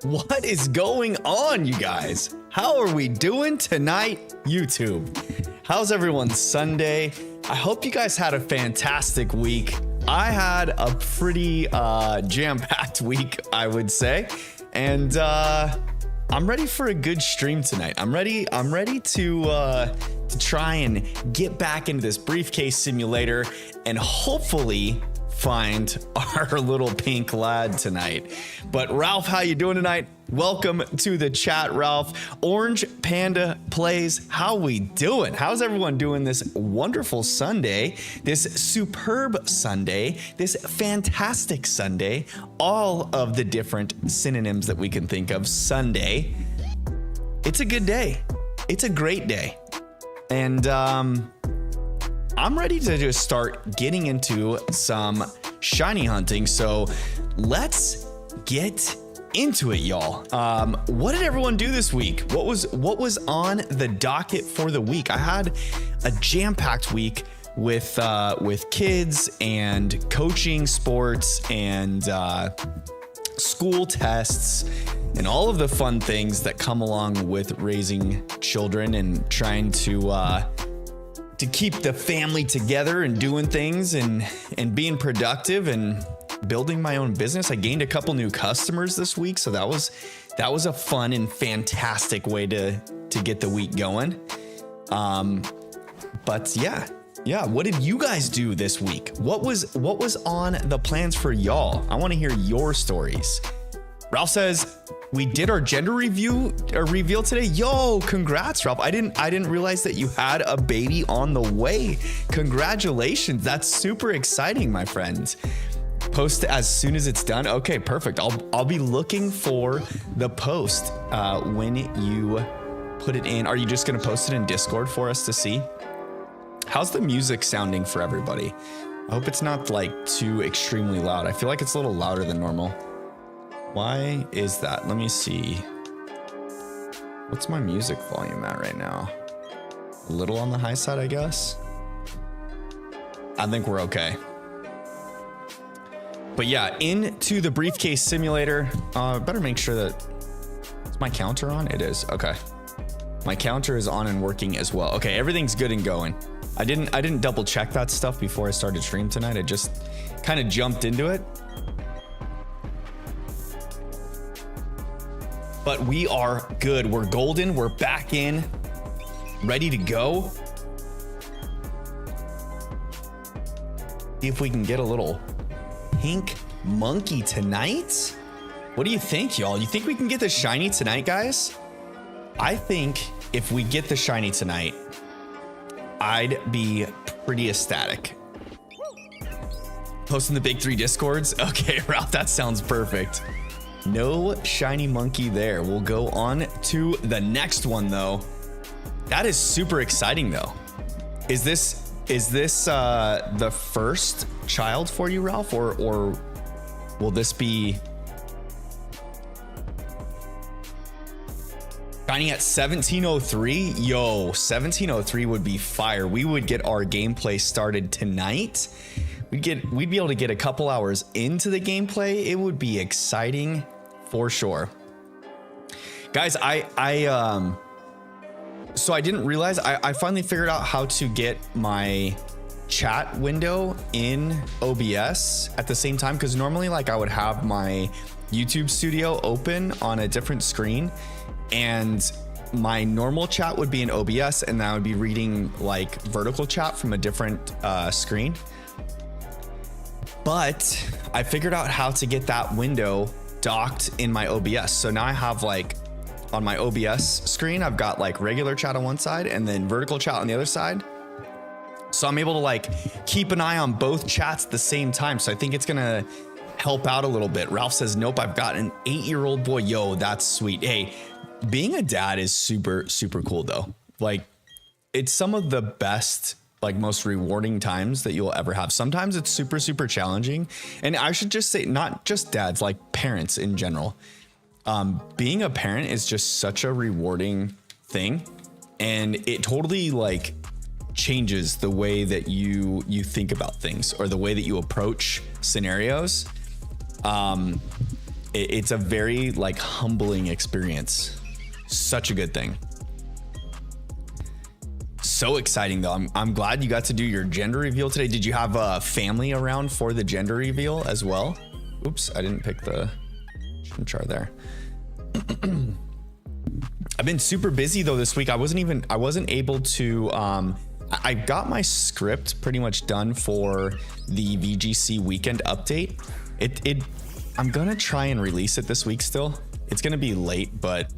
What is going on, you guys? How are we doing tonight, YouTube? How's everyone's Sunday? I hope you guys had a fantastic week. I had a pretty jam-packed week, I would say. And I'm ready for a good stream tonight. I'm ready to try and get back into this briefcase simulator and hopefully find our little pink lad tonight. But Ralph, how you doing tonight? Welcome to the chat, Ralph. Orange Panda Plays, how we doing? How's everyone doing this wonderful Sunday, this superb Sunday, this fantastic Sunday, all of the different synonyms that we can think of? Sunday. It's a good day. It's a great day. And I'm ready to just start getting into some shiny hunting. So let's get into it, y'all. What did everyone do this week? What was on the docket for the week? I had a jam-packed week with kids and coaching sports and school tests and all of the fun things that come along with raising children and trying to keep the family together and doing things and being productive and building my own business. I gained a couple new customers this week, so that was a fun and fantastic way to get the week going. But yeah, what did you guys do this week? What was on the plans for y'all? I want to hear your stories. Ralph says we did our gender reveal today. Yo, congrats, Ralph. I didn't realize that you had a baby on the way. Congratulations. That's super exciting, my friend. Post as soon as it's done. Okay, perfect. I'll be looking for the post when you put it in. Are you just gonna post it in Discord for us to see? How's the music sounding for everybody? I hope it's not like too extremely loud. I feel like it's a little louder than normal. Why is that? Let me see. What's my music volume at right now? A little on the high side, I guess. I think we're okay. But yeah, into the briefcase simulator. Better make sure that is my counter on. It is. Okay. My counter is on and working as well. Okay, everything's good and going. I didn't double check that stuff before I started stream tonight. I just kind of jumped into it. But we are good. We're golden. We're back in, ready to go. See if we can get a little pink monkey tonight. What do you think, y'all? You think we can get the shiny tonight, guys? I think if we get the shiny tonight, I'd be pretty ecstatic. Posting the big 3 discords. Okay, Ralph, that sounds perfect. No shiny monkey there. We'll go on to the next one though. That is super exciting though. Is this the first child for you, Ralph, or will this be shiny at 1703? Yo, 1703 would be fire. We would get our gameplay started tonight. We'd be able to get a couple hours into the gameplay. It would be exciting for sure. Guys, so I didn't realize I finally figured out how to get my chat window in OBS at the same time, because normally like I would have my YouTube studio open on a different screen and my normal chat would be in OBS and I would be reading like vertical chat from a different screen. But I figured out how to get that window docked in my OBS. So now I have like on my OBS screen, I've got like regular chat on one side and then vertical chat on the other side. So I'm able to like keep an eye on both chats at the same time. So I think it's gonna help out a little bit. Ralph says, nope, I've got an 8-year-old boy. Yo, that's sweet. Hey, being a dad is super, super cool though. Like it's some of the best, like most rewarding times that you'll ever have. Sometimes it's super, super challenging. And I should just say, not just dads, like parents in general. Being a parent is just such a rewarding thing. And it totally like changes the way that you think about things or the way that you approach scenarios. It's a very like humbling experience. Such a good thing. So exciting though. I'm glad you got to do your gender reveal today. Did you have a family around for the gender reveal as well? Oops, I didn't pick the char there. I've been super busy though this week. I wasn't able to I got my script pretty much done for the VGC weekend update. I'm gonna try and release it this week still. It's gonna be late, but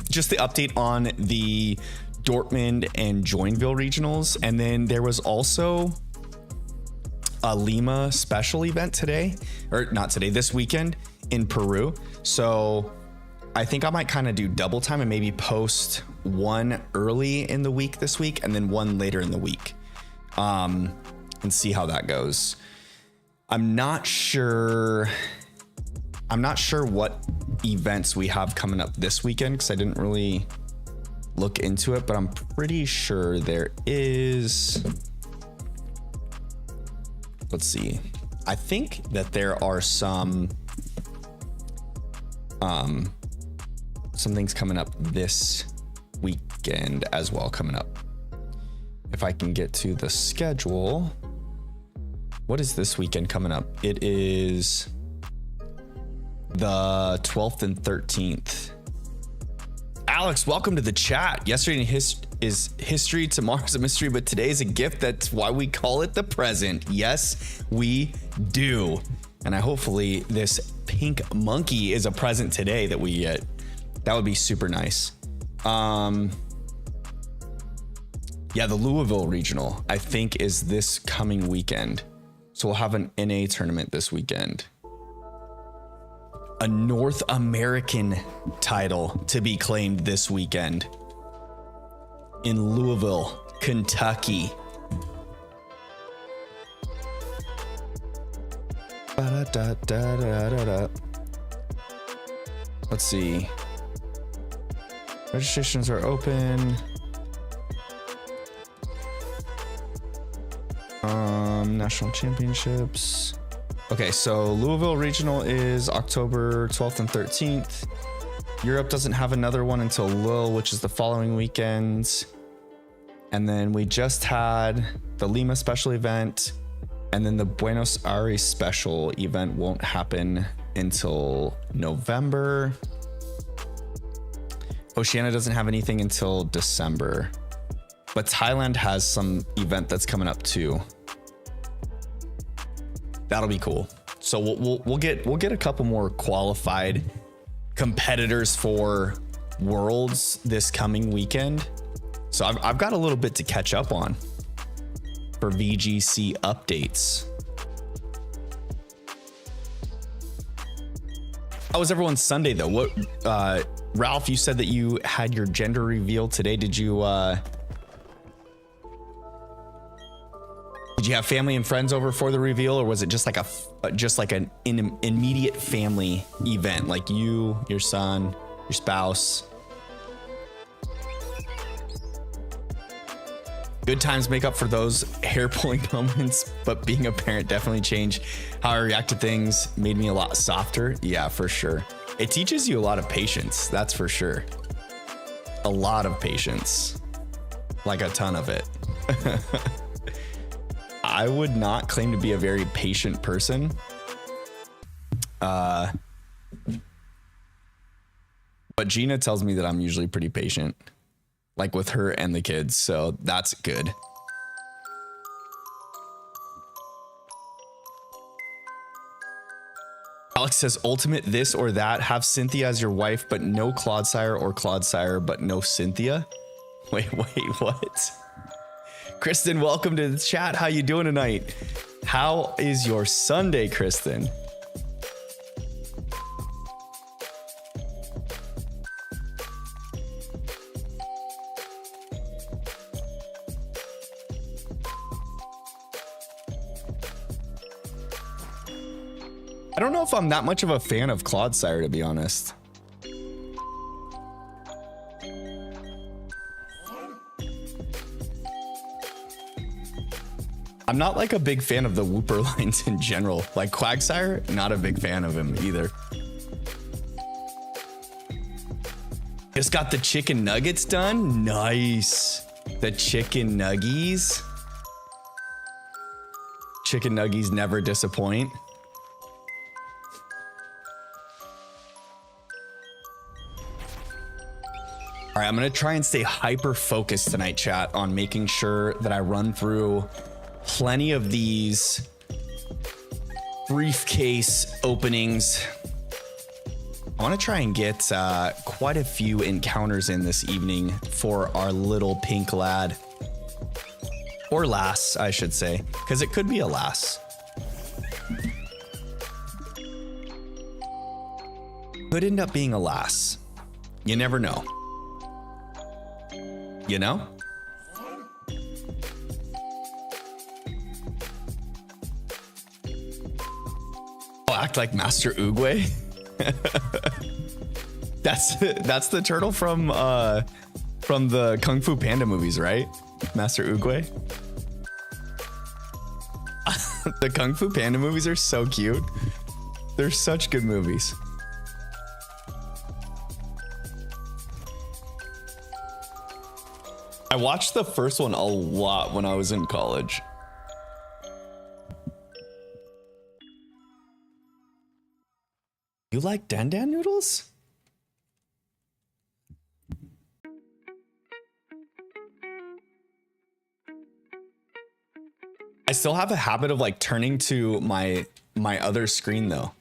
just the update on the Dortmund and Joinville regionals. And then there was also a Lima special event today, or not today, this weekend in Peru. So I think I might kind of do double time and maybe post one early in the week this week and then one later in the week, and see how that goes. I'm not sure what events we have coming up this weekend because I didn't really look into it, but I'm pretty sure there is. Let's see. I think that there are some things coming up this weekend as well coming up. If I can get to the schedule. What is this weekend coming up? It is the 12th and 13th. Alex, welcome to the chat. Yesterday is history, tomorrow's a mystery, but today's a gift. That's why we call it the present. Yes, we do. And hopefully this pink monkey is a present today that we get. That would be super nice. Yeah, the Louisville regional, I think, is this coming weekend. So we'll have an NA tournament this weekend. A North American title to be claimed this weekend in Louisville, Kentucky. Let's see. Registrations are open. National championships. Okay, so Louisville regional is October 12th and 13th. Europe doesn't have another one until Lille, which is the following weekend. And then we just had the Lima special event, and then the Buenos Aires special event won't happen until November. Oceania doesn't have anything until December, but Thailand has some event that's coming up too. That'll be cool. So we'll get a couple more qualified competitors for Worlds this coming weekend. So I've got a little bit to catch up on for VGC updates. How was everyone's Sunday though? What Ralph, you said that you had your gender reveal today. Did you have family and friends over for the reveal, or was it just like an immediate family event, like you, your son, your spouse? Good times make up for those hair pulling moments, but being a parent definitely changed how I react to things, made me a lot softer. Yeah, for sure. It teaches you a lot of patience, that's for sure. A lot of patience, like a ton of it. I would not claim to be a very patient person. But Gina tells me that I'm usually pretty patient, like with her and the kids, so that's good. Alex says, ultimate this or that, have Cynthia as your wife, but no Clodsire, or Clodsire, but no Cynthia. Wait, what? Kristen, welcome to the chat. How you doing tonight? How is your Sunday, Kristen? I don't know if I'm that much of a fan of Clodsire, to be honest. I'm not like a big fan of the Wooper lines in general. Like Quagsire, not a big fan of him either. Just got the chicken nuggets done. Nice. The chicken nuggies. Chicken nuggies never disappoint. All right, I'm gonna try and stay hyper focused tonight, chat, on making sure that I run through plenty of these briefcase openings. I want to try and get quite a few encounters in this evening for our little pink lad, or lass, I should say, because it could be a lass. Could end up being a lass. You never know. You know? Act like Master Oogway. That's the turtle from from the Kung Fu Panda movies, right? Master Oogway. The Kung Fu Panda movies are so cute. They're such good movies. I watched the first one a lot when I was in college. You like Dan Dan noodles? I still have a habit of like turning to my other screen though.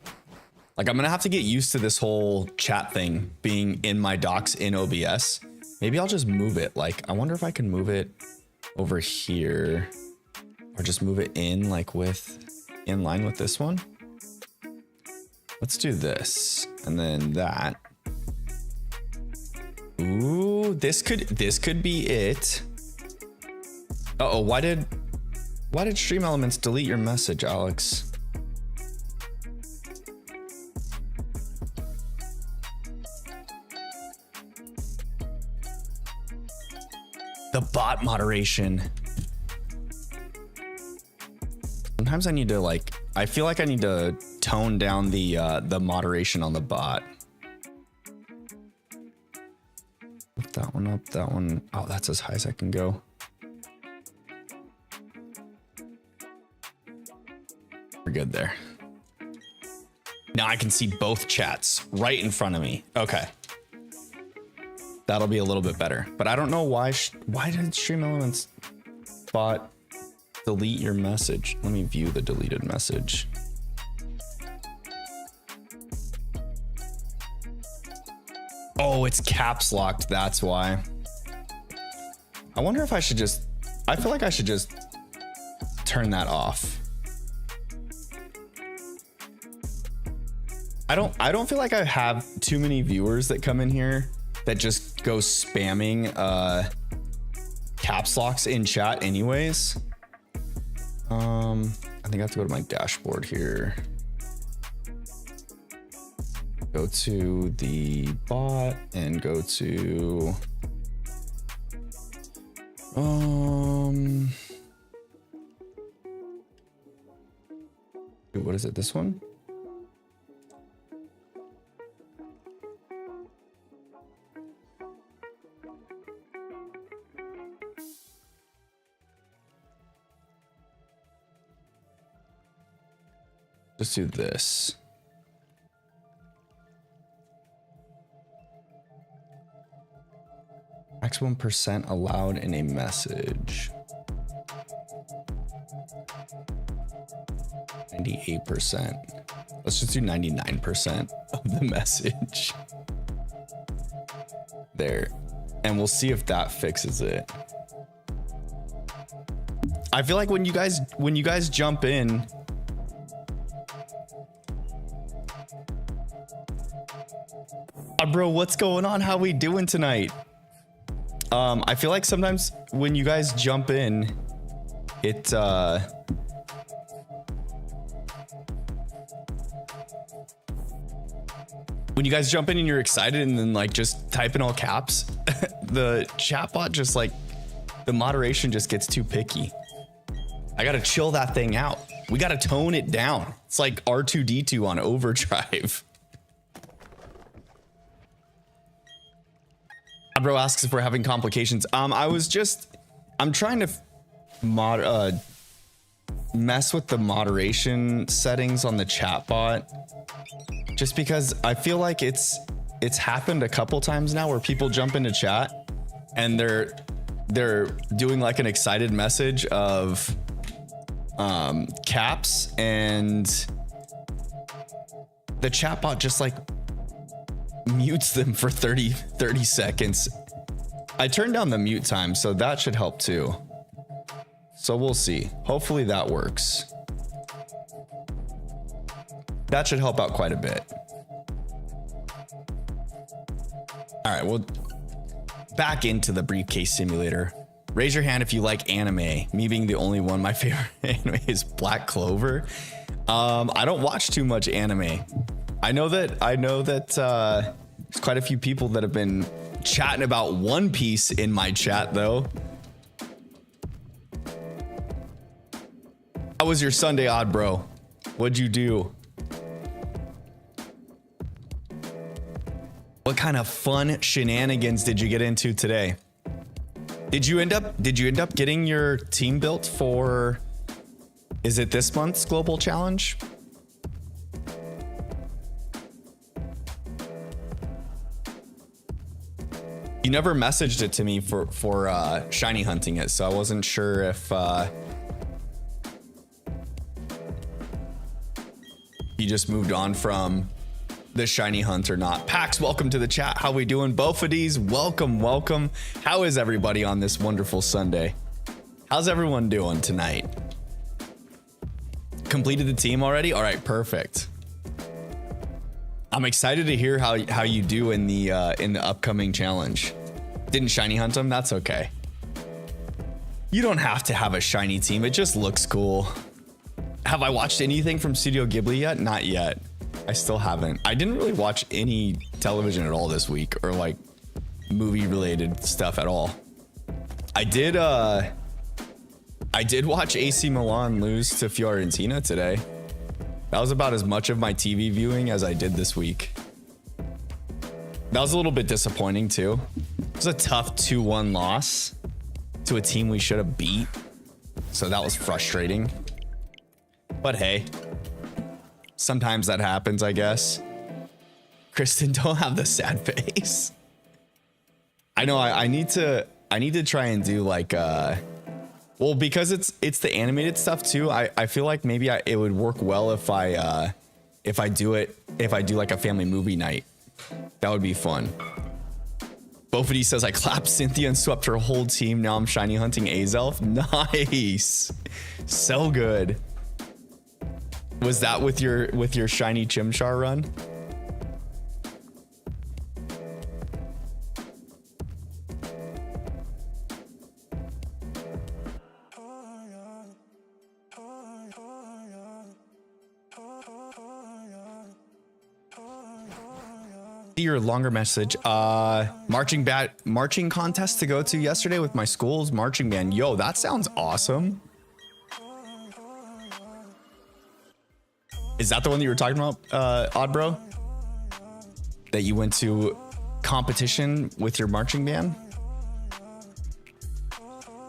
Like I'm gonna have to get used to this whole chat thing being in my docs in OBS. Maybe I'll just move it. Like I wonder if I can move it over here or just move it in like in line with this one. Let's do this and then that. Ooh, this could be it. Uh-oh, why did Stream Elements delete your message, Alex? The bot moderation. Sometimes I need to like, I feel like I need to tone down the moderation on the bot. Lift that one up, that one. Oh, that's as high as I can go. We're good there. Now I can see both chats right in front of me. Okay. That'll be a little bit better, but I don't know why did Stream Elements bot delete your message? Let me view the deleted message. Oh, it's caps locked. That's why. I wonder if I should I feel like I should just turn that off. I don't feel like I have too many viewers that come in here that just go spamming caps locks in chat anyways. I think I have to go to my dashboard here. Go to the bot and go to what is it, this one? Let's do this. Maximum percent allowed in a message. 98%. Let's just do 99% of the message. There. And we'll see if that fixes it. I feel like when you guys jump in, bro, what's going on? How we doing tonight? I feel like sometimes when you guys jump in, it when you guys jump in and you're excited and then like just type in all caps, the chatbot just like the moderation just gets too picky. I gotta chill that thing out. We gotta tone it down. It's like R2D2 on overdrive. Bro asks if we're having complications. I'm trying to mess with the moderation settings on the chatbot, just because I feel like it's happened a couple times now where people jump into chat and they're doing like an excited message of caps, and the chatbot just like mutes them for 30 seconds. I turned down the mute time, so that should help too. So we'll see. Hopefully that works. That should help out quite a bit. All right, well, back into the briefcase simulator. Raise your hand if you like anime. Me being the only one, my favorite anime is Black Clover. I don't watch too much anime. I know that there's quite a few people that have been chatting about One Piece in my chat though. How was your Sunday, Odd Bro? What'd you do? What kind of fun shenanigans did you get into today? Did you end up getting your team built for, is it this month's global challenge? You never messaged it to me for shiny hunting it, so I wasn't sure if you just moved on from the shiny hunt or not. Pax, welcome to the chat. How we doing? Bofadies, welcome. How is everybody on this wonderful Sunday? How's everyone doing tonight? Completed the team already? All right, perfect. I'm excited to hear how you do in the upcoming challenge. Didn't shiny hunt them? That's okay. You don't have to have a shiny team. It just looks cool. Have I watched anything from Studio Ghibli yet? Not yet. I still haven't. I didn't really watch any television at all this week, or like movie related stuff at all. I did watch AC Milan lose to Fiorentina today. That was about as much of my TV viewing as I did this week. That was a little bit disappointing too. It was a tough 2-1 loss to a team we should have beat. So that was frustrating. But hey, sometimes that happens, I guess. Kristen, don't have the sad face. I know I need to try and do like well, because it's the animated stuff too. I feel like maybe it would work well if I do like a family movie night. That would be fun. Bofady says I clapped Cynthia and swept her whole team. Now I'm shiny hunting Azelf. Nice. So good. Was that with your shiny Chimchar run? Your longer message. Marching contest to go to yesterday with my school's marching band. Yo, that sounds awesome. Is that the one that you were talking about, Odd Bro? That you went to competition with your marching band?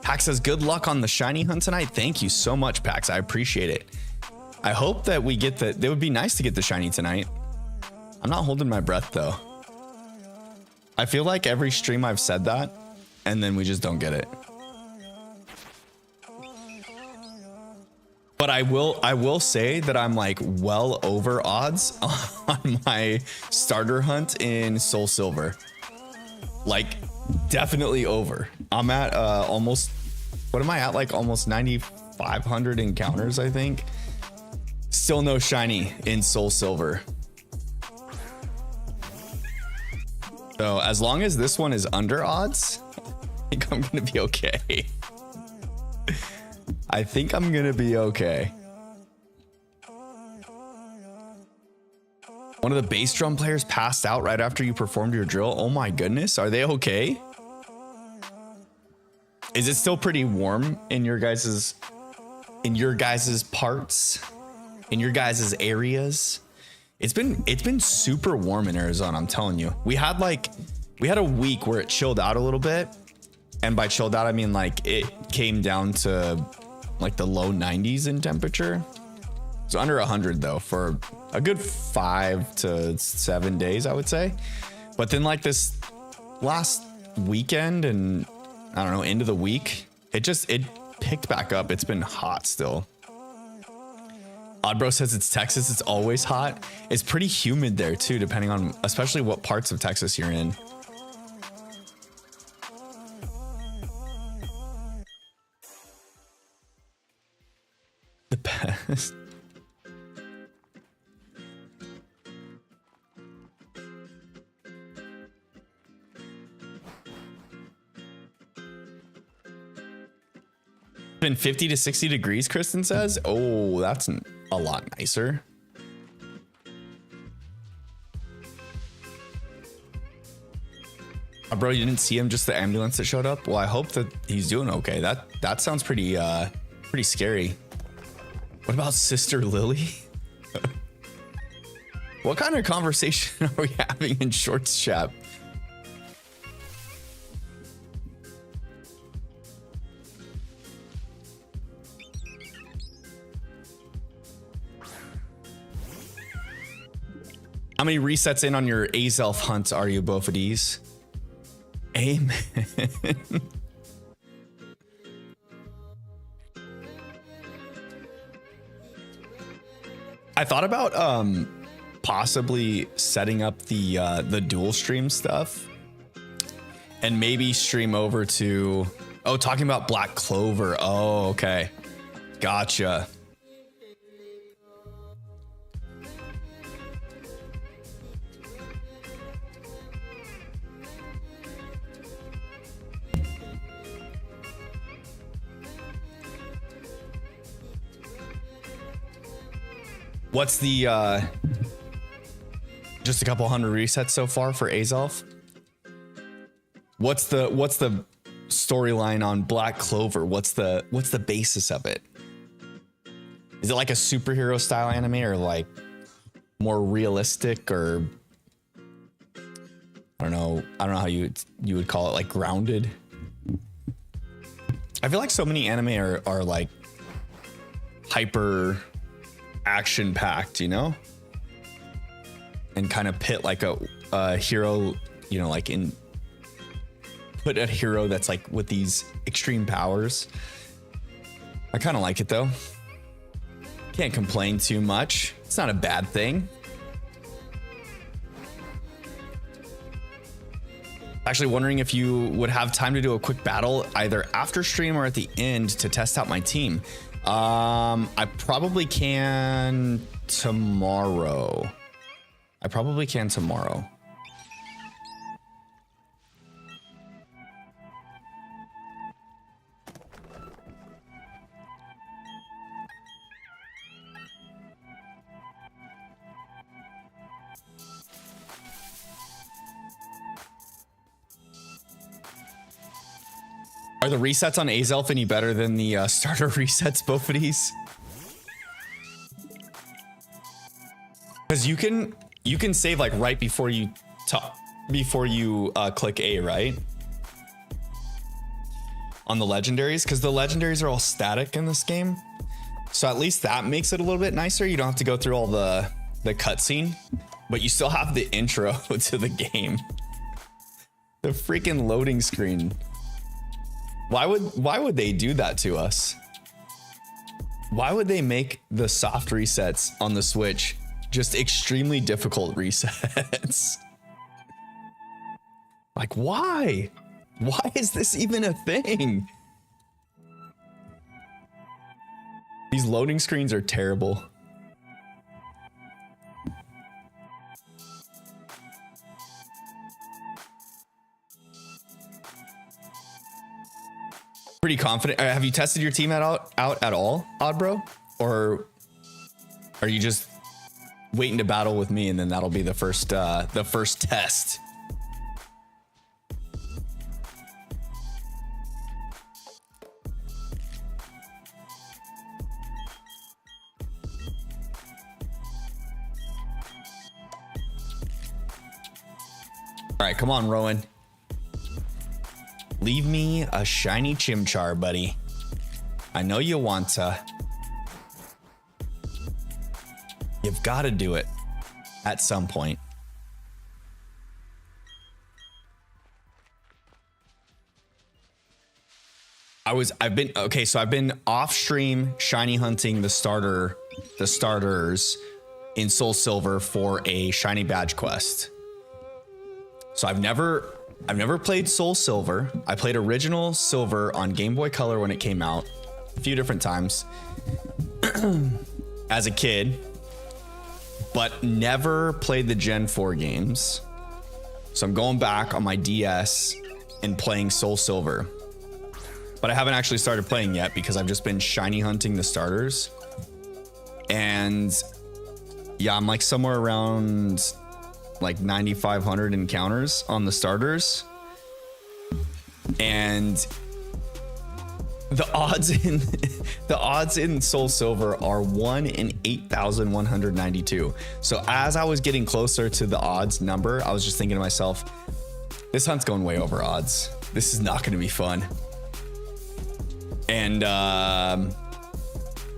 Pax says, good luck on the shiny hunt tonight. Thank you so much, Pax. I appreciate it. I hope that we get it would be nice to get the shiny tonight. I'm not holding my breath though. I feel like every stream I've said that and then we just don't get it. But I will say that I'm like well over odds on my starter hunt in Soul Silver. Like definitely over. I'm at almost, what am I at? Like almost 9,500 encounters, I think. Still no shiny in Soul Silver. So as long as this one is under odds, I think I'm gonna be okay. I think I'm gonna be okay. One of the bass drum players passed out right after you performed your drill. Oh my goodness, are they okay? Is it still pretty warm in your guys's parts, in your guys's areas? It's been super warm in Arizona, I'm telling you. We had a week where it chilled out a little bit. And by chilled out, I mean like it came down to like the low 90s in temperature. It's under 100 though for a good 5 to 7 days, I would say. But then like this last weekend and I don't know, end of the week, it picked back up. It's been hot still. Oddbro says it's Texas. It's always hot. It's pretty humid there too, depending on especially what parts of Texas you're in. The best. Been 50 to 60 degrees, Kristen says. Oh, that's a lot nicer. bro, you didn't see him, just the ambulance that showed up? Well, I hope that he's doing okay. That sounds pretty pretty scary. What about Sister Lily? What kind of conversation are we having in Shorts chat? How many resets in on your Azelf hunt are you, Bofadis? Amen. I thought about possibly setting up the dual stream stuff and maybe stream over to talking about Black Clover. Oh, okay. Gotcha. What's the just a couple hundred resets so far for Azelf? What's the storyline on Black Clover? What's the basis of it? Is it like a superhero style anime or like more realistic, or I don't know how you would call it, like grounded? I feel like so many anime are like hyper action packed, you know, and kind of pit like a hero, you know, like put a hero that's like with these extreme powers. I kind of like it though. Can't complain too much. It's not a bad thing. Actually wondering if you would have time to do a quick battle either after stream or at the end to test out my team. I probably can tomorrow. Are the resets on Azelf any better than the starter resets, both of these? Because you can save like right before you click A, right? On the legendaries, because the legendaries are all static in this game. So at least that makes it a little bit nicer. You don't have to go through all the cutscene, but you still have the intro to the game. The freaking loading screen. Why would they do that to us? Why would they make the soft resets on the Switch just extremely difficult resets? Like, why? Why is this even a thing? These loading screens are terrible. Pretty confident. Have you tested your team out at all, Oddbro? Or are you just waiting to battle with me and then that'll be the first test? All right, come on, Rowan. Leave me a shiny Chimchar, buddy. I know you want to. You've got to do it at some point. I've been off stream shiny hunting the starters in Soul Silver for a shiny badge quest. So I've never played Soul Silver. I played original Silver on Game Boy Color when it came out a few different times as a kid, but never played the Gen 4 games. So I'm going back on my DS and playing Soul Silver, but I haven't actually started playing yet because I've just been shiny hunting the starters. And yeah, I'm like somewhere around like 9,500 encounters on the starters. And the odds in Soul Silver are 1 in 8,192. So as I was getting closer to the odds number, I was just thinking to myself, this hunt's going way over odds. This is not going to be fun. And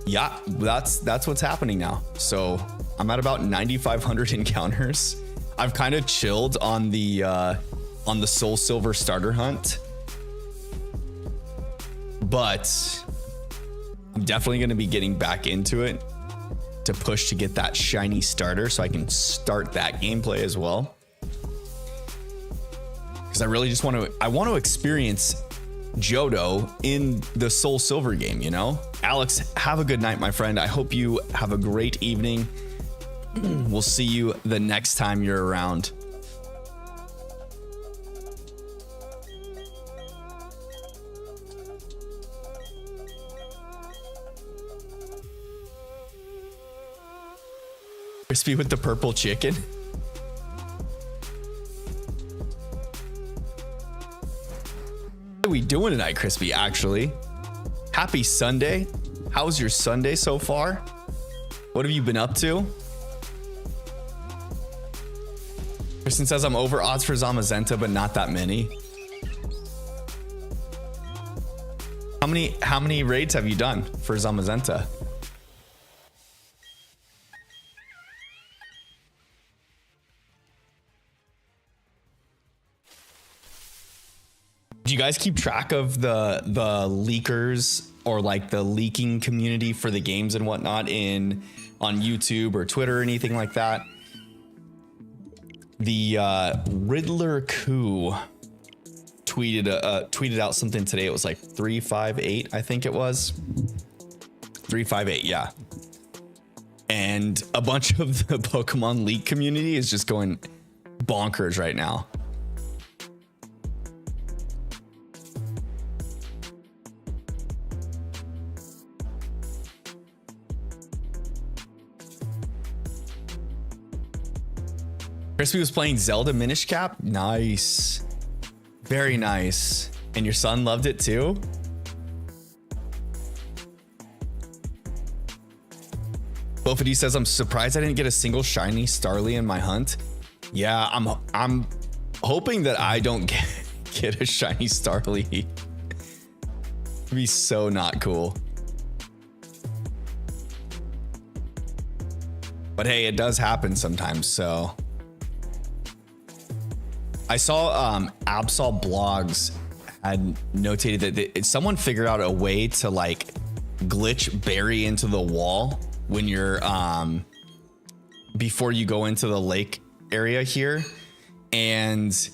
yeah, that's what's happening now. So I'm at about 9,500 encounters. I've kind of chilled on the Soul Silver starter hunt, but I'm definitely going to be getting back into it to push to get that shiny starter so I can start that gameplay as well. Because I really just want to experience Johto in the Soul Silver game, you know? Alex, have a good night, my friend. I hope you have a great evening. We'll see you the next time you're around. Crispy with the purple chicken. What are we doing tonight, Crispy? Actually, happy Sunday. How's your Sunday so far? What have you been up to? Kristen says I'm over odds for Zamazenta, but not that many. How many raids have you done for Zamazenta? Do you guys keep track of the leakers or like the leaking community for the games and whatnot on YouTube or Twitter or anything like that? The Riddler Coup tweeted out something today. It was like 358, I think it was 358. Yeah. And a bunch of the Pokemon leak community is just going bonkers right now. Crispy was playing Zelda Minish Cap. Nice. Very nice. And your son loved it too? Bofady says, I'm surprised I didn't get a single shiny Starly in my hunt. Yeah, I'm hoping that I don't get a shiny Starly. It'd be so not cool. But hey, it does happen sometimes, so. I saw Absol Blogs had notated that someone figured out a way to like glitch Barry into the wall when you're before you go into the lake area here, and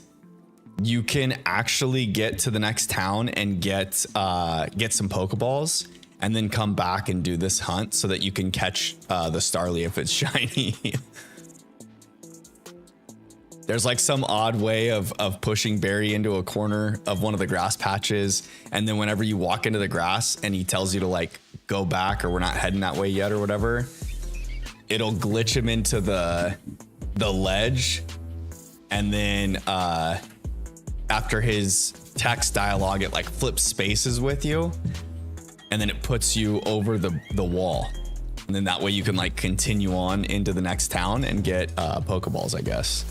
you can actually get to the next town and get some Pokeballs and then come back and do this hunt so that you can catch the Starly if it's shiny. There's like some odd way of pushing Barry into a corner of one of the grass patches. And then whenever you walk into the grass and he tells you to like go back or we're not heading that way yet or whatever, it'll glitch him into the ledge. And then after his text dialogue, it like flips spaces with you. And then it puts you over the wall. And then that way you can like continue on into the next town and get Pokeballs, I guess.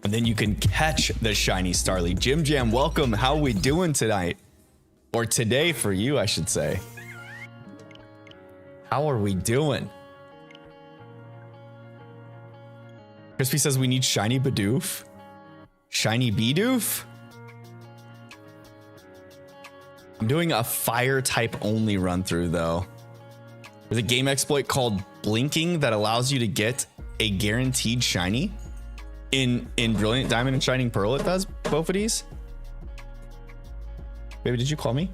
And then you can catch the shiny Starly. Jim Jam, welcome. How are we doing tonight? Or today for you, I should say. How are we doing? Crispy says we need shiny Bidoof. Shiny Bidoof? I'm doing a fire type only run through though. There's a game exploit called Blinking that allows you to get a guaranteed shiny. In Brilliant Diamond and Shining Pearl, it does, Bofadies. Baby, did you call me?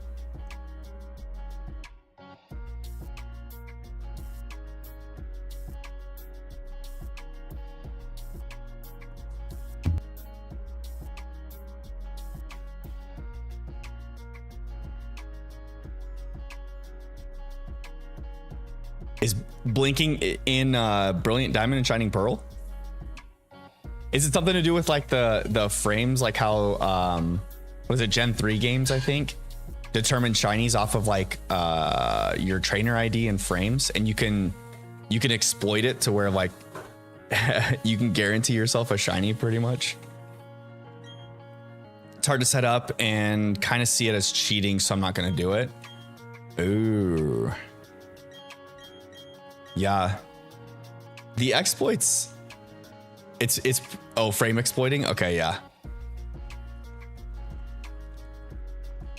Is Blinking in Brilliant Diamond and Shining Pearl? Is it something to do with like the frames, like how was it Gen 3 games, I think, determine shinies off of like your trainer ID and frames, and you can exploit it to where like you can guarantee yourself a shiny pretty much. It's hard to set up and kind of see it as cheating, so I'm not gonna do it. Ooh. Yeah. The exploits, it's oh, frame exploiting. Okay, yeah.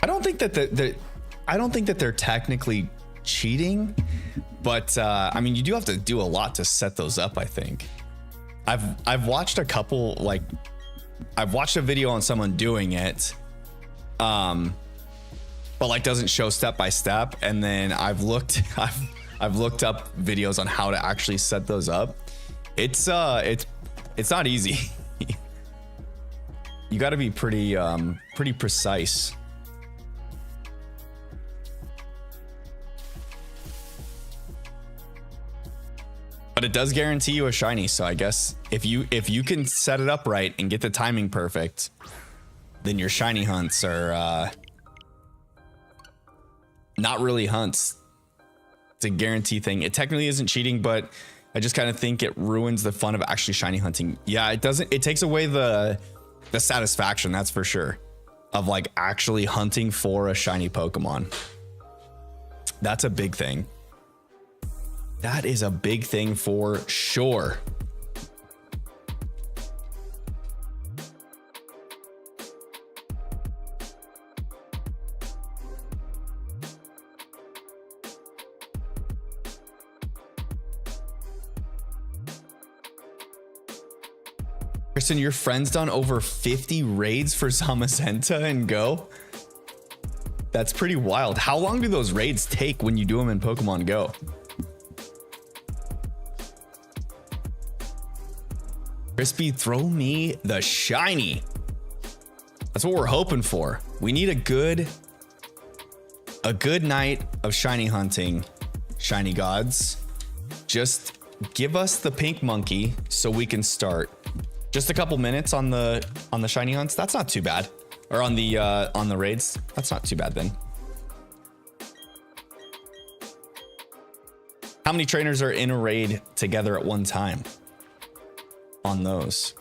I don't think that they're technically cheating, but I mean, you do have to do a lot to set those up, I think. I've watched a couple, like I've watched a video on someone doing it, but like doesn't show step by step, and then I've looked up videos on how to actually set those up. It's not easy. You got to be pretty precise. But it does guarantee you a shiny, so I guess if you can set it up right and get the timing perfect, then your shiny hunts are not really hunts. It's a guarantee thing. It technically isn't cheating, but I just kind of think it ruins the fun of actually shiny hunting. Yeah, it takes away the satisfaction, that's for sure, of like actually hunting for a shiny Pokemon. That's a big thing. That is a big thing for sure. Kristen, your friend's done over 50 raids for Zamazenta and Go? That's pretty wild. How long do those raids take when you do them in Pokemon Go? Crispy, throw me the shiny. That's what we're hoping for. We need a good night of shiny hunting, shiny gods. Just give us the pink monkey so we can start. Just a couple minutes on the shiny hunts. That's not too bad. Or on the raids. That's not too bad then. How many trainers are in a raid together at one time? On those,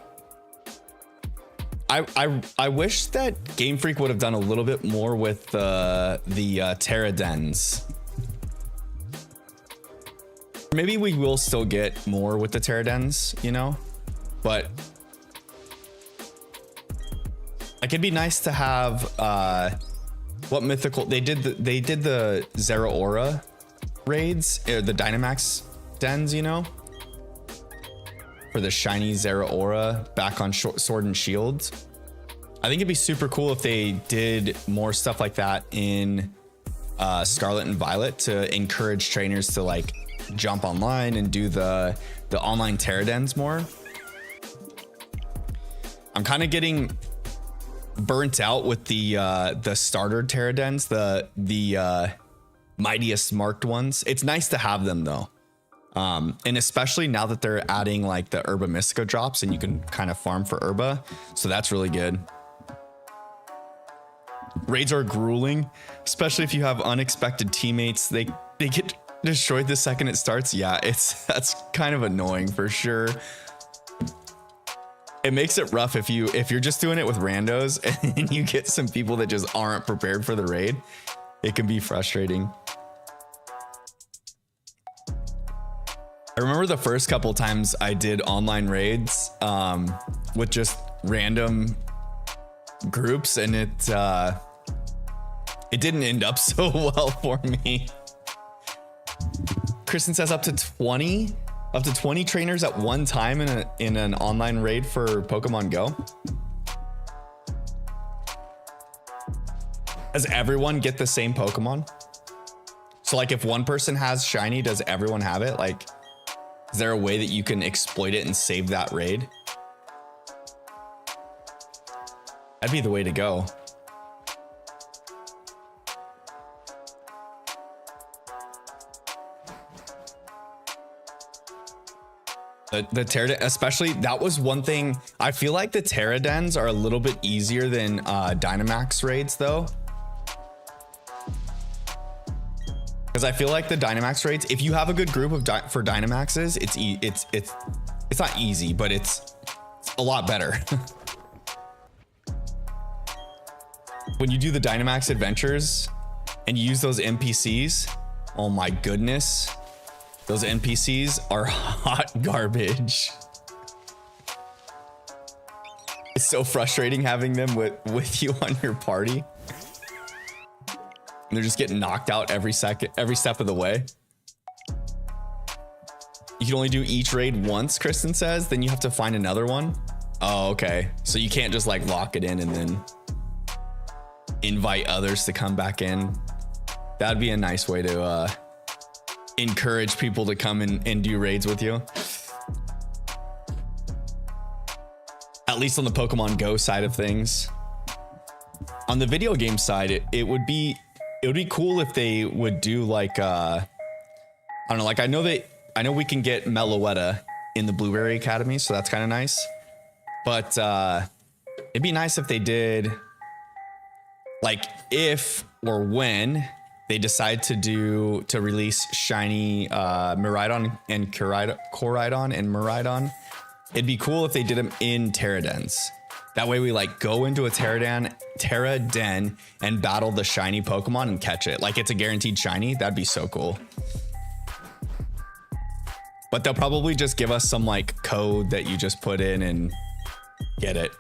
I wish that Game Freak would have done a little bit more with the Terra Dens. Maybe we will still get more with the Terra Dens, you know, but like it'd be nice to have what mythical they did the Zeraora raids, or the Dynamax Dens, you know, for the shiny Zeraora back on Sword and Shield. I think it'd be super cool if they did more stuff like that in Scarlet and Violet to encourage trainers to like jump online and do the online Terra Dens more. I'm kind of getting burnt out with the starter Terra Dens, the mightiest marked ones. It's nice to have them though. And especially now that they're adding like the Herba Mystica drops and you can kind of farm for Herba. So that's really good. Raids are grueling, especially if you have unexpected teammates. They get destroyed the second it starts. Yeah, that's kind of annoying for sure. It makes it rough if you're just doing it with randos and you get some people that just aren't prepared for the raid. It can be frustrating. I remember the first couple times I did online raids with just random groups, and it didn't end up so well for me. Kristen says up to 20 trainers at one time in an online raid for Pokemon Go. Does everyone get the same Pokemon? So like if one person has shiny, does everyone have it? Like, is there a way that you can exploit it and save that raid? That'd be the way to go. The Terra, especially, that was one thing. I feel like the Terradens are a little bit easier than Dynamax raids though. Because I feel like the Dynamax raids, if you have a good group of for Dynamaxes, it's not easy, but it's a lot better. When you do the Dynamax adventures and you use those NPCs, oh my goodness, those NPCs are hot garbage. It's so frustrating having them with you on your party. And they're just getting knocked out every step of the way. You can only do each raid once, Kristen says, then you have to find another one. Oh, okay. So you can't just like lock it in and then invite others to come back in. That'd be a nice way to encourage people to come and do raids with you. At least on the Pokemon Go side of things. On the video game side, it would be cool if they would do like I don't know, like I know we can get Meloetta in the Blueberry Academy, so that's kind of nice. But it'd be nice if they did, like, if or when they decide to release shiny Miraidon and Koraidon and Miraidon, it'd be cool if they did them in Terradens. That way we like go into a Terraden and battle the shiny Pokemon and catch it. Like it's a guaranteed shiny. That'd be so cool. But they'll probably just give us some like code that you just put in and get it.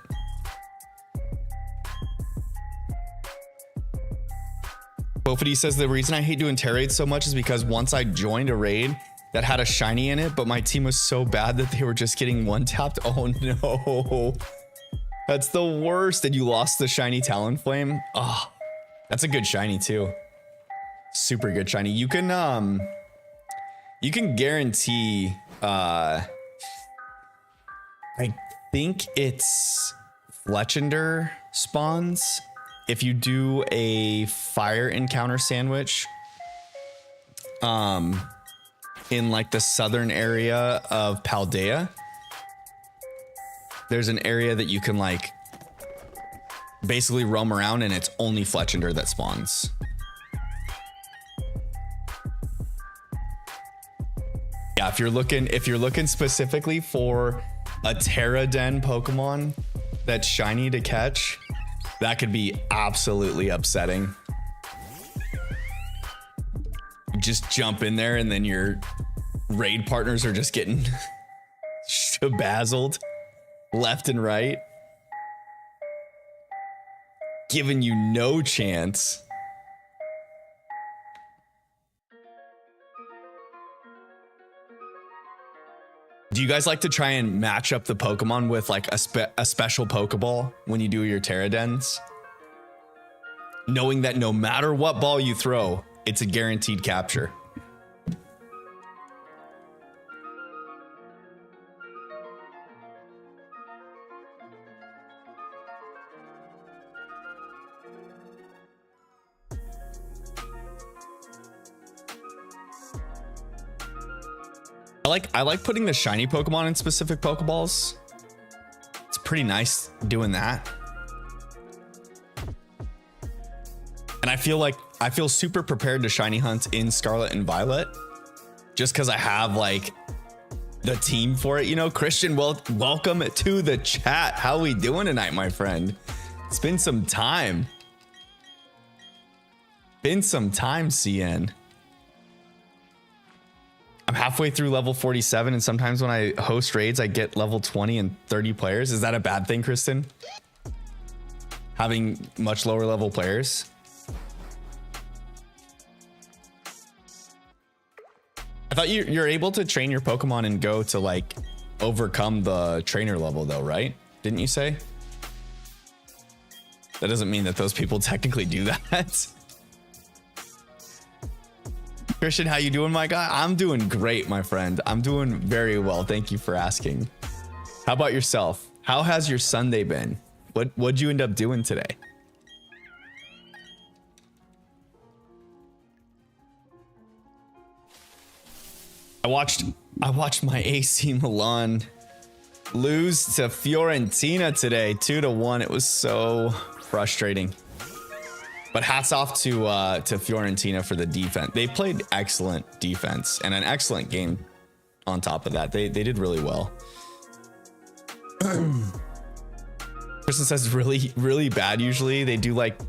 Bofity says the reason I hate doing Terra raids so much is because once I joined a raid that had a shiny in it, but my team was so bad that they were just getting one tapped. Oh no. That's the worst. And you lost the shiny Talonflame. Oh, that's a good shiny too. Super good shiny. You can guarantee, I think it's Fletchender spawns if you do a fire encounter sandwich in like the southern area of Paldea. There's an area that you can like basically roam around and it's only Fletchender that spawns. Yeah, if you're looking specifically for a Terraden Pokemon that's shiny to catch, that could be absolutely upsetting. Just jump in there and then your raid partners are just getting shabazzled left and right, giving you no chance. Do you guys like to try and match up the Pokemon with like a special Pokeball when you do your Terradens? Knowing that no matter what ball you throw, it's a guaranteed capture. I like putting the shiny Pokemon in specific Pokeballs. It's pretty nice doing that. And I feel super prepared to shiny hunt in Scarlet and Violet just because I have like the team for it. You know, Christian, welcome to the chat. How we doing tonight, my friend? It's been some time. CN. I'm halfway through level 47, and sometimes when I host raids, I get level 20 and 30 players. Is that a bad thing, Kristen? Having much lower level players? I thought you're able to train your Pokemon and go to like overcome the trainer level though, right? Didn't you say? That doesn't mean that those people technically do that. Christian, how you doing, my guy? I'm doing great, my friend. I'm doing very well. Thank you for asking. How about yourself? How has your Sunday been? What'd you end up doing today? I I watched my AC Milan lose to Fiorentina today, 2-1. It was so frustrating. But hats off to Fiorentina for the defense. They played excellent defense and an excellent game on top of that. They did really well. Person says really, really bad usually. They do like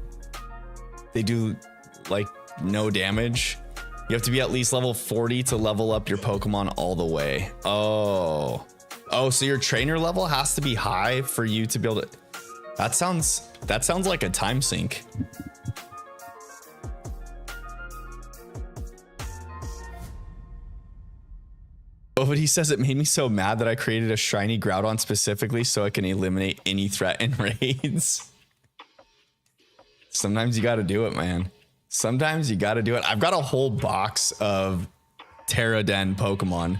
no damage. You have to be at least level 40 to level up your Pokemon all the way. Oh, so your trainer level has to be high for you to be able to. That sounds like a time sink. Oh, but he says it made me so mad that I created a shiny Groudon specifically so it can eliminate any threat in raids. Sometimes you got to do it, man. Sometimes you got to do it. I've got a whole box of Terraden Pokemon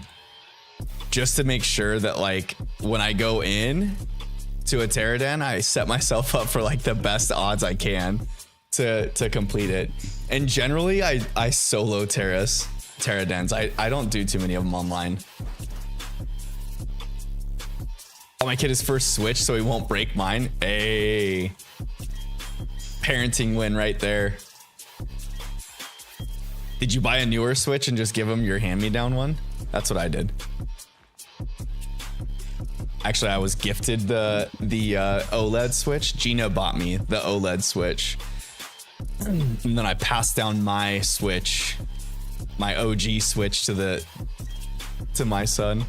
just to make sure that like when I go in to a Terraden, I set myself up for like the best odds I can to complete it. And generally I solo Terradens. I don't do too many of them online. Oh, my kid is first Switch, so he won't break mine. Hey, parenting win right there. Did you buy a newer Switch and just give him your hand-me-down one? That's what I did. Actually, I was gifted the OLED Switch. Gina bought me the OLED Switch, and then I passed down my Switch, my OG Switch, to my son.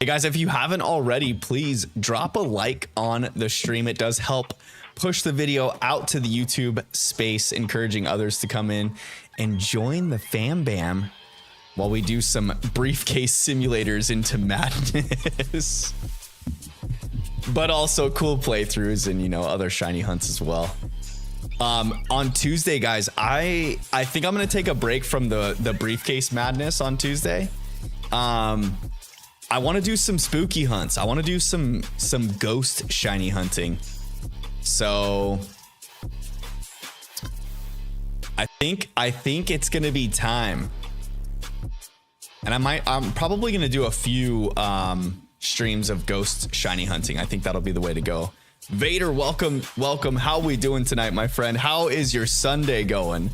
Hey guys, if you haven't already, please drop a like on the stream. It does help push the video out to the YouTube space, encouraging others to come in and join the fam bam while we do some briefcase simulators into madness. But also cool playthroughs and, you know, other shiny hunts as well. On Tuesday, guys, I think I'm gonna take a break from the briefcase madness on Tuesday. I want to do some spooky hunts. I want to do some ghost shiny hunting. So I think it's gonna be time, and I'm probably gonna do a few streams of ghost shiny hunting. I think that'll be the way to go. Vader, welcome. How we doing tonight, my friend? How is your Sunday going?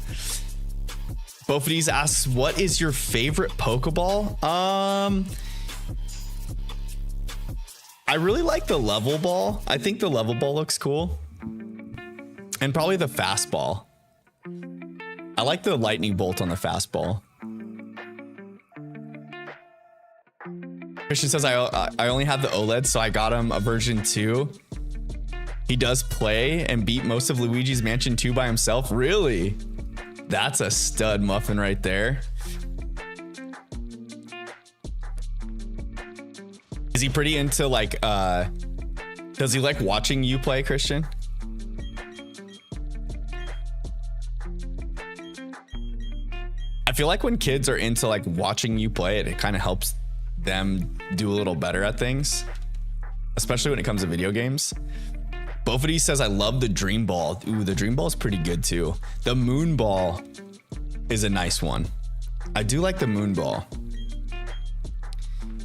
Bofidis asks, what is your favorite Pokeball? I really like the level ball. I think the level ball looks cool. And probably the fastball. I like the lightning bolt on the fastball. Christian says I only have the OLED, so I got him a version 2. He does play and beat most of Luigi's Mansion 2 by himself. Really? That's a stud muffin right there. Is he pretty into like does he like watching you play, Christian? I feel like when kids are into like watching you play, it kind of helps them do a little better at things, especially when it comes to video games. Bofity says I love the Dream Ball. Ooh, the Dream Ball is pretty good too. The Moon Ball is a nice one. I do like the Moon Ball.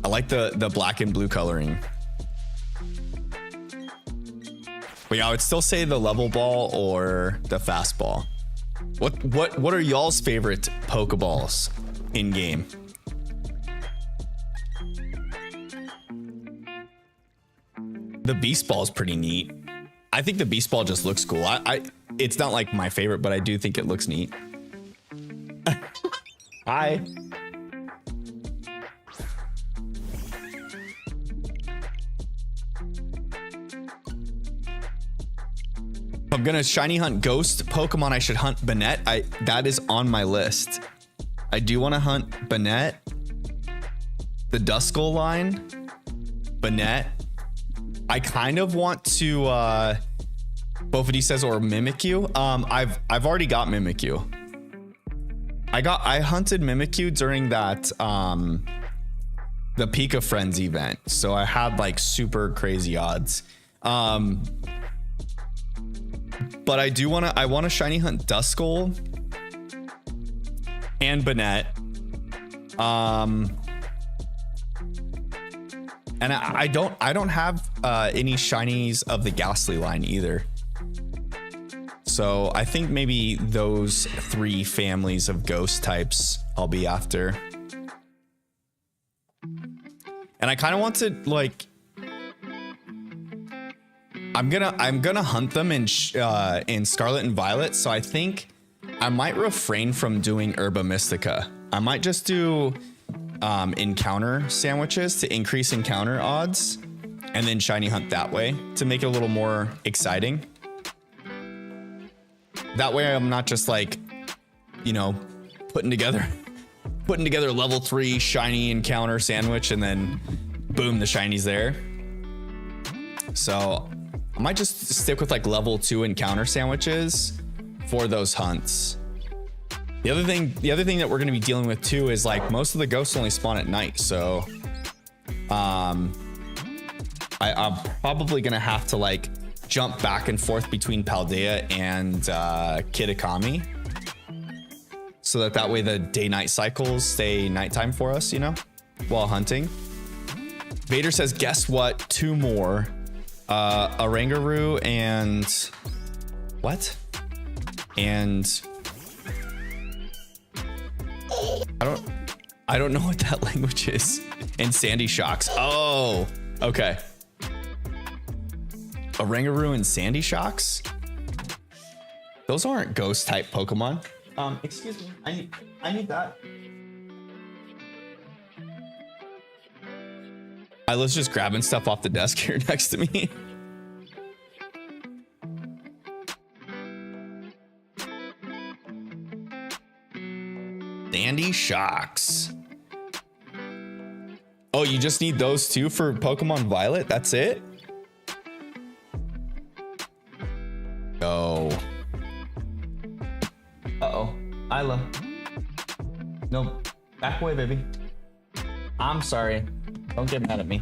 I like the black and blue coloring. But yeah, I would still say the level ball or the fastball. What are y'all's favorite Pokeballs in game? The Beast Ball is pretty neat. I think the Beast Ball just looks cool. It's not like my favorite, but I do think it looks neat. Hi. I'm gonna shiny hunt ghost Pokemon. I should hunt Banette. That is on my list. I do want to hunt Banette, the Duskull line, Banette. I kind of want to Bofity says or Mimikyu. I've already got Mimikyu. I hunted Mimikyu during that the Pika Friends event, so I had like super crazy odds. But I want to shiny hunt Duskull and Banette. And I don't have any shinies of the Ghastly line either. So I think maybe those 3 families of ghost types I'll be after. And I kind of want to like, I'm gonna hunt them in Scarlet and Violet. So I think I might refrain from doing Herba Mystica. I might just do encounter sandwiches to increase encounter odds, and then shiny hunt that way to make it a little more exciting. That way I'm not just like, you know, putting together level 3 shiny encounter sandwich and then boom, the shiny's there. So I might just stick with like level 2 encounter sandwiches for those hunts. The other thing that we're going to be dealing with too is like most of the ghosts only spawn at night. So I'm probably going to have to like jump back and forth between Paldea and Kitakami, so that way the day-night cycles stay nighttime for us, you know, while hunting. Vader says, guess what? 2 more. Oranguru and what? And I don't know what that language is. And Sandy Shocks. Oh, okay. Oranguru and Sandy Shocks? Those aren't ghost type Pokemon. Excuse me. I need that. Isla's just grabbing stuff off the desk here next to me. Sandy Shocks. Oh, you just need those 2 for Pokemon Violet? That's it? Oh. Uh-oh. Isla. No. Back away, baby. I'm sorry. Don't get mad at me.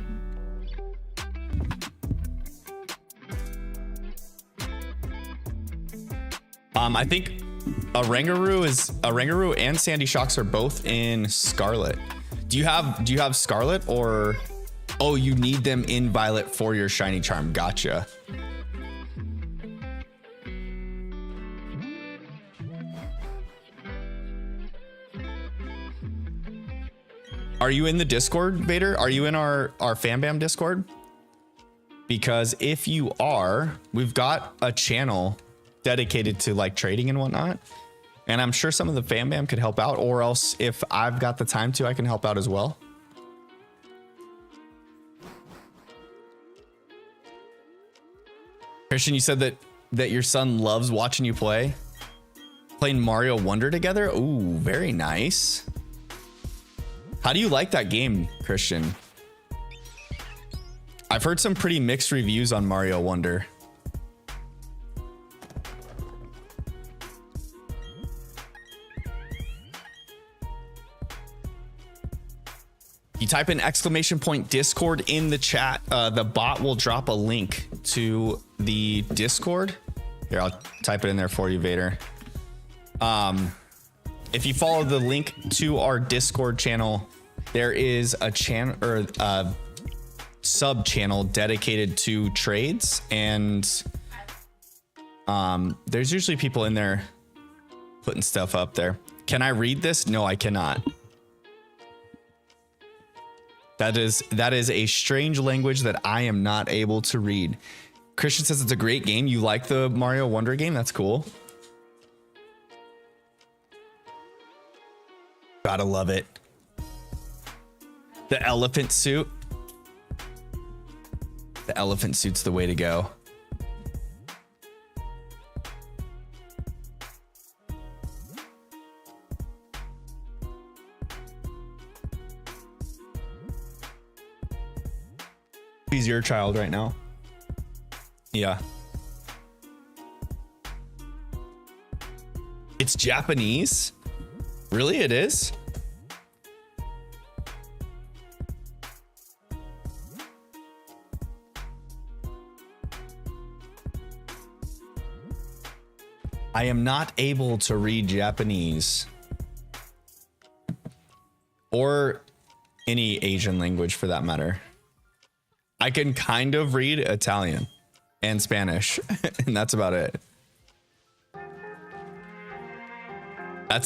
I think Oranguru and Sandy Shocks are both in Scarlet. Do you have Scarlet, or oh, you need them in Violet for your shiny charm? Gotcha. Are you in the Discord, Vader? Are you in our FanBam Discord? Because if you are, we've got a channel dedicated to like trading and whatnot. And I'm sure some of the FanBam could help out, or else if I've got the time to, I can help out as well. Christian, you said that your son loves watching you play. Playing Mario Wonder together? Ooh, very nice. How do you like that game, Christian? I've heard some pretty mixed reviews on Mario Wonder. You type in !Discord in the chat, the bot will drop a link to the Discord. Here, I'll type it in there for you, Vader. If you follow the link to our Discord channel, there is a channel or a sub channel dedicated to trades, and there's usually people in there putting stuff up there. Can I read this? No, I cannot. That is a strange language that I am not able to read. Christian says it's a great game. You like the Mario Wonder game? That's cool. Gotta love it. The elephant suit. The elephant suit's the way to go. He's your child right now. Yeah. It's Japanese? Really, it is? I am not able to read Japanese or any Asian language for that matter. I can kind of read Italian and Spanish, and that's about it.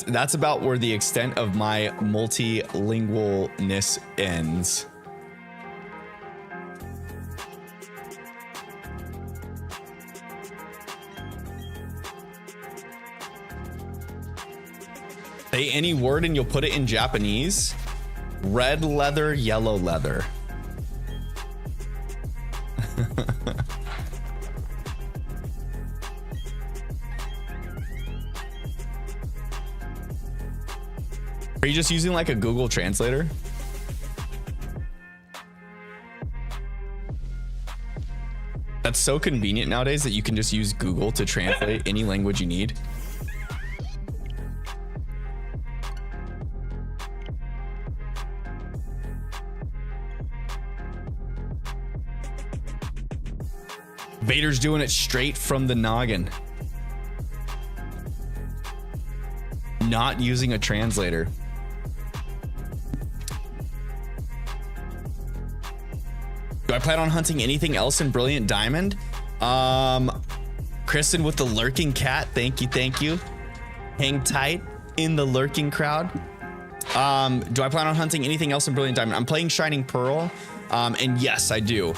That's about where the extent of my multilingualness ends. Say any word and you'll put it in Japanese. Red leather, yellow leather. Are you just using like a Google translator? That's so convenient nowadays that you can just use Google to translate any language you need. Vader's doing it straight from the noggin. Not using a translator. Do I plan on hunting anything else in Brilliant Diamond? Kristen with the lurking cat. Thank you, thank you. Hang tight in the lurking crowd. Do I plan on hunting anything else in Brilliant Diamond? I'm playing Shining Pearl. And yes, I do.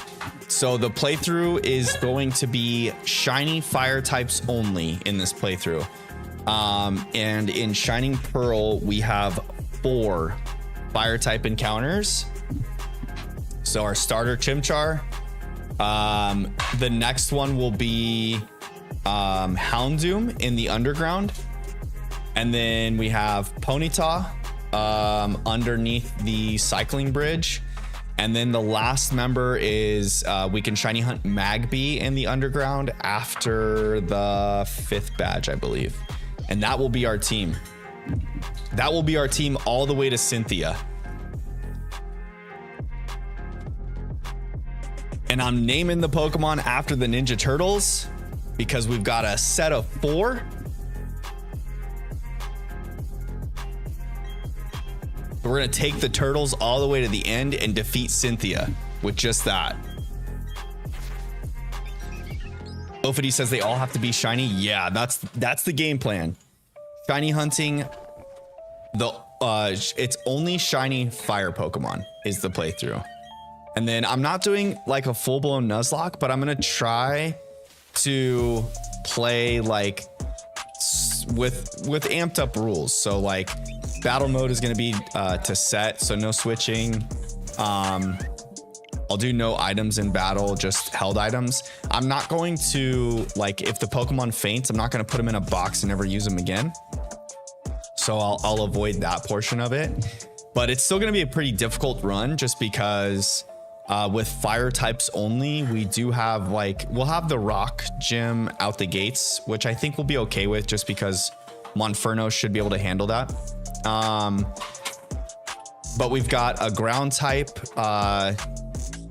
So the playthrough is going to be shiny fire types only in this playthrough. And in Shining Pearl, we have 4 fire type encounters. So our starter Chimchar. The next one will be Houndoom in the underground. And then we have Ponyta underneath the cycling bridge. And then the last member is we can shiny hunt Magby in the underground after the 5th badge, I believe. And that will be our team. That will be our team all the way to Cynthia. And I'm naming the Pokemon after the Ninja Turtles because we've got a set of 4. We're going to take the turtles all the way to the end and defeat Cynthia with just that. Ofity says they all have to be shiny. Yeah, that's the game plan. Shiny hunting. It's only shiny fire Pokemon is the playthrough. And then I'm not doing like a full-blown Nuzlocke, but I'm going to try to play like with amped up rules. So like battle mode is going to be to set, so no switching. I'll do no items in battle, just held items. I'm not going to, like, if the Pokemon faints, I'm not going to put them in a box and never use them again. So I'll avoid that portion of it. But it's still going to be a pretty difficult run just because with fire types only, we do have like, we'll have the rock gym out the gates, which I think we'll be okay with just because Monferno should be able to handle that. But we've got a ground type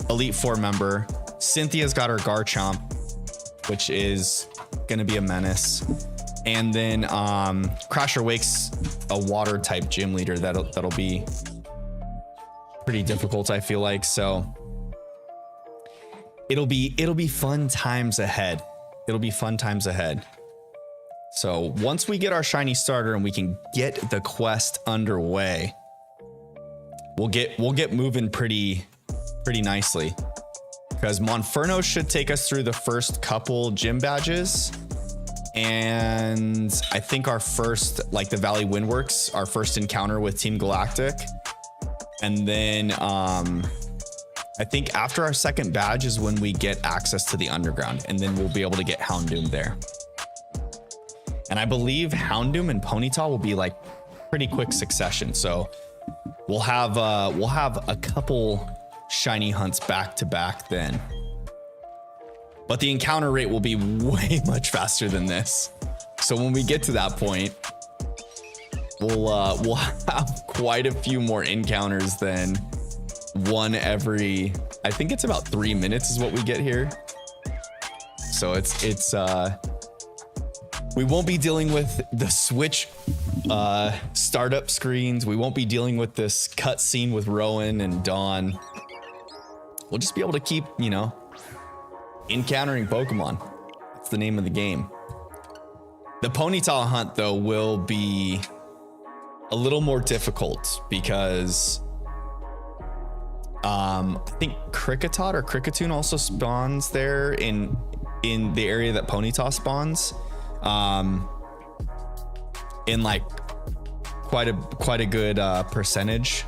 Elite 4 member. Cynthia's got her Garchomp, which is gonna be a menace. And then Crasher Wake's a water type gym leader that'll be pretty difficult, I feel like. So it'll be fun times ahead. It'll be fun times ahead. So once we get our shiny starter and we can get the quest underway, we'll get moving pretty nicely, because Monferno should take us through the first couple gym badges, and I think our first, like the Valley Windworks, our first encounter with Team Galactic, and then I think after our second badge is when we get access to the underground, and then we'll be able to get Houndoom there. And I believe Houndoom and Ponyta will be like pretty quick succession, so we'll have a couple shiny hunts back to back then. But the encounter rate will be way much faster than this. So when we get to that point, we'll have quite a few more encounters than one every, I think it's about 3 minutes is what we get here. So it's We won't be dealing with the Switch startup screens. We won't be dealing with this cutscene with Rowan and Dawn. We'll just be able to keep, you know, encountering Pokemon. That's the name of the game. The Ponyta hunt, though, will be a little more difficult because I think Kricketot or Kricketune also spawns there in the area that Ponyta spawns. In like quite a good percentage.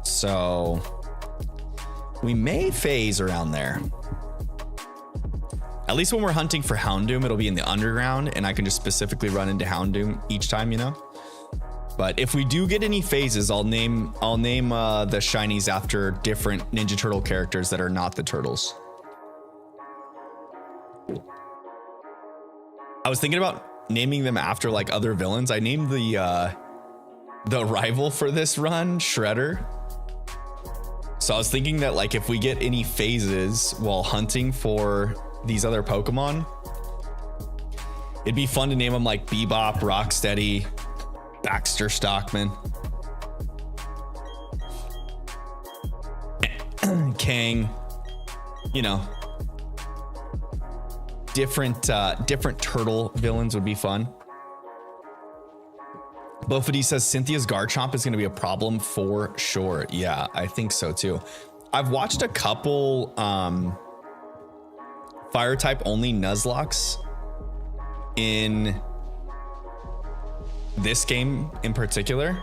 So we may phase around there. At least when we're hunting for Houndoom, it'll be in the underground and I can just specifically run into Houndoom each time, you know. But if we do get any phases, I'll name the shinies after different Ninja Turtle characters that are not the turtles. I was thinking about naming them after like other villains. I named the rival for this run Shredder. So I was thinking that like if we get any phases while hunting for these other Pokemon, it'd be fun to name them like Bebop, Rocksteady, Baxter Stockman, Kang, you know. Different turtle villains would be fun. Bofody says Cynthia's Garchomp is going to be a problem for sure. Yeah, I think so too. I've watched a couple fire type only Nuzlockes in this game in particular.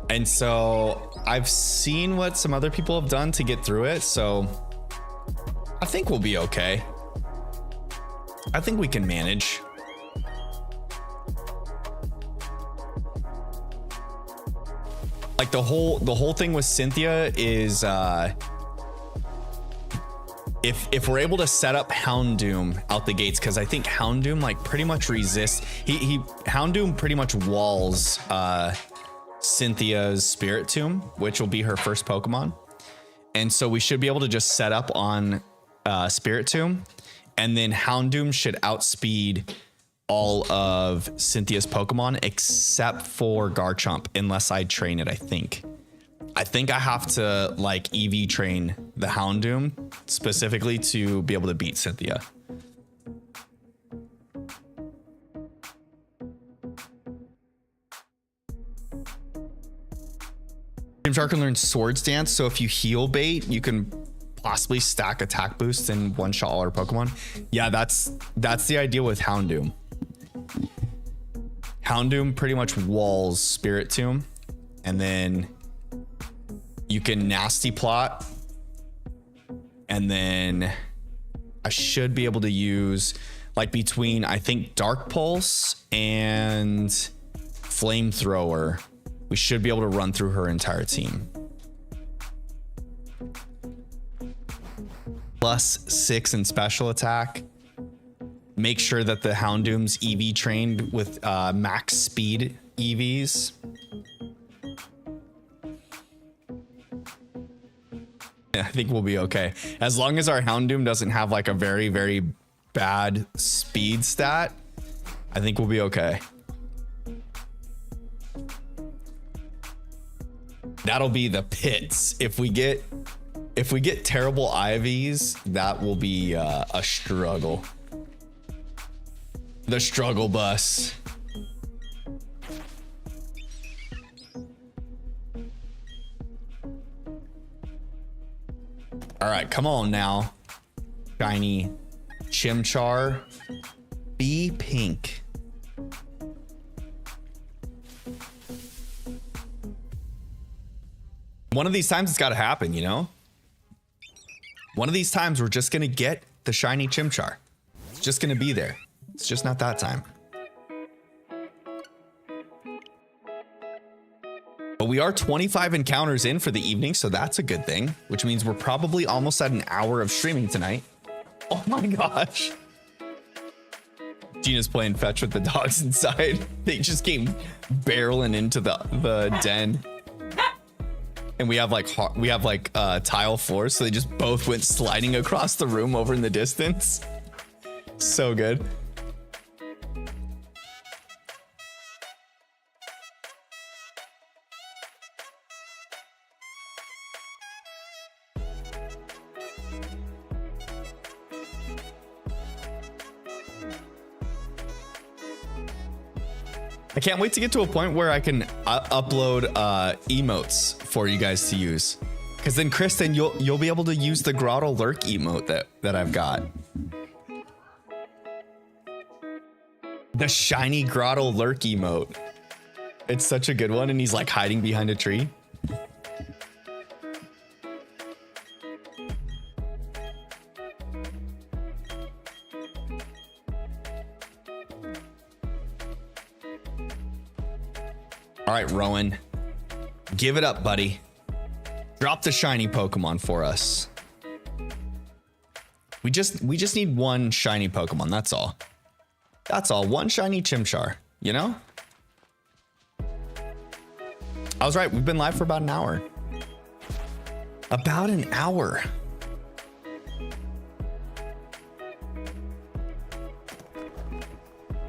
And so I've seen what some other people have done to get through it. So I think we'll be okay. I think we can manage. Like the whole thing with Cynthia is if we're able to set up Houndoom out the gates, because I think Houndoom like pretty much resists. Houndoom pretty much walls Cynthia's Spiritomb, which will be her first Pokemon, and so we should be able to just set up on Spiritomb. And then Houndoom should outspeed all of Cynthia's Pokemon except for Garchomp, unless I train it, I think. I think I have to like EV train the Houndoom specifically to be able to beat Cynthia. Gymshark can learn Swords Dance, so if you heal bait, you can possibly stack attack boosts and one-shot all our Pokemon. Yeah, that's the idea with Houndoom. Houndoom pretty much walls Spiritomb, and then you can Nasty Plot, and then I should be able to use like between I think Dark Pulse and Flamethrower, we should be able to run through her entire team. +6 in special attack. Make sure that the Houndoom's EV trained with max speed EVs. I think we'll be okay. As long as our Houndoom doesn't have like a very, very bad speed stat, I think we'll be okay. That'll be the pits. If we get terrible IVs, that will be a struggle. The struggle bus. All right, come on now. Shiny Chimchar. Be pink. One of these times it's got to happen, you know? One of these times we're just going to get the shiny Chimchar. It's just going to be there. It's just not that time. But we are 25 encounters in for the evening, so that's a good thing, which means we're probably almost at an hour of streaming tonight. Oh my gosh. Gina's playing fetch with the dogs inside. They just came barreling into the den. And we have like tile floors, so they just both went sliding across the room over in the distance. So good. I can't wait to get to a point where I can upload emotes for you guys to use. Because then, Kristen, you'll be able to use the Grotto Lurk emote that I've got. The shiny Grotto Lurk emote. It's such a good one, and he's like hiding behind a tree. All right, Rowan, give it up, buddy. Drop the shiny Pokemon for us. We just need one shiny Pokemon. That's all. That's all. One shiny Chimchar, you know? I was right. We've been live for about an hour. About an hour.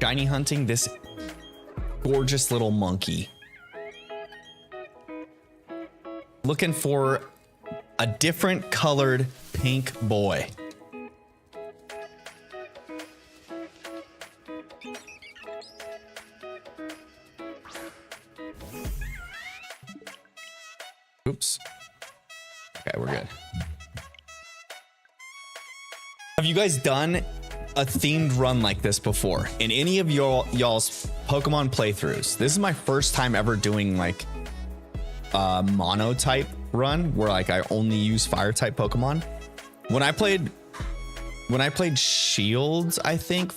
Shiny hunting this gorgeous little monkey. Looking for a different colored pink boy. Oops. Okay, we're good. Have you guys done a themed run like this before in any of y'all's Pokemon playthroughs? This is my first time ever doing like a mono type run where like I only use fire type Pokemon. When I played Shields, I think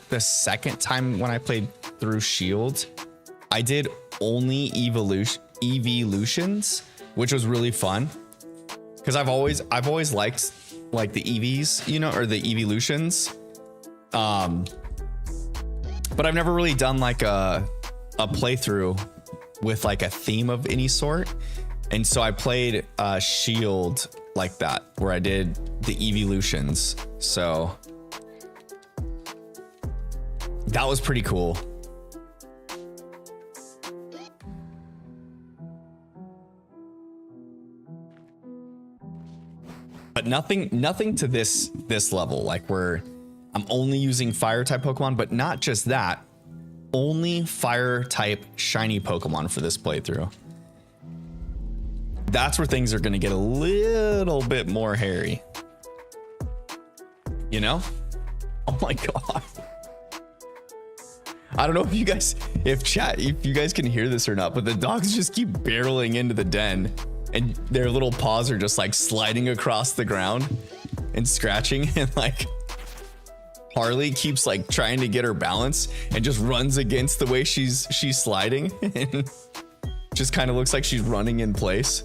the second time when I played through Shields, I did only evolutions, which was really fun because I've always liked like the EVs, you know, or the evolutions. But I've never really done like a playthrough with like a theme of any sort. And so I played Shield like that, where I did the evolutions. So that was pretty cool. But nothing to this level, like where I'm only using fire type Pokemon, but not just that, only fire type shiny Pokemon for this playthrough. That's where things are going to get a little bit more hairy. You know? Oh my God. I don't know if you guys can hear this or not, but the dogs just keep barreling into the den and their little paws are just like sliding across the ground and scratching, and like Harley keeps like trying to get her balance and just runs against the way she's sliding and just kind of looks like she's running in place.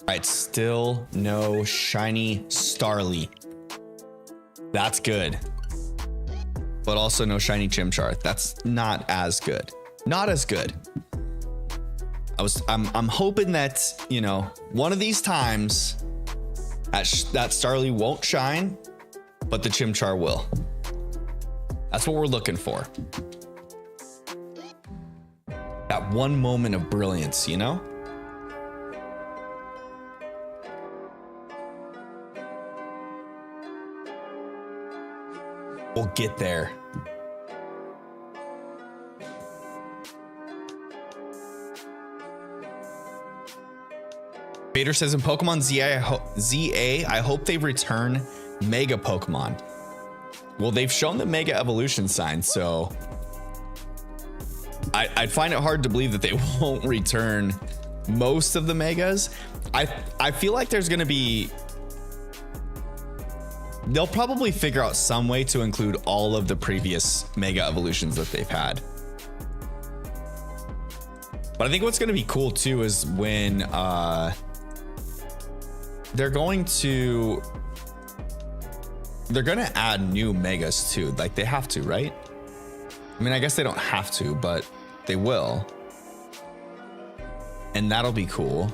Alright, still no shiny Starly. That's good. But also no shiny Chimchar. That's not as good. Not as good. I'm hoping that, you know, one of these times that Starly won't shine, but the Chimchar will. That's what we're looking for. That one moment of brilliance, you know? We'll get there. Bader says in Pokemon ZA, I hope they return Mega Pokemon. Well, they've shown the Mega Evolution sign, so I'd find it hard to believe that they won't return most of the Megas. I feel like there's gonna be... They'll probably figure out some way to include all of the previous Mega Evolutions that they've had. But I think what's gonna be cool too is when they're gonna add new Megas too. Like they have to, right? I mean, I guess they don't have to, but they will. And that'll be cool.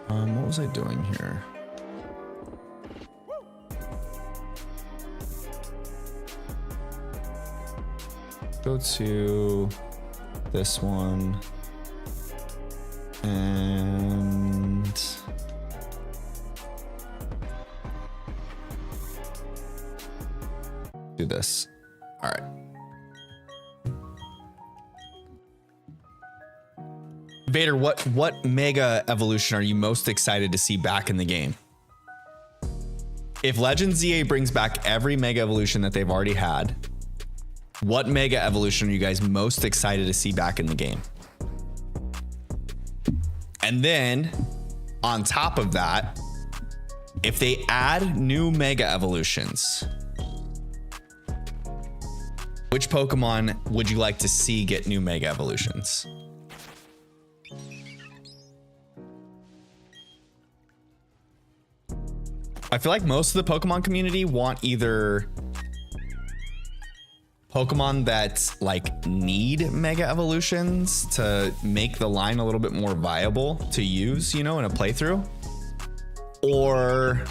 What was I doing here? go to this one and do this. All right. Vader, what mega evolution are you most excited to see back in the game? If Legends ZA brings back every mega evolution that they've already had, what mega evolution are you guys most excited to see back in the game? And then on top of that, if they add new mega evolutions, which Pokemon would you like to see get new mega evolutions? I feel like most of the Pokemon community want either Pokemon that like need mega evolutions to make the line a little bit more viable to use, you know, in a playthrough, or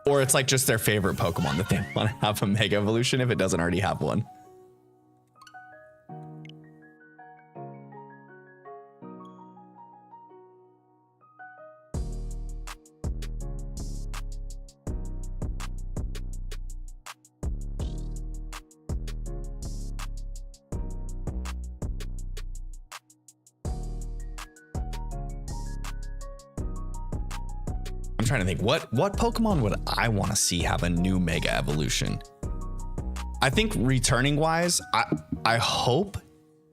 it's like just their favorite Pokemon that they want to have a mega evolution if it doesn't already have one. I'm trying to think, what Pokemon would I want to see have a new mega evolution? I think returning wise, I hope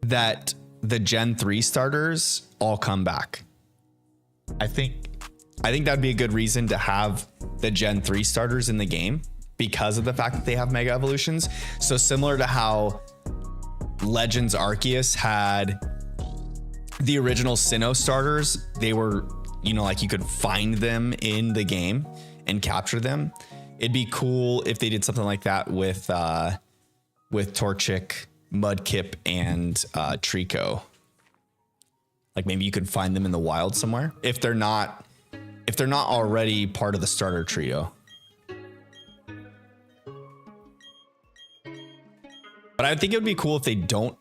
that the Gen 3 starters all come back. I think that'd be a good reason to have the Gen 3 starters in the game because of the fact that they have mega evolutions. So similar to how Legends Arceus had the original Sinnoh starters, they were, you know, like you could find them in the game and capture them. It'd be cool if they did something like that with Torchic, Mudkip, and Trico. Like maybe you could find them in the wild somewhere if they're not already part of the starter trio. But I think it would be cool if they don't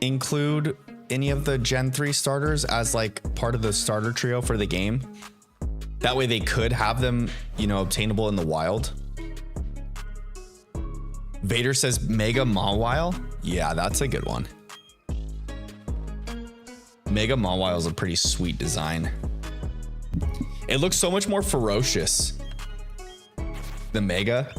include any of the Gen 3 starters as like part of the starter trio for the game. That way they could have them, you know, obtainable in the wild. Vader says Mega Mawile. Yeah, that's a good one. Mega Mawile is a pretty sweet design. It looks so much more ferocious. The Mega.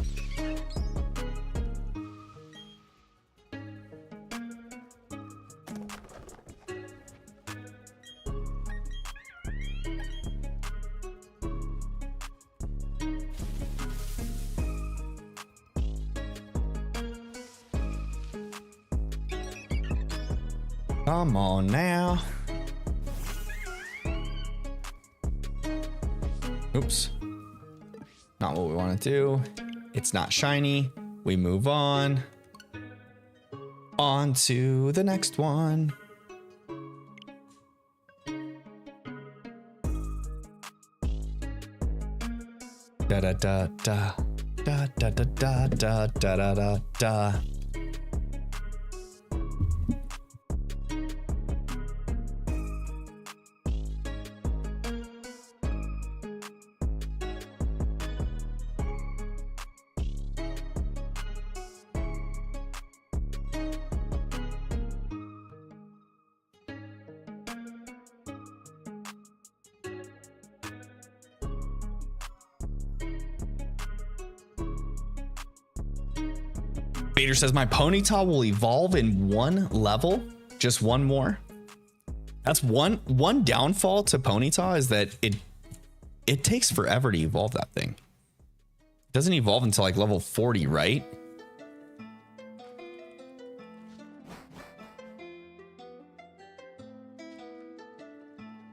Come on now. Oops. Not what we want to do. It's not shiny. We move on. On to the next one. Da da da da da da da da da da da da. Vader says my Ponyta will evolve in one level, just one more. That's one downfall to Ponyta is that it takes forever to evolve that thing. It doesn't evolve until like level 40, right?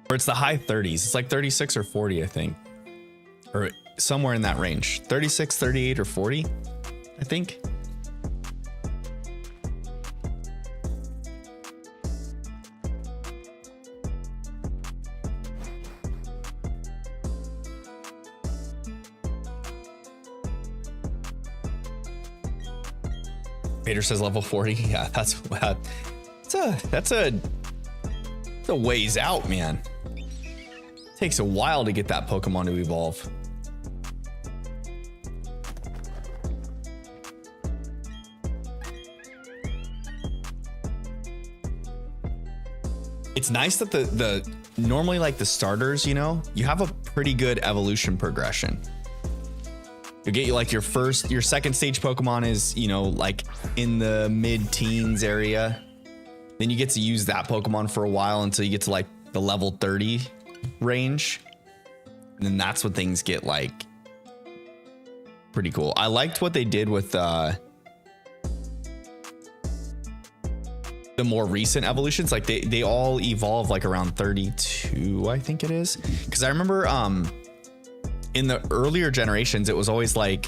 Or it's the high 30s. It's like 36 or 40, I think. Or somewhere in that range. 36, 38, or 40, I think. Vader says level 40. Yeah, that's a ways out, man. Takes a while to get that Pokemon to evolve. It's nice that the normally like the starters, you know, you have a pretty good evolution progression. You get like your second stage Pokemon is, you know, like in the mid-teens area. Then you get to use that Pokemon for a while until you get to like the level 30 range. And then that's when things get like pretty cool. I liked what they did with the more recent evolutions. Like they all evolve like around 32, I think it is. Because I remember in the earlier generations, it was always like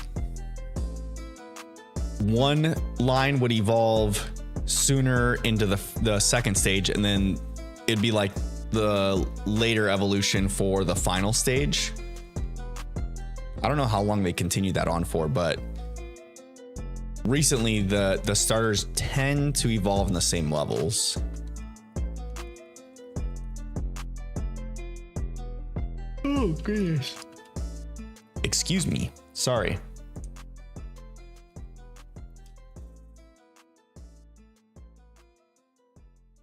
one line would evolve sooner into the second stage, and then it'd be like the later evolution for the final stage. I don't know how long they continued that on for, but recently the starters tend to evolve in the same levels. Oh goodness. Excuse me. Sorry.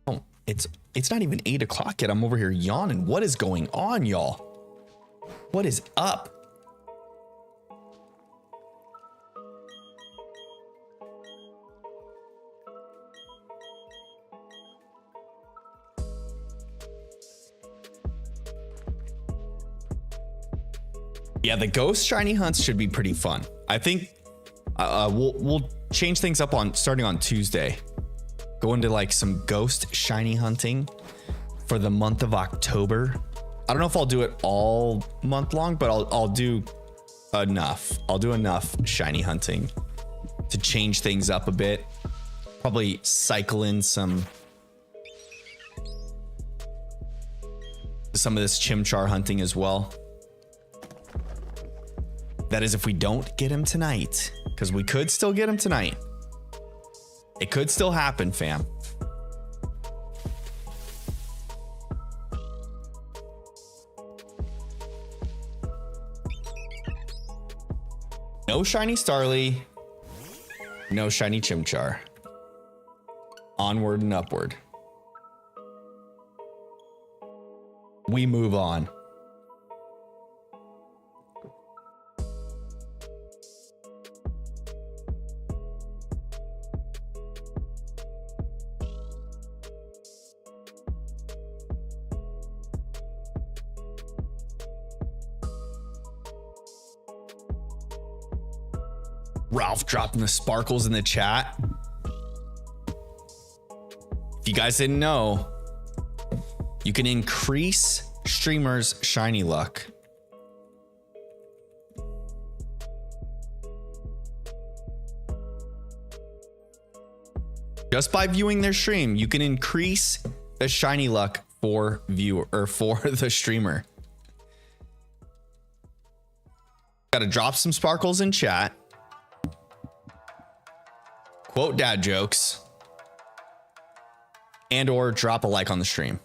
Oh, it's not even 8 o'clock yet. I'm over here yawning. What is going on, y'all? What is up? Yeah, the ghost shiny hunts should be pretty fun. I think we'll change things up starting on Tuesday. Go into like some ghost shiny hunting for the month of October. I don't know if I'll do it all month long, but I'll do enough. I'll do enough shiny hunting to change things up a bit. Probably cycle in some of this Chimchar hunting as well. That is if we don't get him tonight, because we could still get him tonight. It could still happen, fam. No shiny Starly. No shiny Chimchar. Onward and upward. We move on. Ralph dropping the sparkles in the chat. If you guys didn't know, you can increase streamers' shiny luck. Just by viewing their stream, you can increase the shiny luck for the streamer. Got to drop some sparkles in chat. Quote dad jokes. And or drop a like on the stream.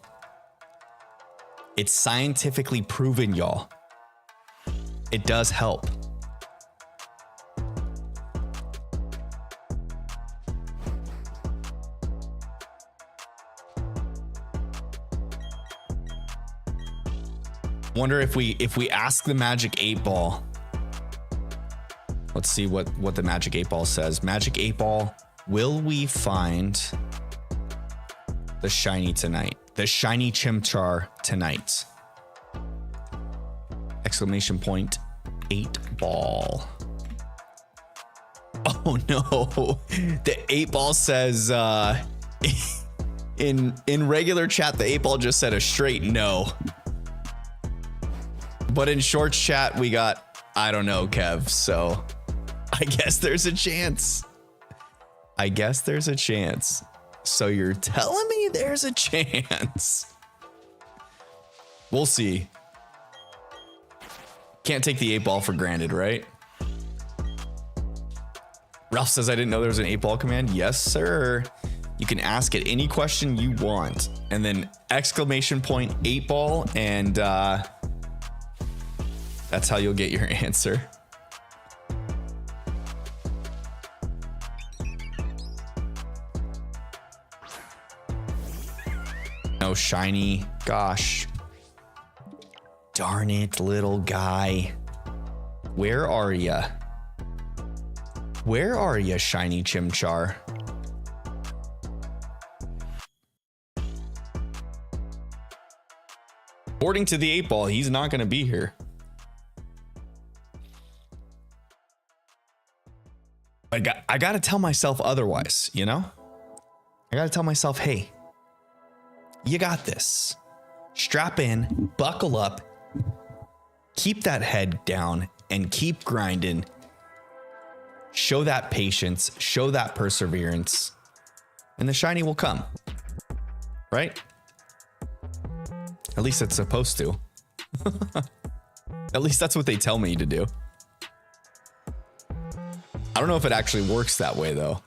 It's scientifically proven, y'all. It does help. Wonder if we ask the Magic 8 Ball. Let's see what the Magic 8 Ball says. Magic 8 Ball, will we find the shiny tonight? The shiny Chimchar tonight? Exclamation point 8 Ball. Oh no. The 8 Ball says in regular chat, the 8 Ball just said a straight no. But in shorts chat, we got, I don't know, Kev. So I guess there's a chance. I guess there's a chance. So you're telling me there's a chance? We'll see. Can't take the 8 Ball for granted, right? Ralph says, I didn't know there was an 8-ball command. Yes, sir. You can ask it any question you want. And then exclamation point 8-ball. And that's how you'll get your answer. No shiny. Gosh. Darn it, little guy. Where are ya? Where are ya, shiny Chimchar? According to the 8-ball, he's not going to be here. I got to tell myself otherwise, you know? I got to tell myself, hey, you got this. Strap in, buckle up, keep that head down, and keep grinding. Show that patience, show that perseverance, and the shiny will come. Right? At least it's supposed to. At least that's what they tell me to do. I don't know if it actually works that way, though.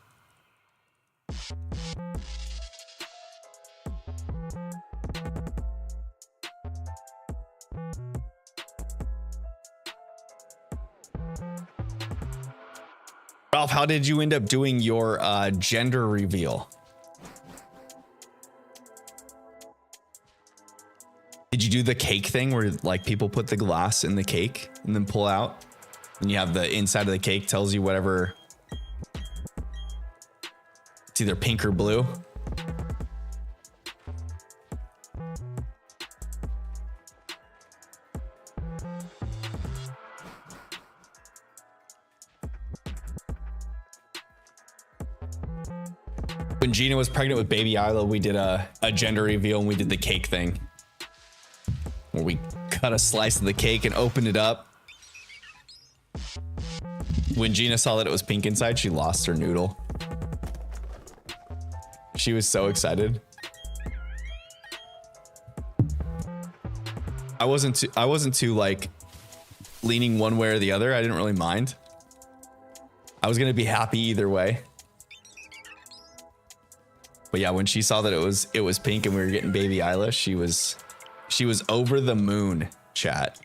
Ralph, how did you end up doing your gender reveal? Did you do the cake thing where like people put the glass in the cake and then pull out? And you have the inside of the cake tells you whatever. It's either pink or blue. When Gina was pregnant with baby Isla, we did a gender reveal and we did the cake thing. Where we cut a slice of the cake and opened it up. When Gina saw that it was pink inside, she lost her noodle. She was so excited. I wasn't too like leaning one way or the other. I didn't really mind. I was gonna be happy either way. But yeah, when she saw that it was pink and we were getting baby Isla, she was over the moon, chat.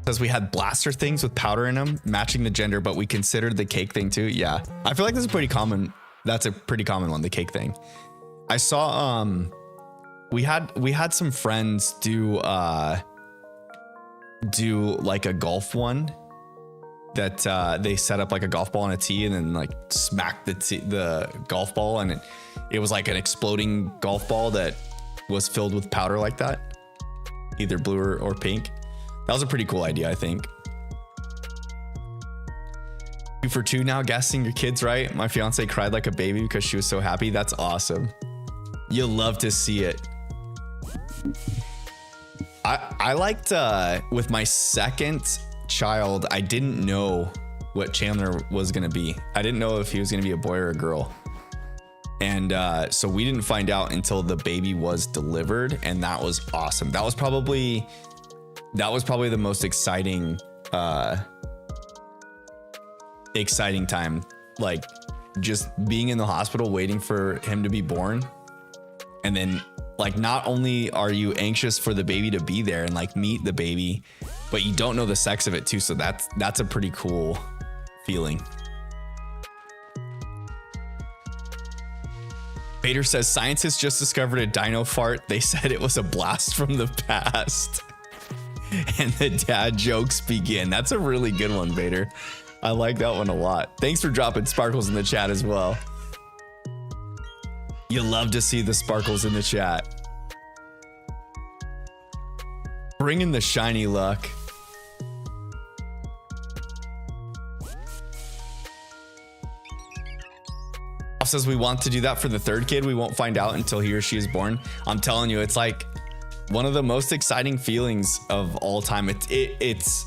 Says we had blaster things with powder in them, matching the gender, but we considered the cake thing too. Yeah, I feel like this is pretty common. That's a pretty common one, the cake thing. I saw we had some friends do like a golf one that they set up like a golf ball on a tee and then like smacked the golf ball, and it was like an exploding golf ball that was filled with powder like that, either blue or pink. That was a pretty cool idea, I think. 2 for 2 now, guessing your kids right. My fiance cried like a baby because she was so happy. That's awesome. You'll love to see it. I liked with my second child, I didn't know what Chandler was gonna be. I didn't know if he was gonna be a boy or a girl, and so we didn't find out until the baby was delivered, and that was awesome. That was probably the most exciting time, like just being in the hospital waiting for him to be born. And then like not only are you anxious for the baby to be there and like meet the baby, but you don't know the sex of it too. So that's a pretty cool feeling. Vader says scientists just discovered a dino fart. They said it was a blast from the past. And the dad jokes begin. That's a really good one, Vader. I like that one a lot. Thanks for dropping sparkles in the chat as well. You love to see the sparkles in the chat. Bring in the shiny luck. Says we want to do that for the third kid. We won't find out until he or she is born. I'm telling you, it's like one of the most exciting feelings of all time. It's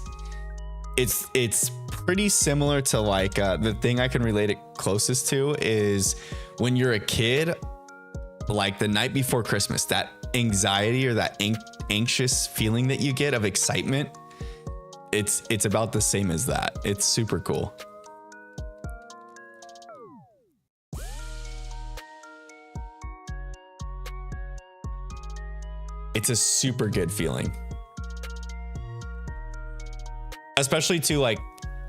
pretty similar to like the thing I can relate it closest to is when you're a kid, like the night before Christmas, that anxiety or that anxious feeling that you get of excitement. it's about the same as that. It's super cool. It's a super good feeling. Especially to like,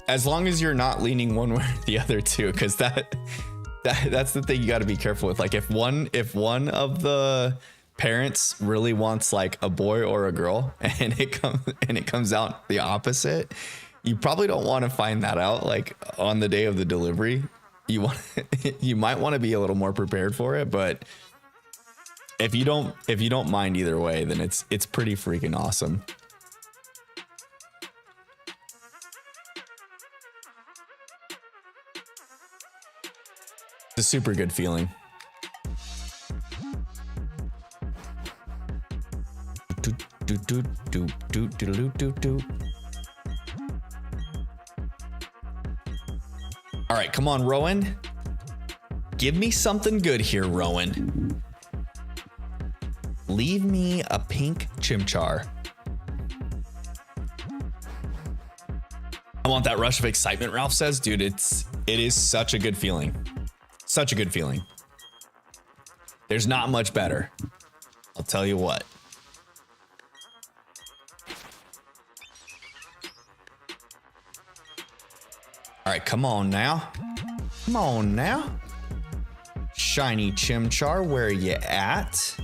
as long as you're not leaning one way or the other too, because that's the thing you got to be careful with. Like if one of the parents really wants like a boy or a girl and it comes out the opposite, you probably don't want to find that out like on the day of the delivery. You might want to be a little more prepared for it, but if you don't mind either way, then it's pretty freaking awesome. It's a super good feeling. All right, come on, Rowan. Give me something good here, Rowan. Leave me a pink chimchar. I want that rush of excitement, Ralph says. Dude, it is such a good feeling. Such a good feeling. There's not much better. I'll tell you what. All right, come on now. Come on now. Shiny chimchar, where are you at?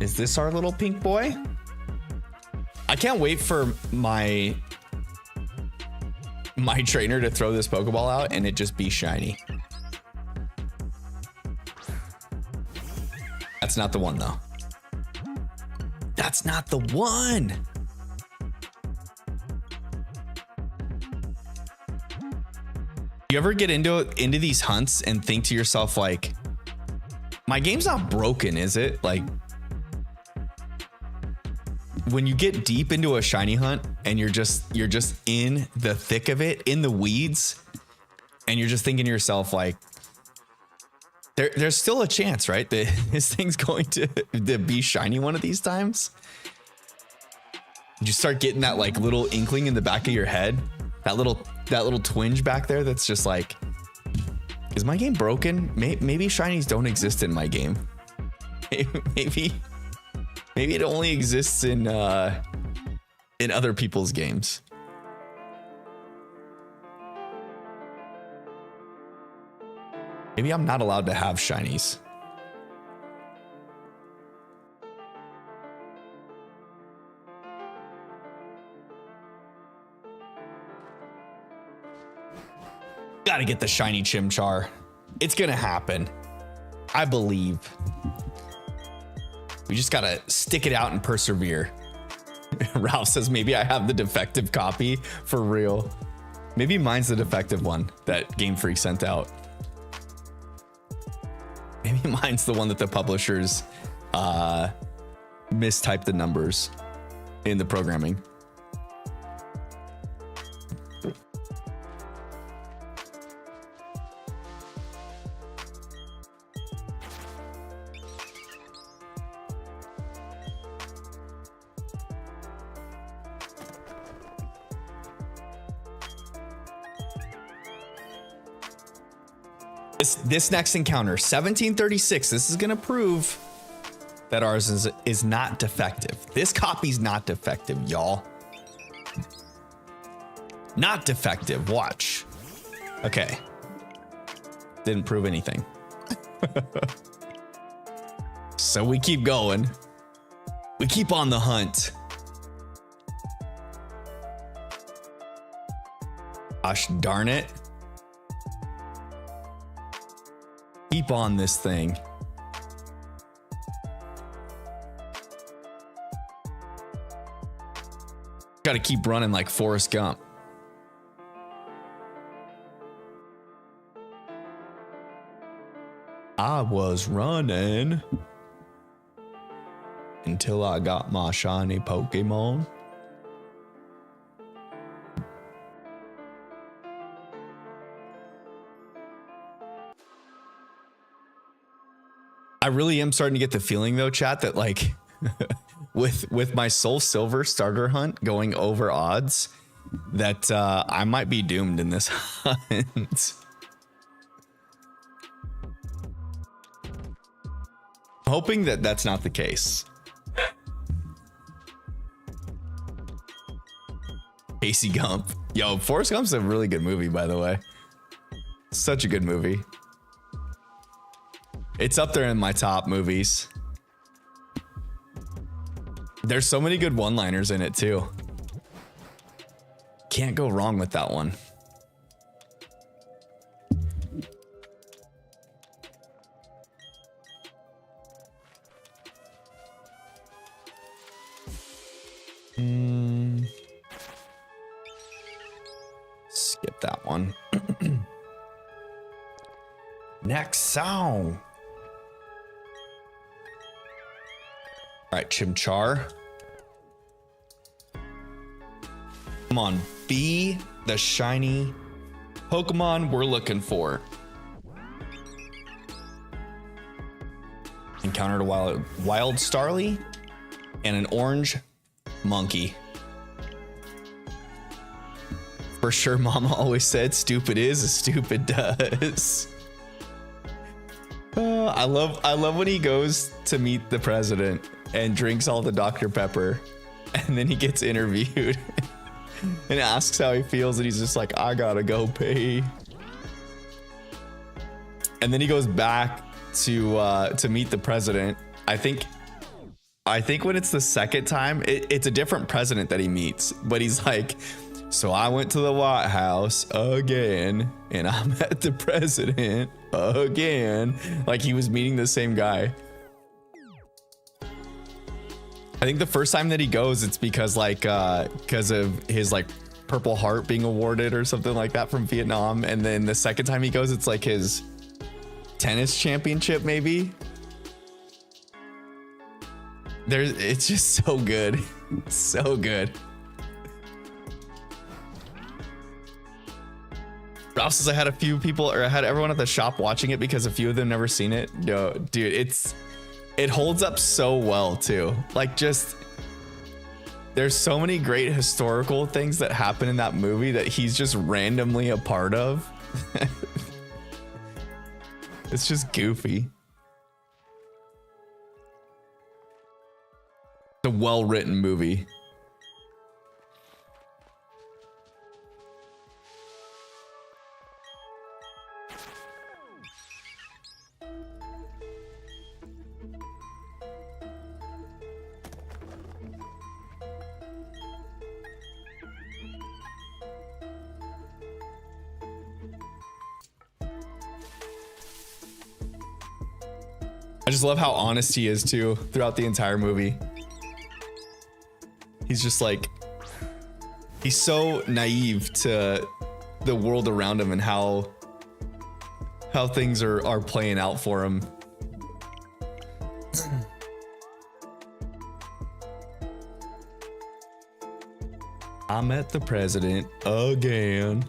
Is this our little pink boy? I can't wait for my trainer to throw this Pokeball out and it just be shiny. That's not the one though. That's not the one. You ever get into these hunts and think to yourself like, my game's not broken, is it? Like, when you get deep into a shiny hunt and you're just in the thick of it, in the weeds, and you're just thinking to yourself like, there's still a chance, right, that this thing's going to be shiny one of these times. You start getting that like little inkling in the back of your head, that little twinge back there that's just like, is my game broken? Maybe shinies don't exist in my game. Maybe it only exists in other people's games. Maybe I'm not allowed to have shinies. Gotta get the shiny Chimchar. It's gonna happen. I believe. We just gotta stick it out and persevere. Ralph says maybe I have the defective copy for real. Maybe mine's the defective one that Game Freak sent out. Maybe mine's the one that the publishers mistyped the numbers in the programming. This next encounter, 1736, this is going to prove that ours is not defective. This copy's not defective, y'all. Not defective. Watch. Okay. Didn't prove anything. So we keep going. We keep on the hunt. Gosh darn it. Keep on this thing. Got to keep running like Forrest Gump. I was running until I got my shiny Pokemon. I really am starting to get the feeling though, chat, that like with my Soul Silver starter hunt going over odds that I might be doomed in this hunt. Hoping that that's not the case. Casey Gump. Yo, Forrest Gump's a really good movie, by the way. Such a good movie. It's up there in my top movies. There's so many good one-liners in it too. Can't go wrong with that one. Skip that one. Next song. All right, Chimchar. Come on, be the shiny Pokemon we're looking for. Encountered a wild Starly and an orange monkey. For sure, Mama always said, "Stupid is as stupid does." I love when he goes to meet the president and drinks all the Dr. Pepper, and then he gets interviewed and asks how he feels, and he's just like, "I gotta go pee." And then he goes back to meet the president. I think when it's the second time, it's a different president that he meets, but he's like, "So I went to the White House again, and I met the president again." Like he was meeting the same guy. I think the first time that he goes, it's because of his like Purple Heart being awarded or something like that from Vietnam. And then the second time he goes, it's like his tennis championship, maybe. It's just so good. So good. Ralph says I had a few people, or I had everyone at the shop watching it because a few of them never seen it. No, dude, it holds up so well too. Like, just there's so many great historical things that happen in that movie that he's just randomly a part of. It's just goofy. It's a well-written movie. I just love how honest he is too throughout the entire movie. He's just like, he's so naive to the world around him and how things are playing out for him. I met the president again.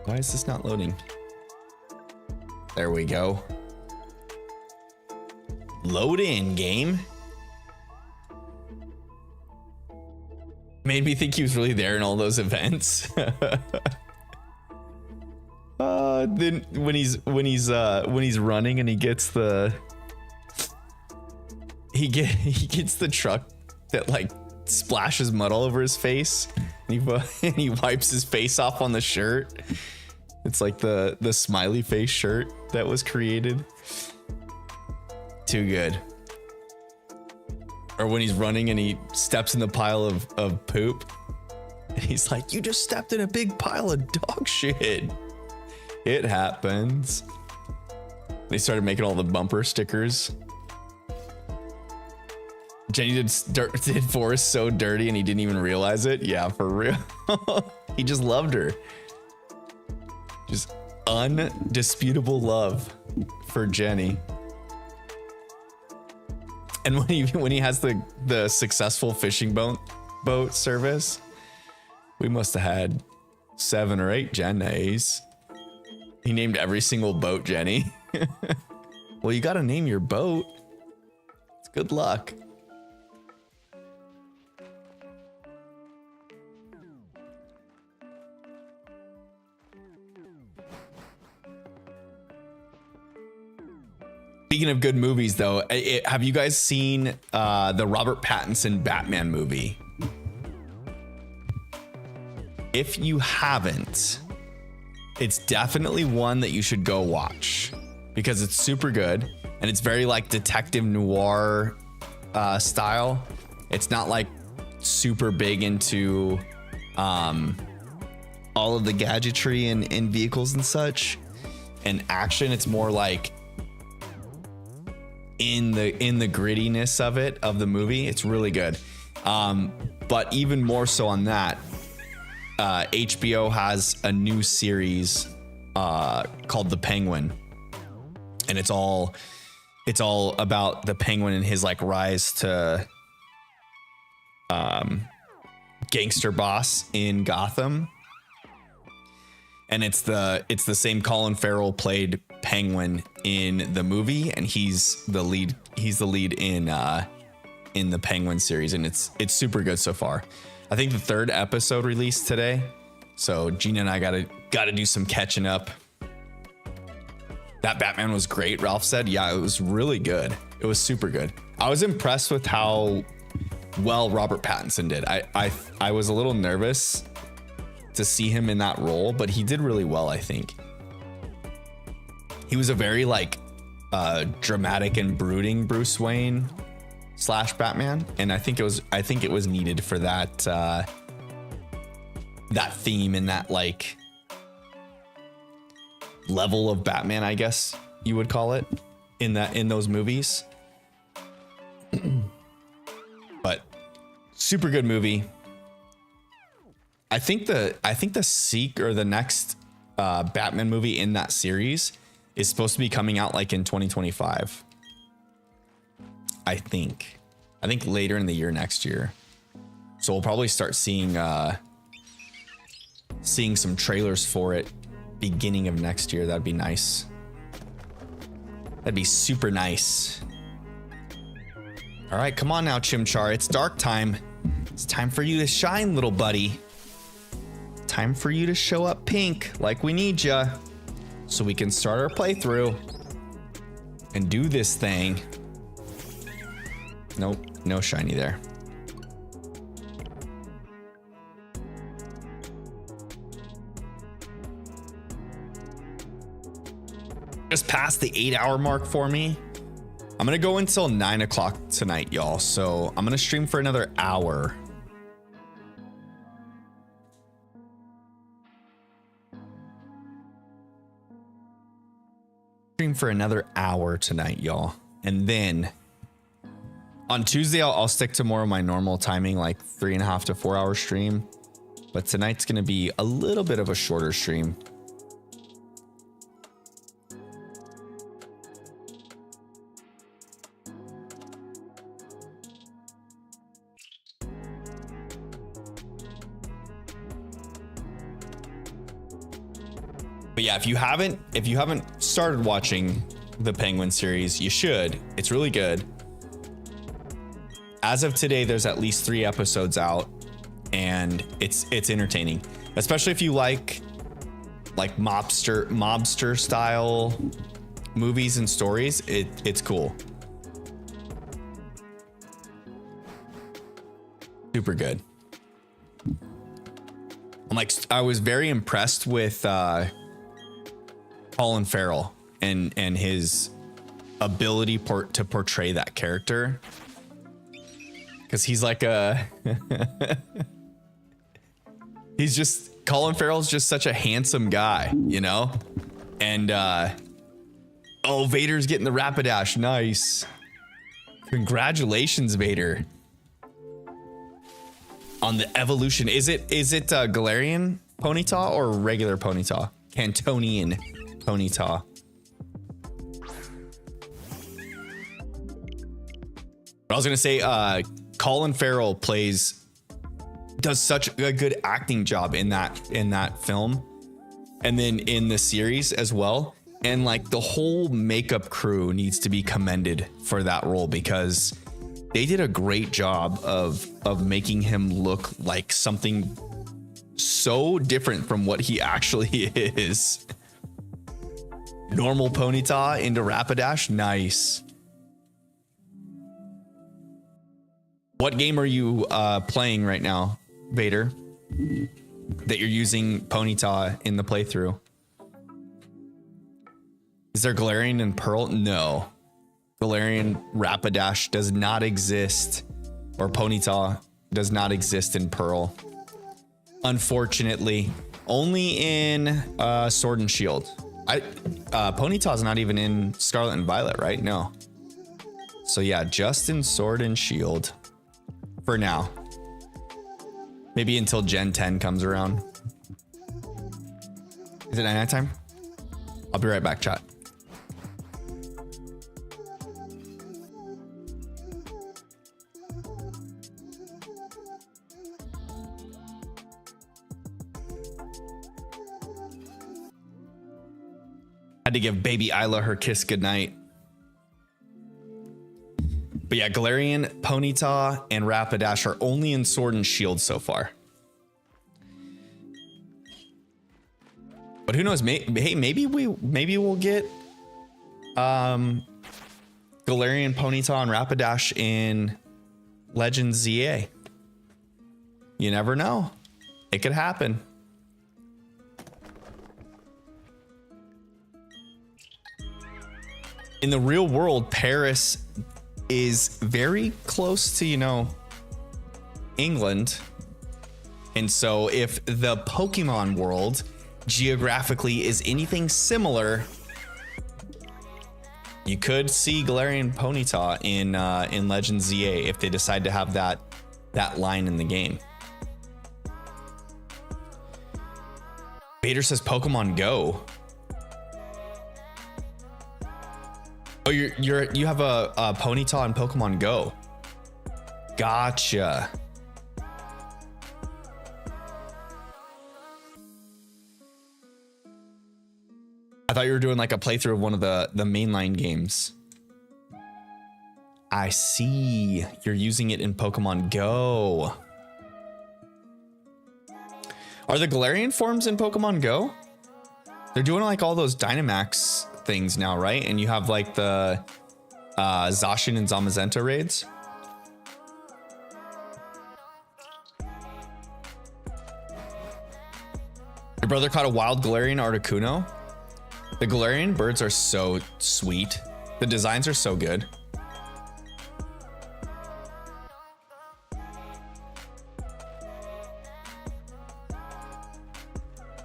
Why is this not loading? There we go. Load in, game. Made me think he was really there in all those events. Then when he's running and he gets the truck that like splashes mud all over his face, and he wipes his face off on the shirt. It's like the smiley face shirt that was created. Too good. Or when he's running and he steps in the pile of poop, and he's like, "You just stepped in a big pile of dog shit." It happens. They started making all the bumper stickers. Jenny did Forrest so dirty and he didn't even realize it. Yeah, for real. He just loved her. Just undisputable love for Jenny. And when he has the successful fishing boat service, we must have had 7 or 8 Jennies. He named every single boat Jenny. Well, you got to name your boat. It's good luck. Speaking of good movies, though, have you guys seen the Robert Pattinson Batman movie? If you haven't, it's definitely one that you should go watch because it's super good and it's very like detective noir style. It's not like super big into all of the gadgetry and vehicles and such and action. It's more like in the grittiness of the movie. It's really good. But even more so on that, HBO has a new series called The Penguin, and it's all about the Penguin and his like rise to gangster boss in Gotham. And it's the same Colin Farrell played Penguin in the movie, and he's the lead in the Penguin series, and it's super good so far. I think the 3rd episode released today, so Gina and I gotta do some catching up. That Batman was great, Ralph said. Yeah, it was really good. It was super good. I was impressed with how well Robert Pattinson did. I was a little nervous to see him in that role, but he did really well, I think. He was a very like dramatic and brooding Bruce Wayne / Batman, and I think it was needed for that that theme and that like level of Batman, I guess you would call it, in those movies. But super good movie. I think the next Batman movie in that series is supposed to be coming out like in 2025. I think later in the year next year. So we'll probably start seeing some trailers for it beginning of next year. That'd be nice. That'd be super nice. All right, come on now, Chimchar. It's dark time. It's time for you to shine, little buddy. Time for you to show up pink like we need ya, so we can start our playthrough and do this thing. Nope, no shiny there. Just past the 8-hour mark for me. I'm gonna go until 9 o'clock tonight, y'all. So I'm gonna stream for another hour. Stream for another hour tonight, y'all. And then on Tuesday, I'll stick to more of my normal timing, like 3.5 to 4 hour stream. But tonight's gonna be a little bit of a shorter stream. But yeah, if you haven't started watching the Penguin series, you should. It's really good. As of today, there's at least 3 episodes out, and it's entertaining, especially if you like mobster style movies and stories. It's cool. Super good. I was very impressed with Colin Farrell and his ability to portray that character, because he's like Colin Farrell's just such a handsome guy, you know. And oh, Vader's getting the Rapidash. Nice, congratulations, Vader, on the evolution. Is it Galarian Ponyta or regular Ponyta? Cantonian Ponyta. I was gonna say, Colin Farrell does such a good acting job in that film, and then in the series as well. And like the whole makeup crew needs to be commended for that role, because they did a great job of making him look like something so different from what he actually is. Normal Ponyta into Rapidash. Nice. What game are you playing right now, Vader, that you're using Ponyta in the playthrough? Is there Galarian and Pearl? No. Galarian Rapidash does not exist, or Ponyta does not exist in Pearl. Unfortunately, only in Sword and Shield. Ponyta's not even in Scarlet and Violet, right? No. So yeah, just in Sword and Shield for now. Maybe until Gen 10 comes around. Is it night time? I'll be right back, chat. Had to give baby Isla her kiss goodnight. But yeah, Galarian, Ponyta, and Rapidash are only in Sword and Shield so far. But who knows? Hey, maybe we'll get Galarian, Ponyta, and Rapidash in Legends ZA. You never know. It could happen. In the real world, Paris is very close to, you know, England. And so if the Pokemon world geographically is anything similar, you could see Galarian Ponyta in Legends ZA if they decide to have that line in the game. Vader says Pokemon Go. Oh, you have a Ponyta in Pokemon Go. Gotcha. I thought you were doing like a playthrough of one of the mainline games. I see. You're using it in Pokemon Go. Are the Galarian forms in Pokemon Go? They're doing like all those Dynamax things now, right? And you have like the Zacian and Zamazenta raids. Your brother caught a wild Galarian Articuno. The Galarian birds are so sweet. The designs are so good.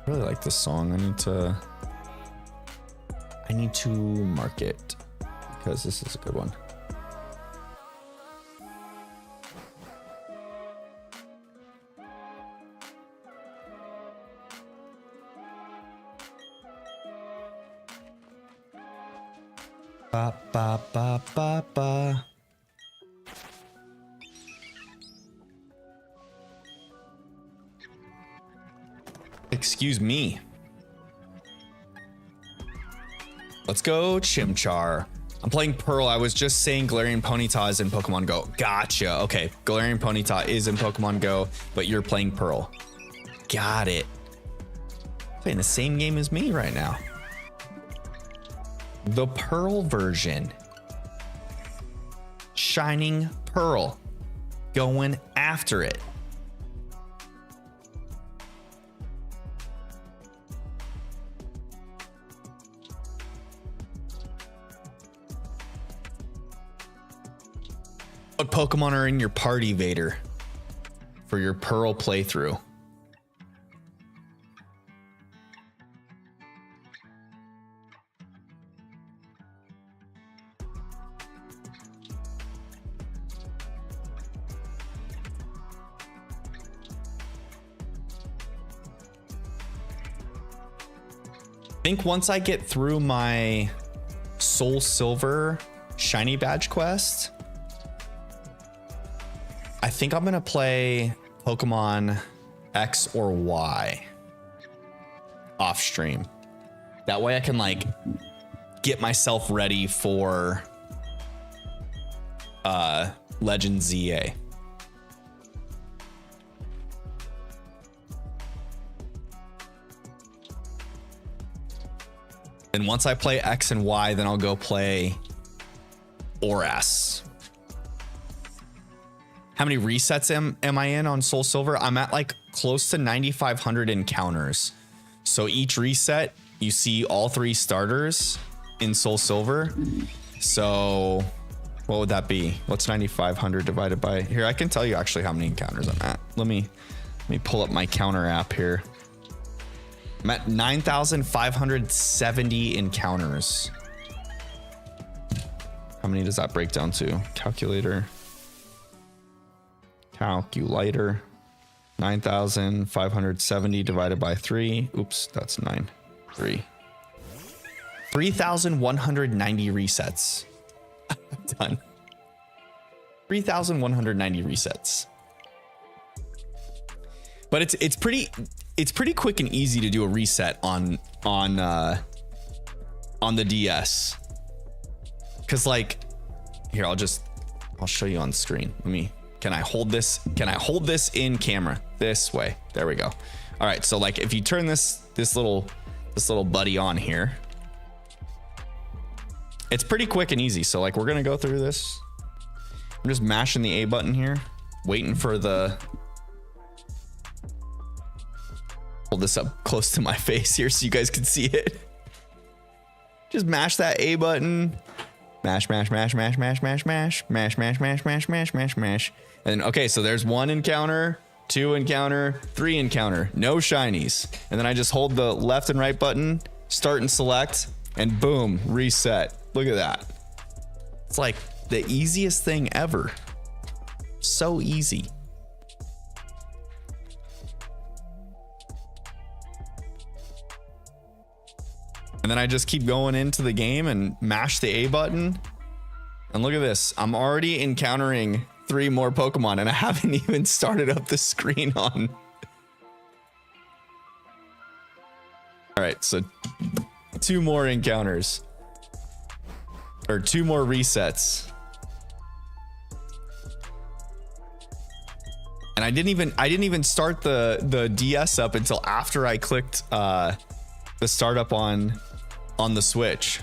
I really like this song. I need to mark it because this is a good one. Ba ba ba ba ba. Excuse me. Let's go Chimchar. I'm playing Pearl. I was just saying Galarian Ponyta is in Pokemon Go. Gotcha. Okay, Galarian Ponyta is in Pokemon Go, but you're playing Pearl. Got it. Playing the same game as me right now. The Pearl version. Shining Pearl. Going after it. What Pokemon are in your party, Vader, for your Pearl playthrough? I think once I get through my Soul Silver Shiny Badge quest, I think I'm gonna play Pokemon X or Y off stream. That way I can like get myself ready for Legend ZA. And once I play X and Y, then I'll go play ORAS. How many resets am I in on Soul Silver? I'm at like close to 9,500 encounters. So each reset, you see all 3 starters in Soul Silver. So what would that be? What's 9,500 divided by? Here, I can tell you actually how many encounters I'm at. Let me pull up my counter app here. I'm at 9,570 encounters. How many does that break down to? Calculator. 9,570 divided by 3. Oops, that's 9. 3,190 resets. Done. 3,190 resets. But it's pretty quick and easy to do a reset on the DS. Cause like here, I'll show you on screen. Can I hold this? Can I hold this in camera this way? There we go. All right. So like if you turn this little buddy on here, it's pretty quick and easy. So like we're going to go through this. I'm just mashing the A button here, waiting for the, hold this up close to my face here so you guys can see it. Just mash that A button. Mash, mash, mash, mash, mash, mash, mash, mash, mash, mash, mash, mash, mash, mash. And okay, so there's 1 encounter, 2 encounter, 3 encounter, no shinies. And then I just hold the left and right button, start and select, and boom, reset. Look at that. It's like the easiest thing ever. So easy. And then I just keep going into the game and mash the A button. And look at this. I'm already encountering 3 more Pokemon and I haven't even started up the screen on. All right, so 2 more encounters. Or 2 more resets. And I didn't even start the DS up until after I clicked the startup on the Switch.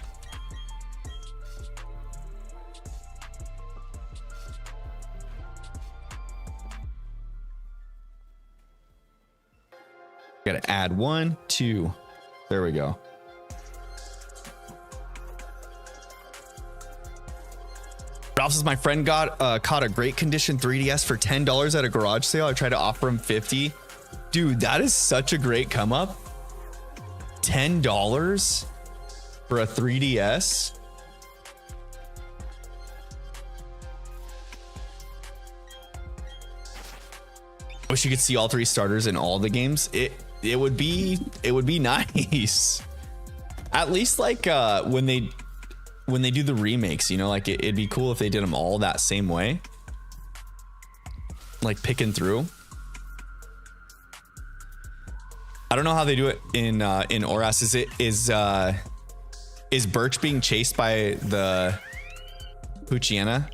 Gotta add 1, 2. There we go. Ralph says my friend caught a great condition 3DS for $10 at a garage sale. I tried to offer him $50. Dude, that is such a great come up. $10 for a 3DS. Wish you could see all 3 starters in all the games. It would be nice. At least like when they do the remakes, you know, like it'd be cool if they did them all that same way. Like picking through. I don't know how they do it in ORAS. Is Birch being chased by the Poochyena,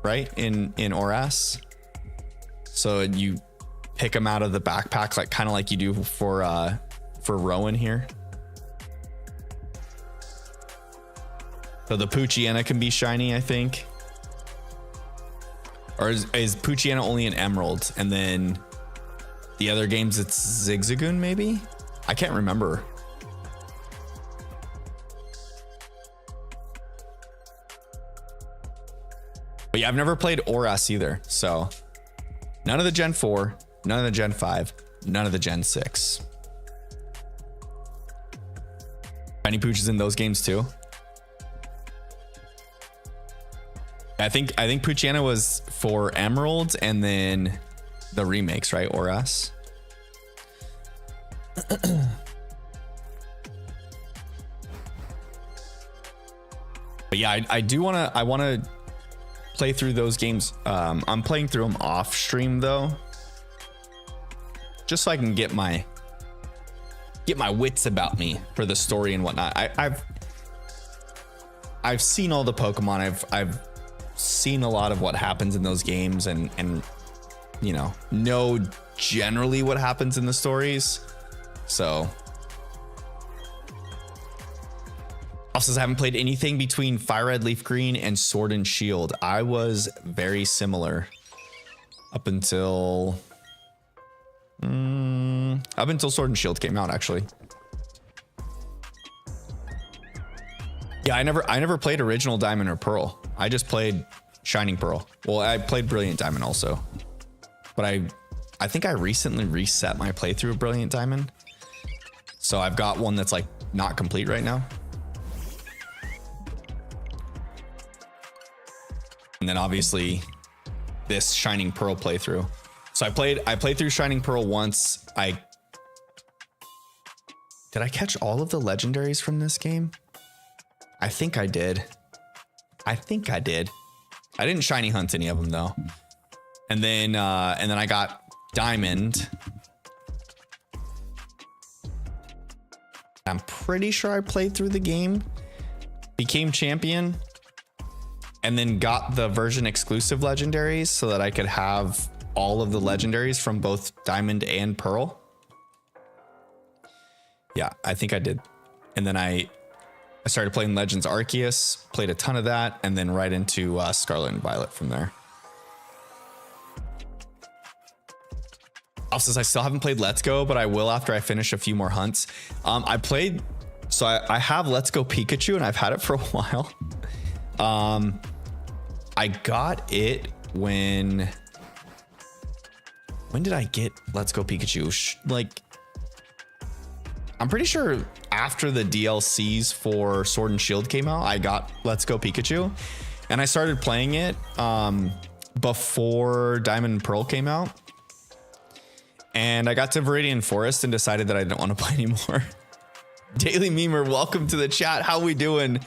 right? In ORAS. So you pick them out of the backpack, like kind of like you do for Rowan here. So the Poochyena can be shiny, I think. Or is Poochyena only an emerald? And then the other games it's Zigzagoon, maybe? I can't remember. But yeah, I've never played ORAS either. So none of the Gen 4, none of the Gen 5, none of the Gen 6. Shiny Pooch is in those games too. I think Poochyena was for Emerald and then the remakes, right? ORAS. But yeah, I want to play through those games. I'm playing through them off stream though, just so I can get my get my wits about me for the story and whatnot. I've seen all the Pokemon. I've seen a lot of what happens in those games, and you know generally what happens in the stories. So also, I haven't played anything between Fire Red, Leaf Green, and Sword and Shield. I was very similar up until Sword and Shield came out, actually. Yeah, I never played original Diamond or Pearl. I just played Shining Pearl. Well, I played Brilliant Diamond also, but I think I recently reset my playthrough of Brilliant Diamond, so I've got one that's like not complete right now. And then obviously this Shining Pearl playthrough. So I played through Shining Pearl once. Did I catch all of the legendaries from this game? I think I did. I didn't shiny hunt any of them though. And then I got Diamond. I'm pretty sure I played through the game, became champion, and then got the version exclusive legendaries so that I could have all of the legendaries from both Diamond and Pearl. Yeah, I think I did. And then I started playing Legends Arceus, played a ton of that, and then right into Scarlet and Violet from there. Also, I still haven't played Let's Go, but I will after I finish a few more hunts. I have Let's Go Pikachu, and I've had it for a while. I got it when did I get Let's Go Pikachu? Like, I'm pretty sure after the DLCs for Sword and Shield came out, I got Let's Go Pikachu, and I started playing it before Diamond and Pearl came out. And I got to Viridian Forest and decided that I didn't want to play anymore. Daily Memer, welcome to the chat. How we doing?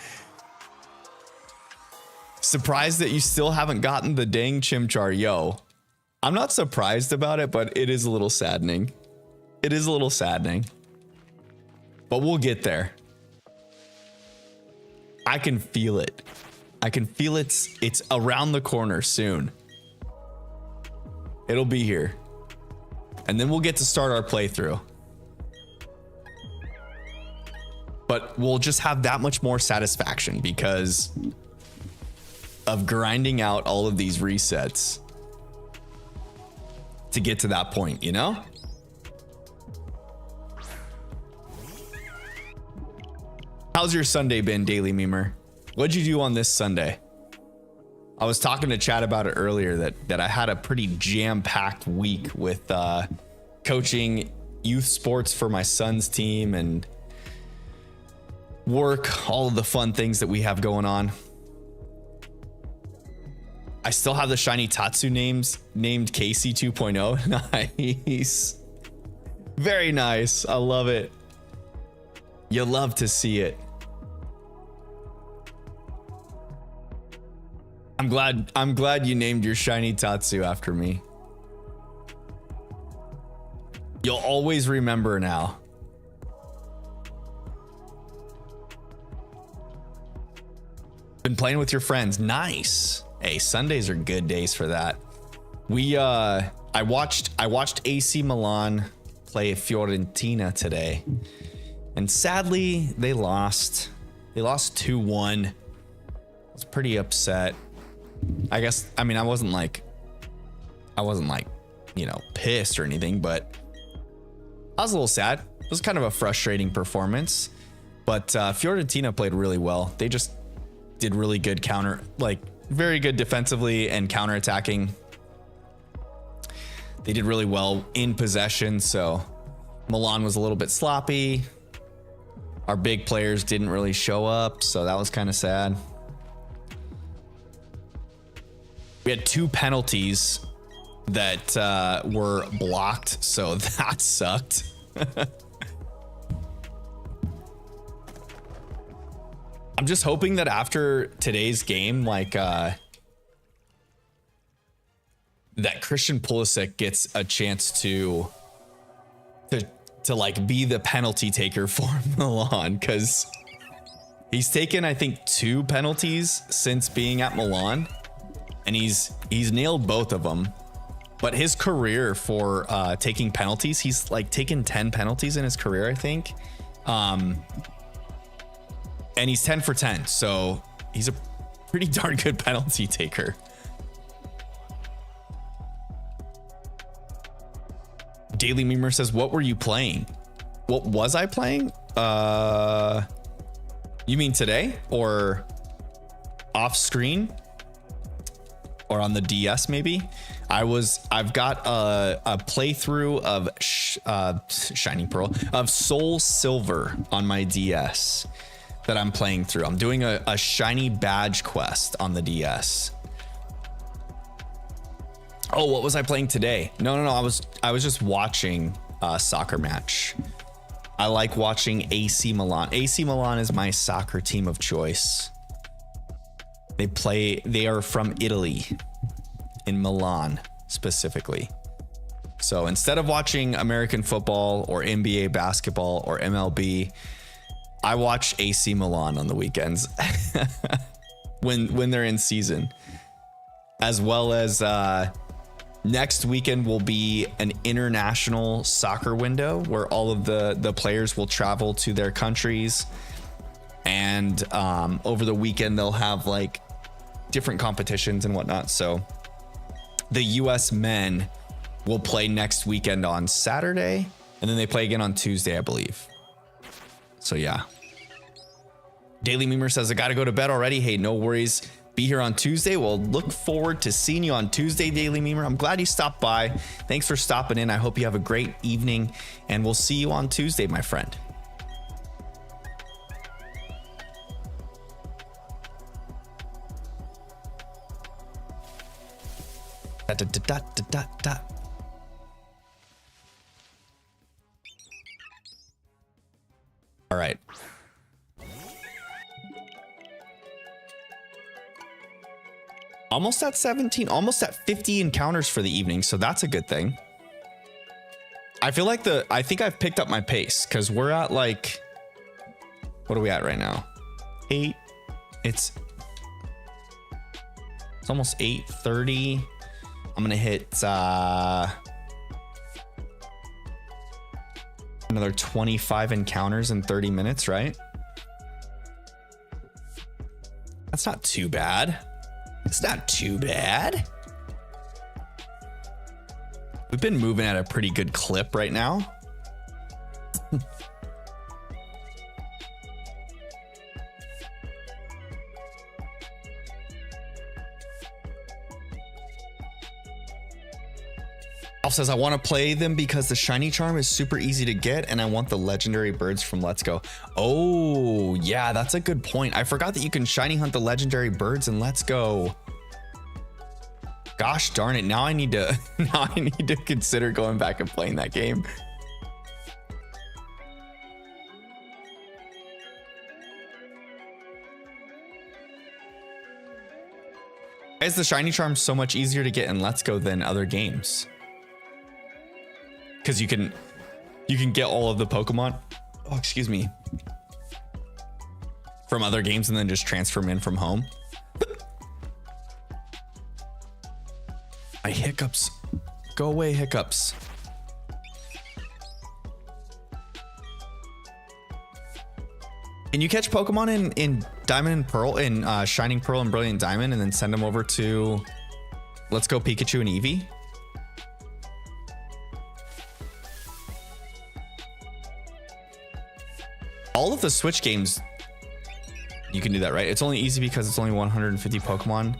Surprised that you still haven't gotten the dang Chimchar. Yo, I'm not surprised about it, but it is a little saddening. It is a little saddening. But we'll get there. I can feel it. I can feel it's around the corner soon. It'll be here. And then we'll get to start our playthrough. But we'll just have that much more satisfaction because of grinding out all of these resets to get to that point, you know? How's your Sunday been, Daily Memer? What'd you do on this Sunday? I was talking to Chad about it earlier that I had a pretty jam-packed week with coaching youth sports for my son's team and work, all of the fun things that we have going on. I still have the shiny Tatsu named Casey 2.0. Nice. Very nice. I love it. You love to see it. I'm glad you named your shiny Tatsu after me. You'll always remember now. Been playing with your friends. Nice. Hey, Sundays are good days for that. I watched AC Milan play Fiorentina today. And sadly, they lost. They lost 2-1. I was pretty upset. I guess, I mean, I wasn't like, you know, pissed or anything, but I was a little sad. It was kind of a frustrating performance, but Fiorentina played really well. They just did really good very good defensively and counterattacking. They did really well in possession, so Milan was a little bit sloppy. Our big players didn't really show up, so that was kind of sad. We had 2 penalties that were blocked, so that sucked. I'm just hoping that after today's game, that Christian Pulisic gets a chance to to like be the penalty taker for Milan, because he's taken, I think, 2 penalties since being at Milan, and he's nailed both of them. But his career for taking penalties, he's like taken 10 penalties in his career, I think. And he's 10 for 10. So he's a pretty darn good penalty taker. Daily Memer says, what were you playing? What was I playing? You mean today or off screen or on the DS maybe? I've got a playthrough of Shining Pearl, of Soul Silver on my DS that I'm playing through. I'm doing a shiny badge quest on the DS. Oh, what was I playing today? No. I was just watching a soccer match. I like watching AC Milan. AC Milan is my soccer team of choice. They are from Italy, in Milan specifically. So instead of watching American football or NBA basketball or MLB, I watch AC Milan on the weekends when they're in season. As well as next weekend will be an international soccer window where all of the players will travel to their countries, and over the weekend they'll have like different competitions and whatnot. So the US men will play next weekend on Saturday, and then they play again on Tuesday, I believe. So yeah. Daily Memer says, I gotta go to bed already. Hey, no worries. Be here on Tuesday. We'll look forward to seeing you on Tuesday, Daily Memer. I'm glad you stopped by. Thanks for stopping in. I hope you have a great evening, and we'll see you on Tuesday, my friend. All right. Almost at 17, almost at 50 encounters for the evening. So that's a good thing. I feel like I think I've picked up my pace, because we're at like, what are we at right now? 8. It's almost 8:30. I'm gonna hit another 25 encounters in 30 minutes, right? That's not too bad. It's not too bad. We've been moving at a pretty good clip right now. Alf says, I want to play them because the shiny charm is super easy to get, and I want the legendary birds from Let's Go. Oh, yeah, that's a good point. I forgot that you can shiny hunt the legendary birds in Let's Go. Gosh darn it. Now I need to consider going back and playing that game. Why is the shiny charm so much easier to get in Let's Go than other games? Because you can get all of the Pokemon, oh, excuse me, from other games and then just transfer them in from home. My hiccups. Go away, hiccups. Can you catch Pokemon in Diamond and Pearl, in Shining Pearl and Brilliant Diamond, and then send them over to Let's Go Pikachu and Eevee? All of the Switch games, you can do that, right? It's only easy because it's only 150 Pokemon,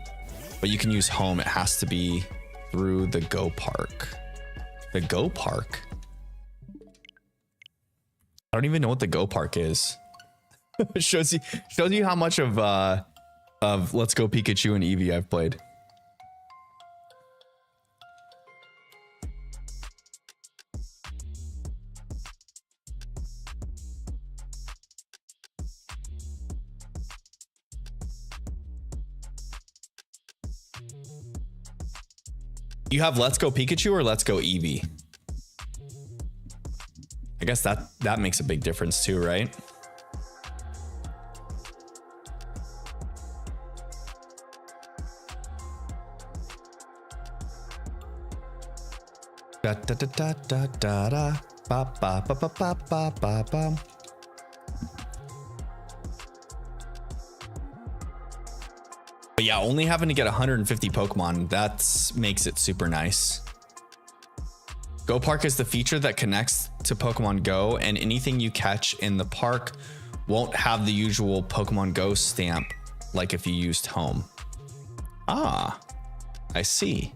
but you can use home. It has to be through the Go Park. The Go Park? I don't even know what the Go Park is. It shows you how much of Let's Go Pikachu and Eevee I've played. You have Let's Go Pikachu or Let's Go Eevee? I guess that makes a big difference too, right? Da da da da da da da ba ba ba ba ba ba ba ba. But yeah, only having to get 150 Pokemon, that makes it super nice. Go Park is the feature that connects to Pokemon Go, and anything you catch in the park won't have the usual Pokemon Go stamp like if you used Home. Ah, I see.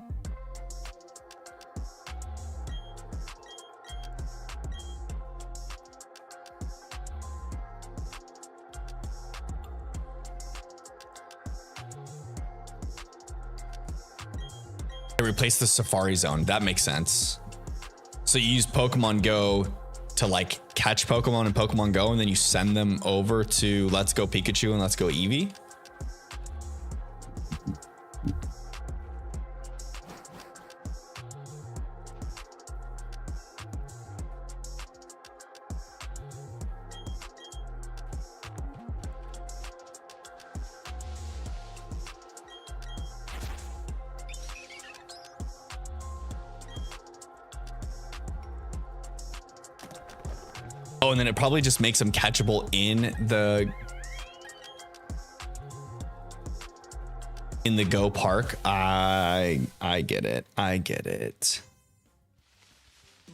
Replace the Safari Zone. That makes sense. So you use Pokemon Go to like catch Pokemon in Pokemon Go, and then you send them over to Let's Go Pikachu and Let's Go Eevee. Oh, and then it probably just makes them catchable in the Go Park. I get it. I get it.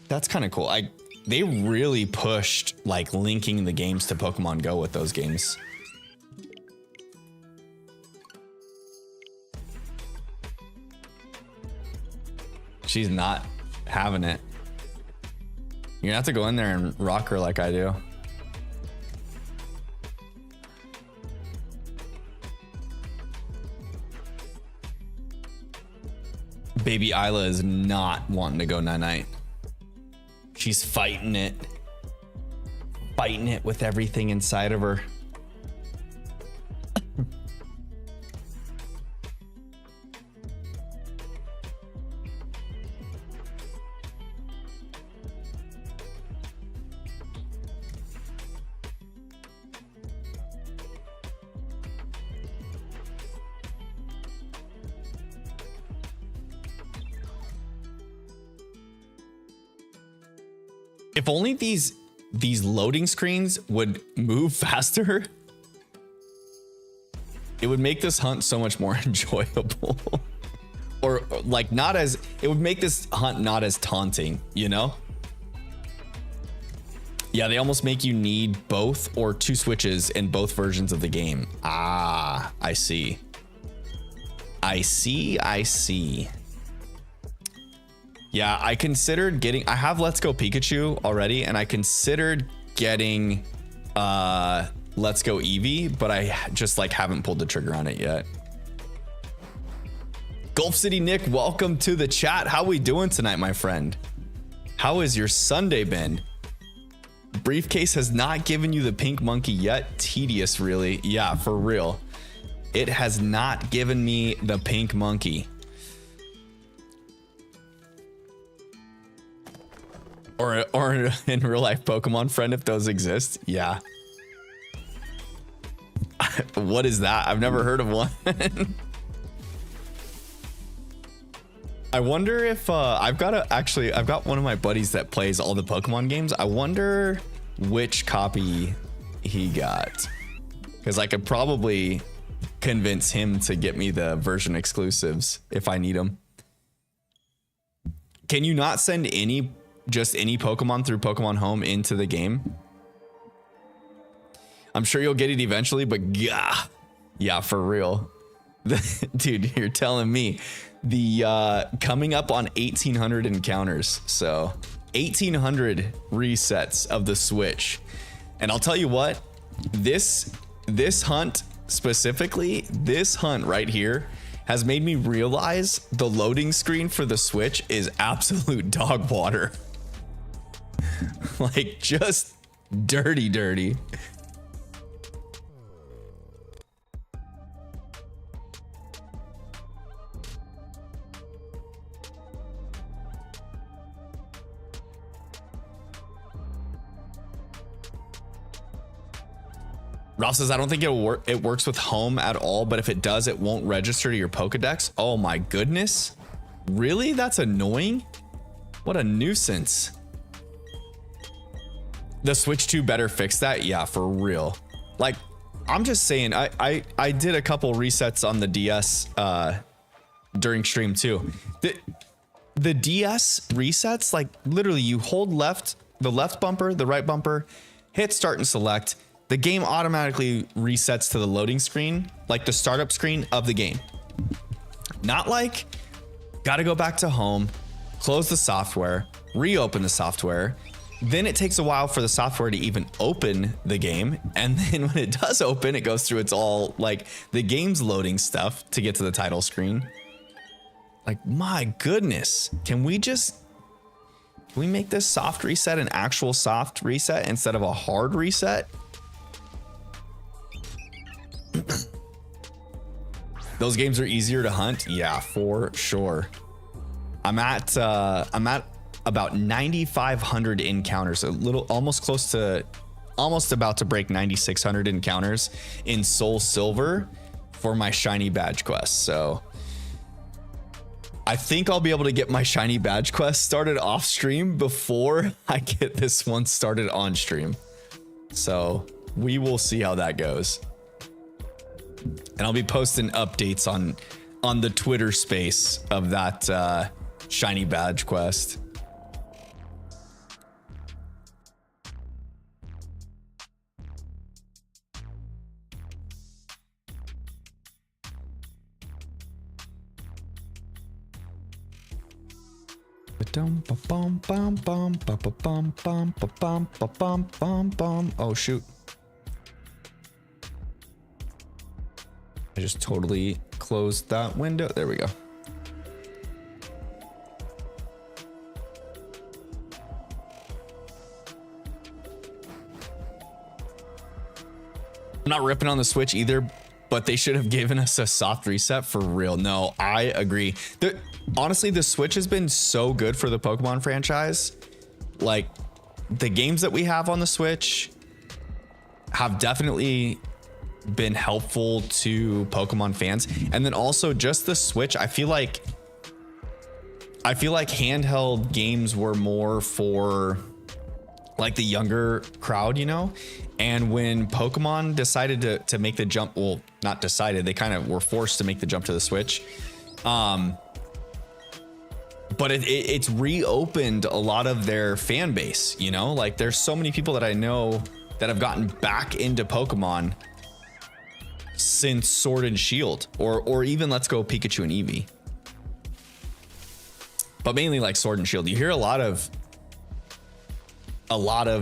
That's kind of cool. They really pushed like linking the games to Pokemon Go with those games. She's not having it. You're gonna have to go in there and rock her like I do. Baby Isla is not wanting to go night-night. She's fighting it. Fighting it with everything inside of her. If only these loading screens would move faster, it would make this hunt so much more enjoyable. Or like it would make this hunt not as taunting, you know? Yeah, they almost make you need both or two switches in both versions of the game. Ah, I see. I see. Yeah, I considered I have Let's Go Pikachu already, and I considered getting Let's Go Eevee, but I just like haven't pulled the trigger on it yet. Gulf City Nick, welcome to the chat. How we doing tonight, my friend? How has your Sunday been? Briefcase has not given you the pink monkey yet. Tedious, really. Yeah, for real. It has not given me the pink monkey. Or in real life Pokemon friend, if those exist. Yeah. What is that? I've never heard of one. I wonder if I've got one of my buddies that plays all the Pokemon games. I wonder which copy he got, because I could probably convince him to get me the version exclusives if I need them. Can you not send just any Pokemon through Pokemon Home into the game? I'm sure you'll get it eventually, but yeah, for real. Dude, you're telling me. The coming up on 1800 encounters, so 1800 resets of the Switch. And I'll tell you what, this hunt specifically, this hunt right here has made me realize the loading screen for the Switch is absolute dog water. Like just dirty. Ralph says, I don't think it'll work. It works with home at all, but if it does, it won't register to your Pokedex. Oh my goodness. Really? That's annoying. What a nuisance. The Switch 2 better fix that. Yeah, for real. Like, I'm just saying, I did a couple resets on the DS during stream too. The DS resets, like literally you hold the left bumper, the right bumper, hit start and select. The game automatically resets to the loading screen, like the startup screen of the game. Not like, gotta go back to home, close the software, reopen the software. Then it takes a while for the software to even open the game. And then when it does open, it goes through its all like the game's loading stuff to get to the title screen. Like, my goodness, can we make this soft reset an actual soft reset instead of a hard reset? Those games are easier to hunt. Yeah, for sure. I'm at about 9,500 encounters, almost about to break 9,600 encounters in Soul Silver for my shiny badge quest. So I think I'll be able to get my shiny badge quest started off stream before I get this one started on stream. So we will see how that goes. And I'll be posting updates on the Twitter space of that shiny badge quest. Oh shoot. I just totally closed that window. There we go. I'm not ripping on the Switch either, but they should have given us a soft reset for real. No, I agree. Honestly, the Switch has been so good for the Pokemon franchise. Like, the games that we have on the Switch have definitely been helpful to Pokemon fans. And then also just the Switch, I feel like handheld games were more for like the younger crowd, you know? And when Pokemon decided to make the jump, well, not decided, they kind of were forced to make the jump to the Switch. But it's reopened a lot of their fan base, you know? Like, there's so many people that I know that have gotten back into Pokemon since Sword and Shield, or even let's go Pikachu and Eevee. But mainly like Sword and Shield. You hear a lot of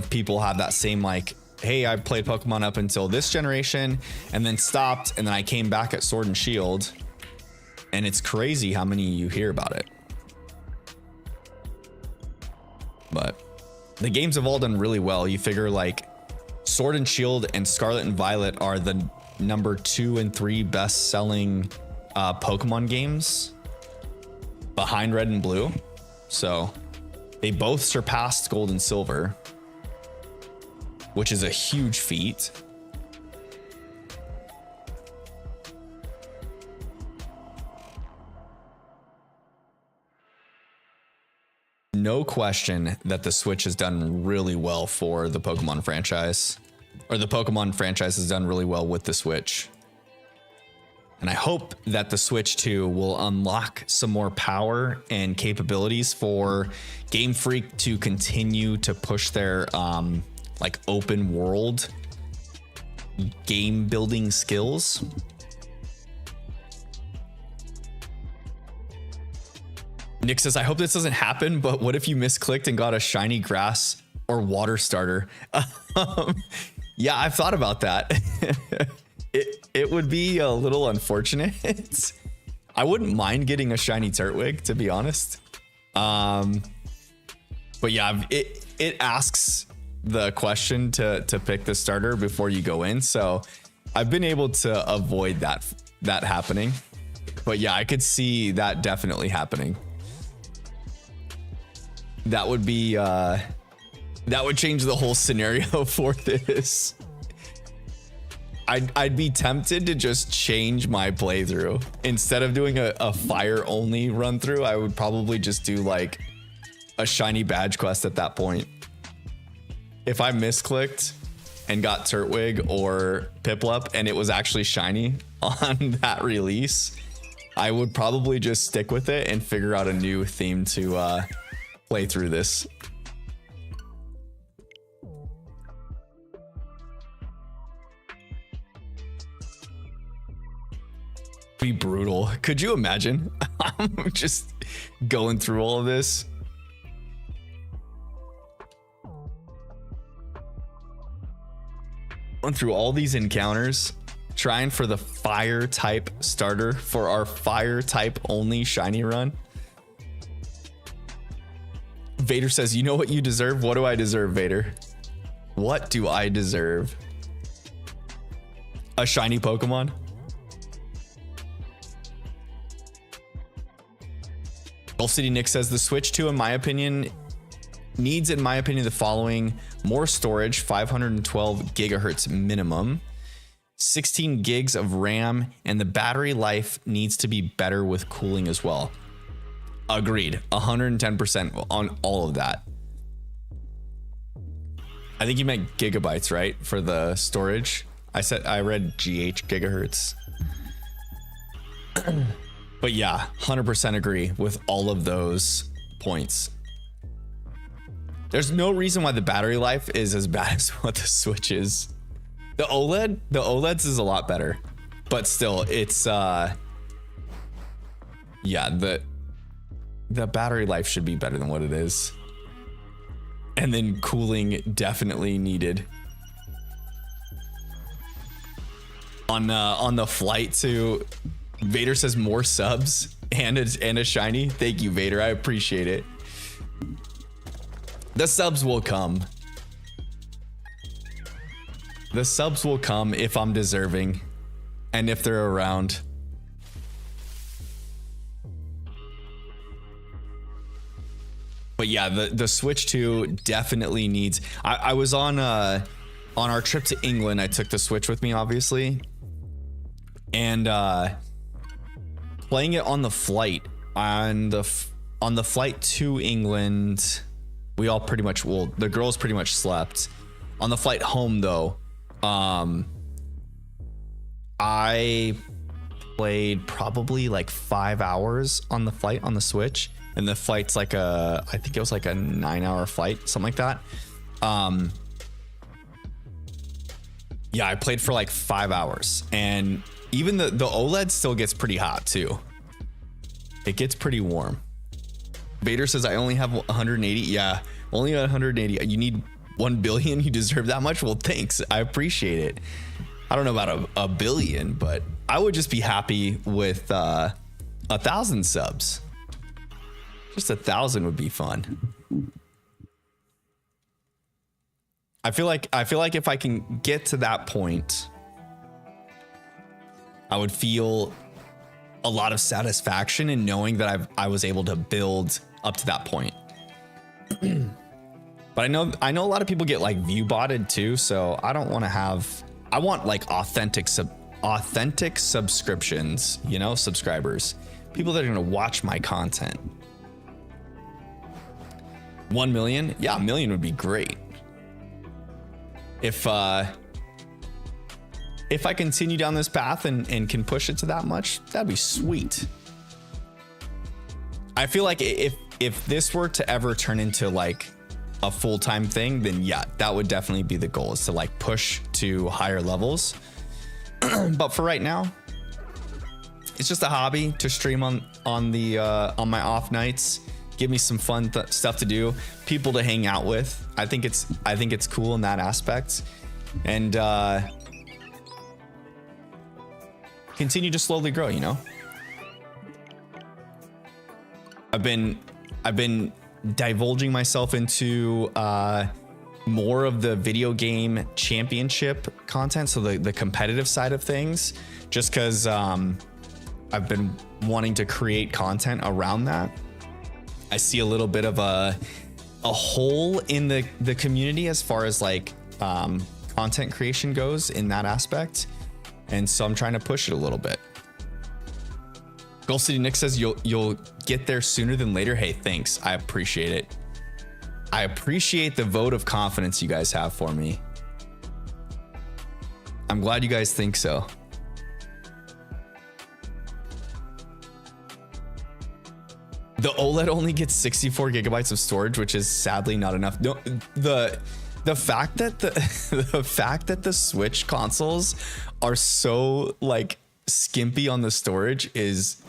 people have that same like, hey, I played Pokemon up until this generation and then stopped, and then I came back at Sword and Shield. And it's crazy how many you hear about it. But the games have all done really well. You figure like Sword and Shield and Scarlet and Violet are the number 2 and 3 best selling Pokemon games behind Red and Blue. So they both surpassed Gold and Silver, which is a huge feat. No question that the Switch has done really well for the Pokemon franchise, or the Pokemon franchise has done really well with the Switch. And I hope that the Switch 2 will unlock some more power and capabilities for Game Freak to continue to push their like open world game building skills. Nick says, I hope this doesn't happen, but what if you misclicked and got a shiny grass or water starter? Yeah, I've thought about that. It would be a little unfortunate. I wouldn't mind getting a shiny Turtwig, to be honest. But yeah, it asks the question to pick the starter before you go in. So I've been able to avoid that happening. But yeah, I could see that definitely happening. That would be that would change the whole scenario for this. I'd be tempted to just change my playthrough. Instead of doing a fire only run through, I would probably just do like a shiny badge quest at that point. If I misclicked and got Turtwig or Piplup and it was actually shiny on that release, I would probably just stick with it and figure out a new theme to play through this. Be brutal. Could you imagine? I'm just going through all of this. Going through all these encounters, trying for the fire type starter for our fire type only shiny run. Vader says, you know what you deserve? What do I deserve, Vader? What do I deserve? A shiny Pokemon? Gulf City Nick says the Switch 2, in my opinion, needs, the following: more storage, 512 gigahertz minimum, 16 gigs of RAM, and the battery life needs to be better with cooling as well. Agreed, 110% on all of that. I think you meant gigabytes, right? For the storage. I read GH, gigahertz. But yeah, 100% agree with all of those points. There's no reason why the battery life is as bad as what the Switch is. The OLEDs is a lot better, but still, it's yeah, the battery life should be better than what it is. And then cooling definitely needed. On the flight to Vader says more subs and a shiny. Thank you, Vader. I appreciate it. The subs will come. The subs will come if I'm deserving and if they're around. But yeah, the Switch 2 definitely needs. I was on our trip to England. I took the Switch with me, obviously, and playing it on the flight on the flight to England, we all pretty much, well, the girls pretty much slept. On the flight home though, I played probably like 5 hours on the flight on the Switch, and the flight's like I think it was like a 9-hour flight, something like that. Yeah, I played for like 5 hours, and even the OLED still gets pretty hot too. It gets pretty warm. Vader says I only have 180. Yeah, only 180. You need 1 billion. You deserve that much. Well, thanks. I appreciate it. I don't know about a billion, but I would just be happy with 1,000 subs. Just 1,000 would be fun. I feel like if I can get to that point, I would feel a lot of satisfaction in knowing that I was able to build up to that point. But I know a lot of people get like view botted too, so I don't want to have. I want like authentic subscriptions, you know, subscribers, people that are gonna watch my content. 1 million, yeah, 1 million would be great. If I continue down this path and can push it to that much, that'd be sweet. I feel like if this were to ever turn into like a full-time thing, then yeah, that would definitely be the goal, is to like push to higher levels. But for right now, it's just a hobby to stream on my off nights, give me some fun stuff to do, people to hang out with. I think it's cool in that aspect, and continue to slowly grow, you know. I've been divulging myself into more of the video game championship content, so the competitive side of things, just because I've been wanting to create content around that. I see a little bit of a hole in the community as far as like content creation goes in that aspect, And so I'm trying to push it a little bit. Gold City Nick says you'll get there sooner than later. Hey, thanks. I appreciate it. I appreciate the vote of confidence you guys have for me. I'm glad you guys think so. The OLED only gets 64 gigabytes of storage, which is sadly not enough. No, the fact that the fact that the Switch consoles are so like skimpy on the storage is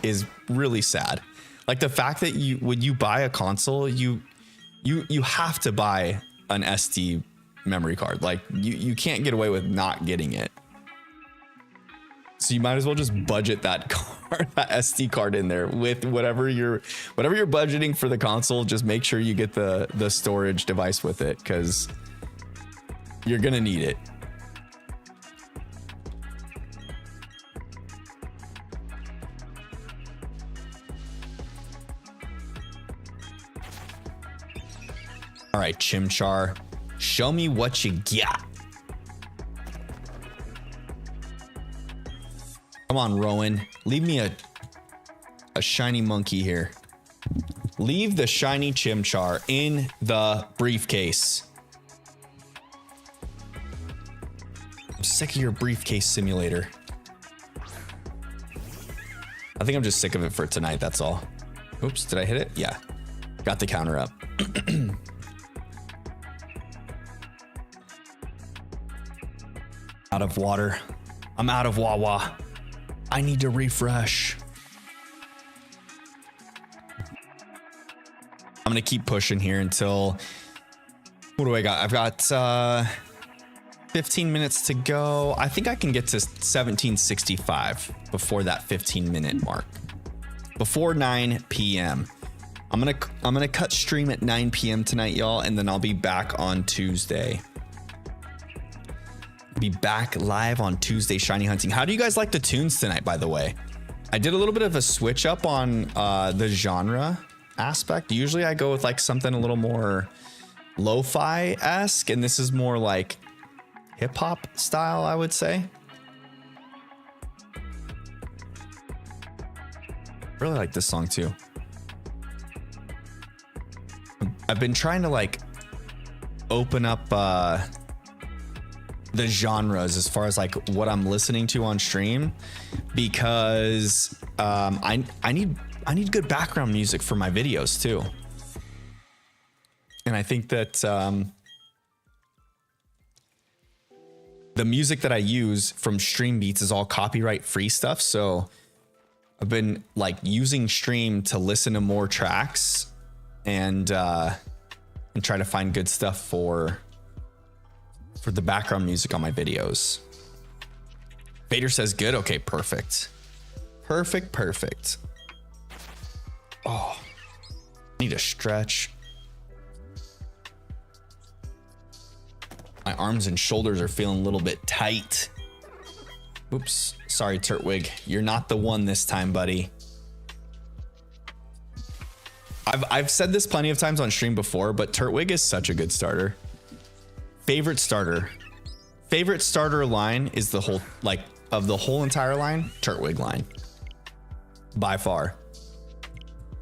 really sad. Like the fact that when you buy a console, you have to buy an SD memory card. Like you can't get away with not getting it. So you might as well just budget that card, that SD card in there with whatever you're budgeting for the console. Just make sure you get the storage device with it, because you're gonna need it. All right, Chimchar, show me what you got. Come on, Rowan. Leave me a shiny monkey here. Leave the shiny Chimchar in the briefcase. I'm sick of your briefcase simulator. I think I'm just sick of it for tonight, that's all. Oops, did I hit it? Yeah. Got the counter up. Out of water. I'm out of Wawa. I need to refresh. I'm gonna keep pushing here until, what do I got? I've got 15 minutes to go. I think I can get to 1765 before that 15-minute mark. Before 9 p.m. I'm gonna cut stream at 9 p.m. tonight, y'all, and then I'll be back on Tuesday. Be back live on Tuesday shiny hunting. How do you guys like the tunes tonight, by the way? I did a little bit of a switch up on the genre aspect. Usually I go with like something a little more lo-fi-esque, and this is more like hip-hop style, I would say. Really like this song too. I've been trying to like open up the genres as far as like what I'm listening to on stream, because I need good background music for my videos too. And I think that the music that I use from Stream Beats is all copyright free stuff. So I've been like using Stream to listen to more tracks and try to find good stuff for the background music on my videos. Vader says good. Okay, perfect. Perfect. Oh, need a stretch. My arms and shoulders are feeling a little bit tight. Oops, sorry, Turtwig. You're not the one this time, buddy. I've said this plenty of times on stream before, but Turtwig is such a good starter. Favorite starter line is the whole, like, of the whole entire line, Turtwig line. By far.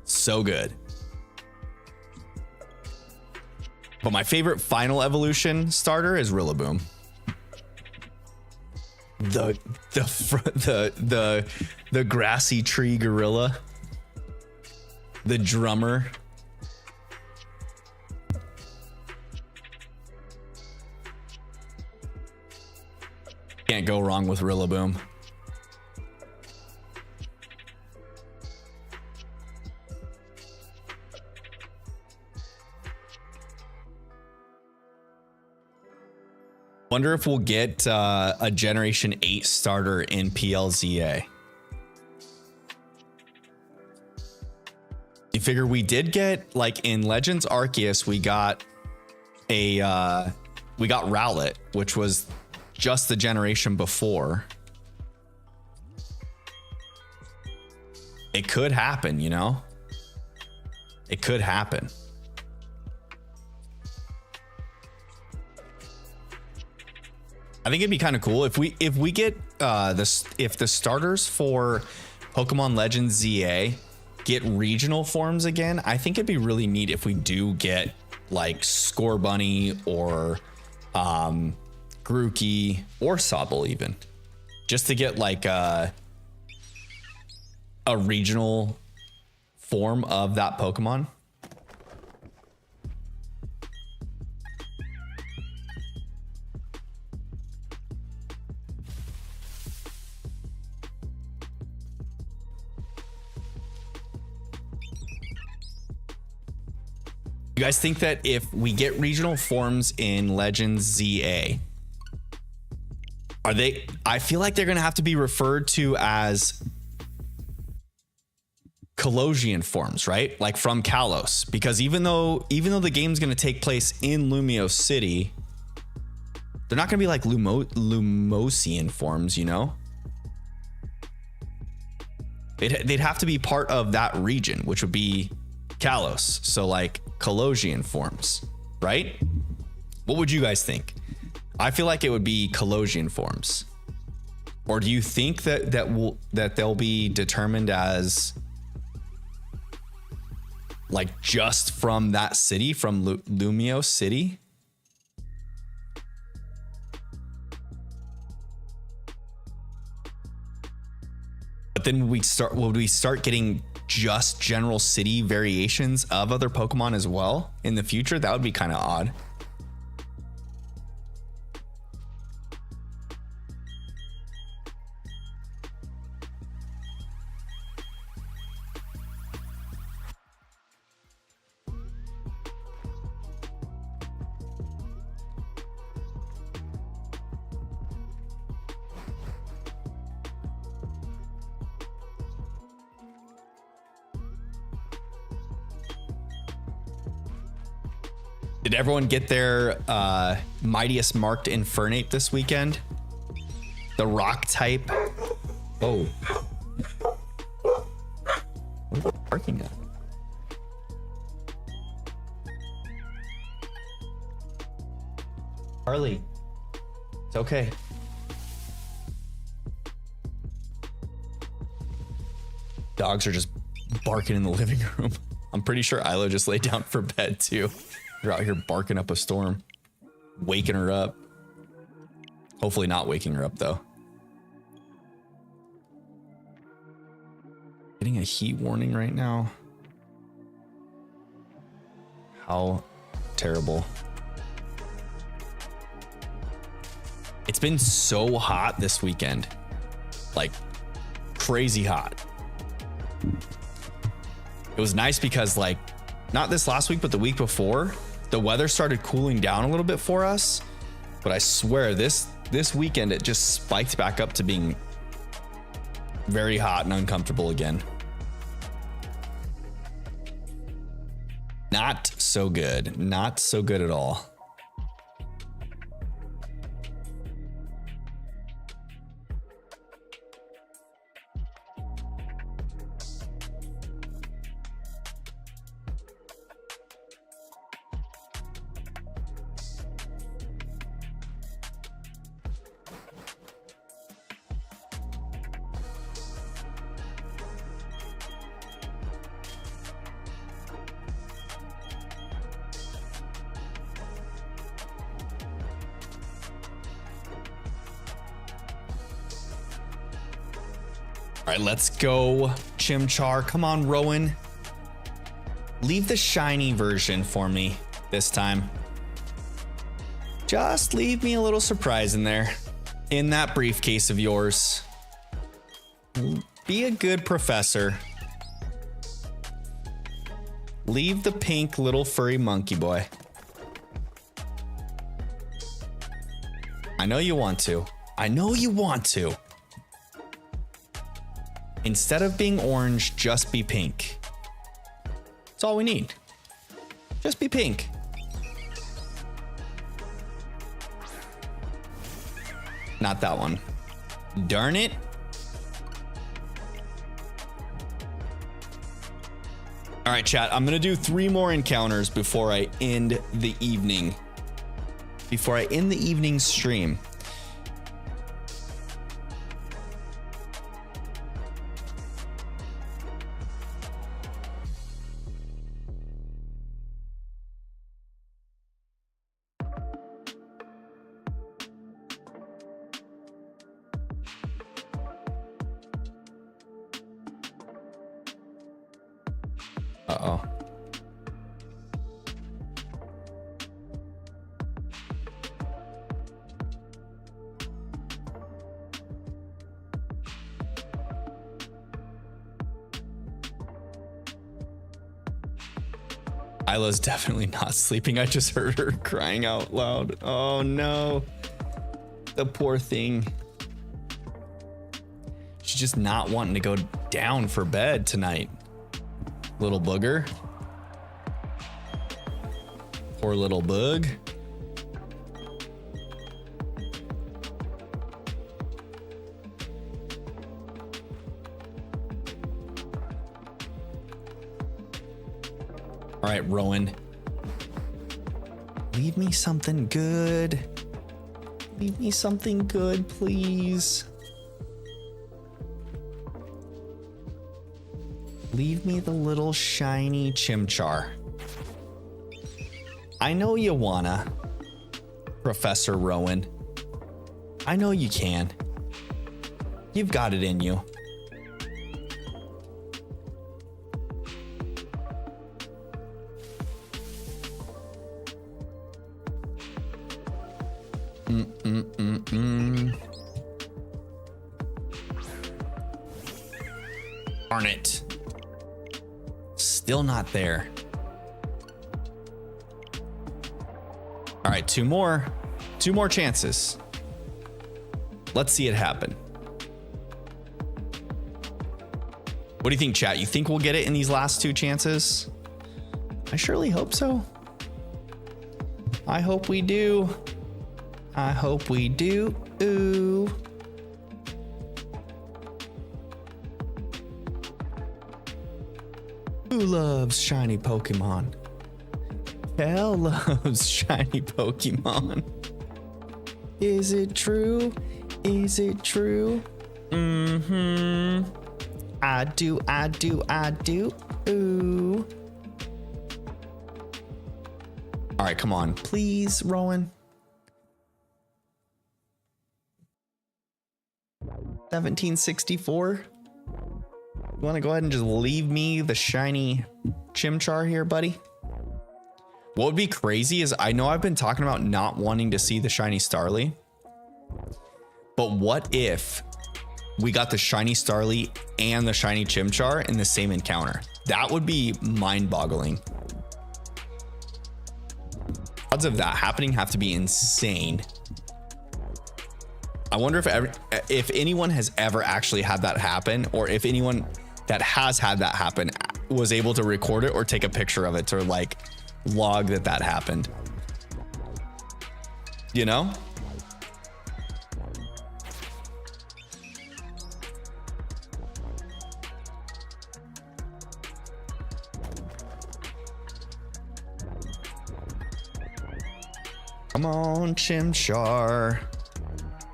So good. But my favorite final evolution starter is Rillaboom. The grassy tree gorilla. The drummer. Can't go wrong with Rillaboom. Wonder if we'll get a Generation 8 starter in PLZA. You figure we did get, like, in Legends Arceus, we got Rowlet, which was just the generation before. It could happen, you know? It could happen. I think it'd be kind of cool if we get if the starters for Pokemon Legends ZA get regional forms again. I think it'd be really neat if we do get like Scorbunny or Grookey or Sobble even, just to get like a regional form of that Pokemon. You guys think that if we get regional forms in Legends ZA, I feel like they're going to have to be referred to as Colosian forms, right? Like from Kalos, because even though the game's going to take place in Lumiose City, they're not going to be like Lumosian forms, you know? They'd have to be part of that region, which would be Kalos. So like Colosian forms, right? What would you guys think? I feel like it would be Colosian forms. Or do you think that they'll be determined as like just from that city, from Lumiose City? But then would we start getting just general city variations of other Pokemon as well in the future? That would be kind of odd. Did everyone get their Mightiest Marked Infernape this weekend? The rock type. Oh. What are you barking at? Harley. It's okay. Dogs are just barking in the living room. I'm pretty sure Isla just laid down for bed too. You're out here barking up a storm, waking her up. Hopefully not waking her up though. Getting a heat warning right now. How terrible. It's been so hot this weekend. Like crazy hot. It was nice because like, not this last week, but the week before, the weather started cooling down a little bit for us. But I swear this weekend, it just spiked back up to being very hot and uncomfortable again. Not so good. Not so good at all. All right, let's go, Chimchar. Come on, Rowan. Leave the shiny version for me this time. Just leave me a little surprise in there. In that briefcase of yours. Be a good professor. Leave the pink little furry monkey boy. I know you want to. I know you want to. Instead of being orange, just be pink. That's all we need. Just be pink. Not that one. Darn it. All right, chat. I'm going to do 3 more encounters before I end the evening. Before I end the evening stream. Uh-oh. Isla's definitely not sleeping. I just heard her crying out loud. Oh no. The poor thing. She's just not wanting to go down for bed tonight. Little booger. Poor little bug. All right, Rowan. Leave me something good. Leave me something good, please. Leave me the little shiny chimchar. I know you wanna, Professor Rowan. I know you can. You've got it in you. Darn it. Still not there. All right, two more chances. Let's see it happen. What do you think, chat? You think we'll get it in these last two chances? I surely hope so. I hope we do. I hope we do. Ooh. Who loves shiny Pokemon? Kel loves shiny Pokemon. Is it true? Is it true? Mm-hmm. I do. Ooh. All right, come on. Please, Rowan. 1764. You want to go ahead and just leave me the shiny Chimchar here, buddy? What would be crazy is I know I've been talking about not wanting to see the shiny Starly, but what if we got the shiny Starly and the shiny Chimchar in the same encounter? That would be mind-boggling. Odds of that happening have to be insane. I wonder if anyone has ever actually had that happen, or if anyone that has had that happen was able to record it or take a picture of it or like log that happened. You know? Come on, Chimchar.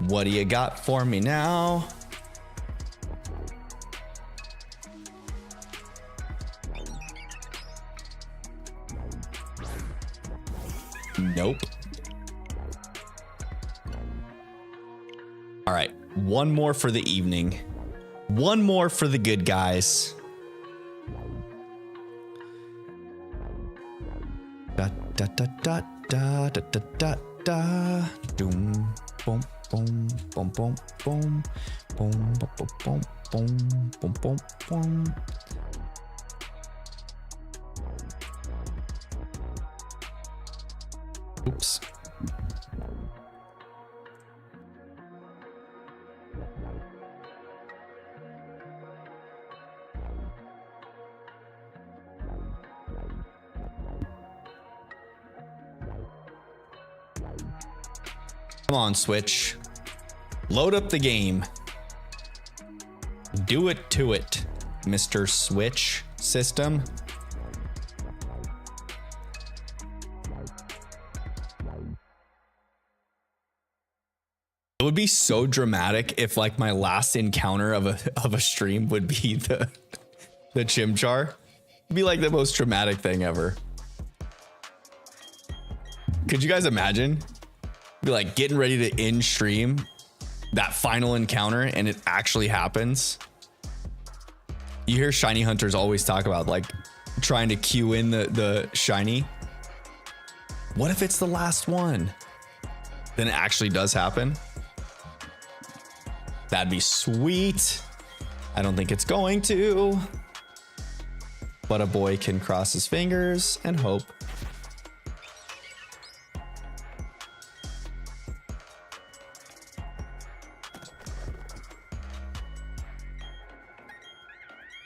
What do you got for me now? Nope. All right, one more for the evening. One more for the good guys. Da da da da da da da da da. Doom, boom, boom, boom, boom, boom, boom, boom, boom, boom, boom, boom, boom. Oops. Come on, Switch. Load up the game. Do it to it, Mr. Switch system. It would be so dramatic if like my last encounter of a stream would be the Chimchar. It'd be like the most dramatic thing ever. Could you guys imagine? Be like getting ready to end stream that final encounter and it actually happens. You hear shiny hunters always talk about like trying to queue in the shiny. What if it's the last one? Then it actually does happen. That'd be sweet. I don't think it's going to. But a boy can cross his fingers and hope.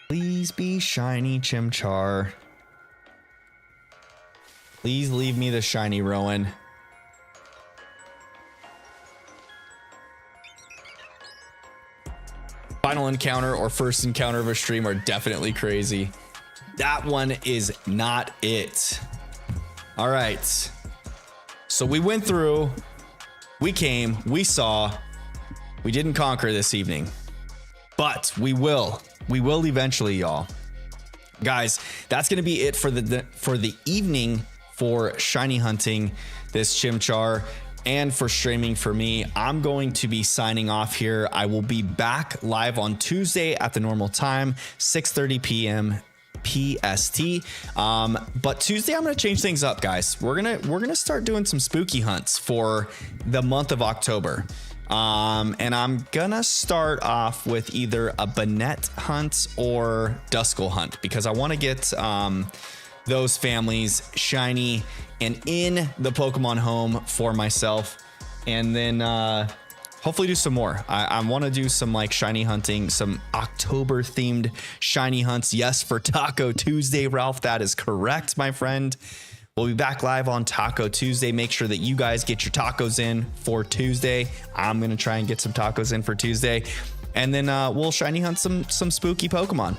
Please be shiny, Chimchar. Please leave me the shiny Rowan. Final encounter or first encounter of a stream are definitely crazy. That one is not it. All right. So we went through, we came, we saw, we didn't conquer this evening, but we will eventually, y'all. Guys, that's going to be it for the evening for shiny hunting this Chimchar and for streaming for me. I'm going to be signing off here. I will be back live on Tuesday at the normal time, 6:30 p.m. PST. But Tuesday I'm going to change things up, guys. We're going to start doing some spooky hunts for the month of October. And I'm gonna start off with either a Banette hunt or Duskull hunt because I want to get those families shiny and in the Pokemon home for myself, and then hopefully do some more. I want to do some like shiny hunting, some October themed shiny hunts. Yes, for Taco Tuesday, Ralph, that is correct, my friend. We'll be back live on Taco Tuesday. Make sure that you guys get your tacos in for Tuesday. I'm going to try and get some tacos in for Tuesday. And then we'll shiny hunt some spooky Pokemon.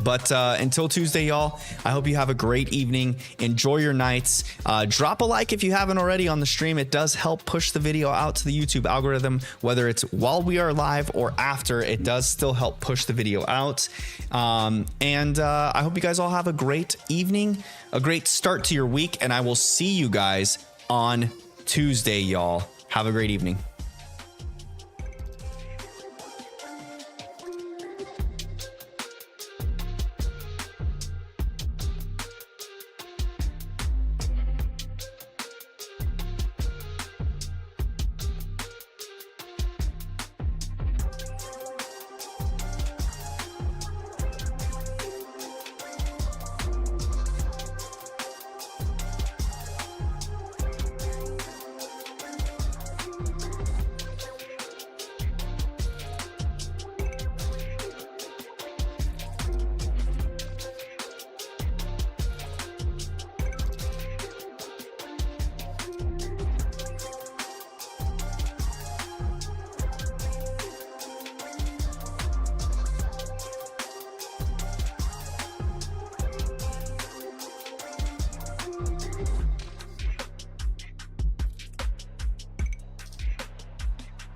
But until Tuesday, y'all, I hope you have a great evening. Enjoy your nights. Drop a like if you haven't already on the stream. It does help push the video out to the YouTube algorithm, whether it's while we are live or after. It does still help push the video out. And I hope you guys all have a great evening, a great start to your week, and I will see you guys on Tuesday, y'all. Have a great evening.